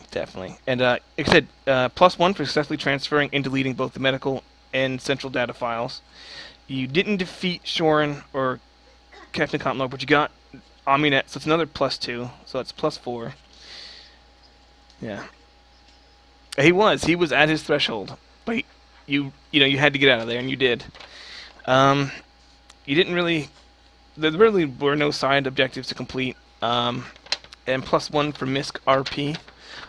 Definitely. And like I said, +1 for successfully transferring and deleting both the medical and central data files. You didn't defeat Shorin or Captain Commodore, but you got Aminet, so it's another +2, so it's +4. Yeah. He was at his threshold, but you had to get out of there, and you did. You didn't really. There really were no side objectives to complete. and +1 for Misk RP.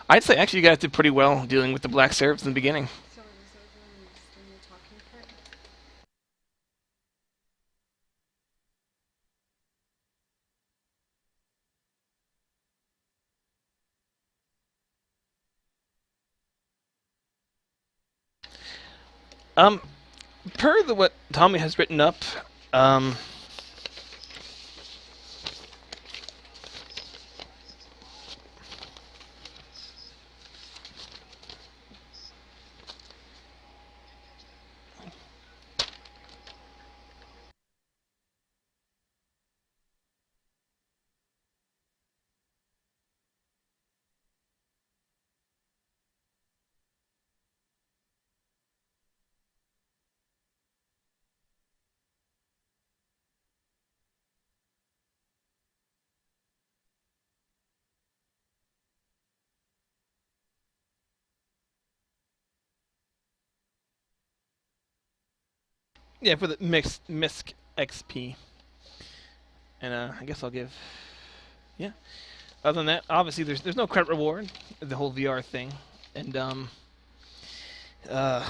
I'd say actually you guys did pretty well dealing with the Black Seraphs in the beginning. So it was over and we're just doing the talking part. Um, per the what Tommy has written up, um, yeah, for the mixed Misk XP, and I guess I'll give, yeah. Other than that, obviously there's no credit reward, the whole VR thing, and uh,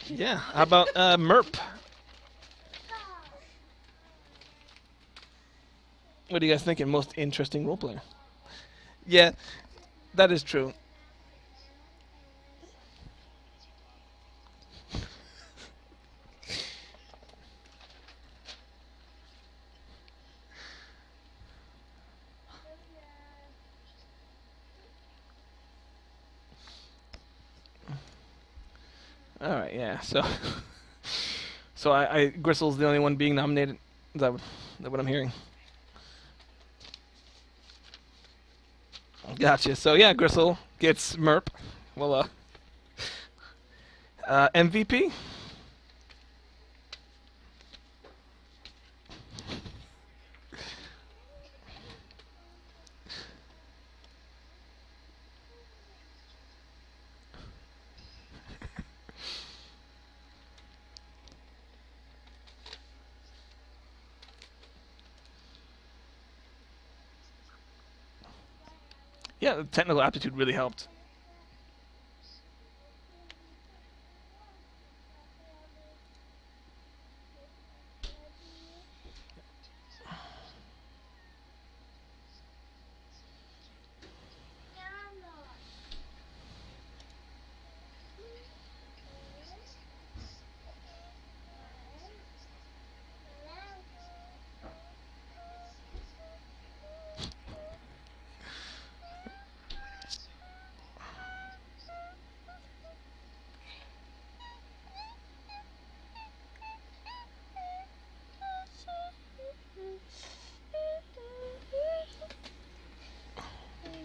yeah. How about Merp? What do you guys think? Most interesting role player? Yeah, that is true. All right, yeah. So, so I Gristle's the only one being nominated. Is that what I'm hearing? Gotcha. So yeah, Gristle gets Merp. Well, MVP. Yeah, the technical aptitude really helped.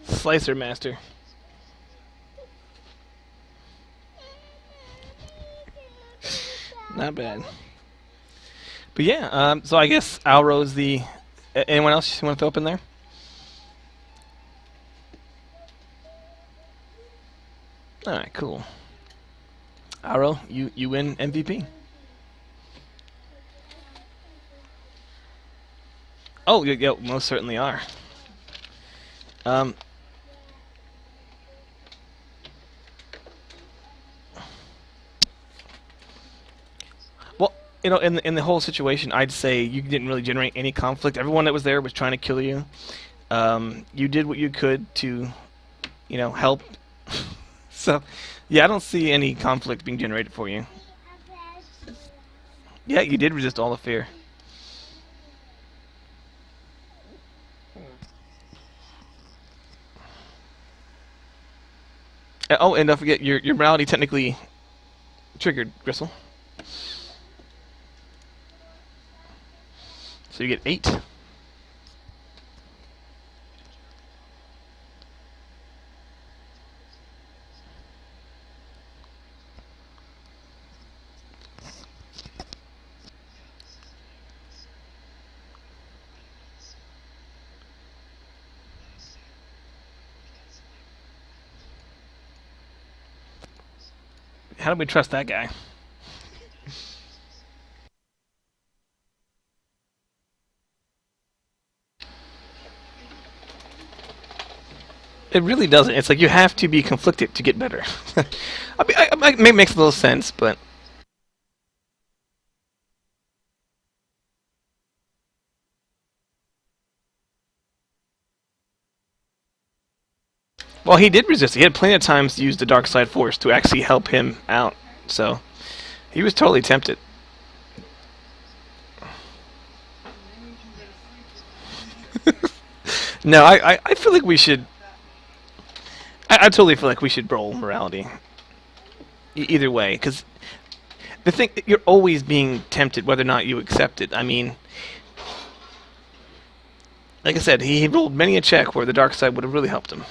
Slicer master. Not bad. But yeah, so I guess Alro's the. Anyone else you want to throw up in there? All right, cool. Alro, you win MVP. Oh, yeah, most certainly are. Um, well, in the whole situation, I'd say you didn't really generate any conflict. Everyone that was there was trying to kill you. You did what you could to, help. So, yeah, I don't see any conflict being generated for you. Yeah, you did resist all the fear. Oh, and don't forget your morality technically triggered, Gristle. So you get 8. How do we trust that guy? It really doesn't. It's like you have to be conflicted to get better. I mean, it makes a little sense, but well, he did resist. He had plenty of times to use the dark side force to actually help him out. So he was totally tempted. No, I feel like we should. I totally feel like we should roll morality. Either way, because the thing you're always being tempted, whether or not you accept it. I mean, like I said, he rolled many a check where the dark side would have really helped him,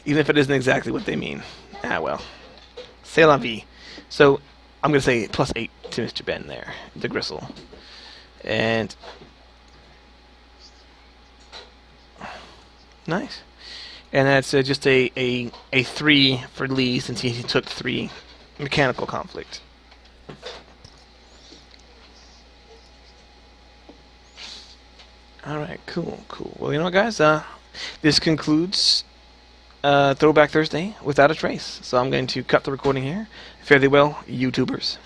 even if it isn't exactly what they mean. Ah well, c'est la vie. So I'm gonna say +8 to Mr. Ben there, the gristle, and nice. And that's just a 3 for Lee since he took 3 mechanical conflict. Alright, cool. Well, you know what, guys? This concludes Throwback Thursday without a trace. So I'm going to cut the recording here. Fare thee well, YouTubers.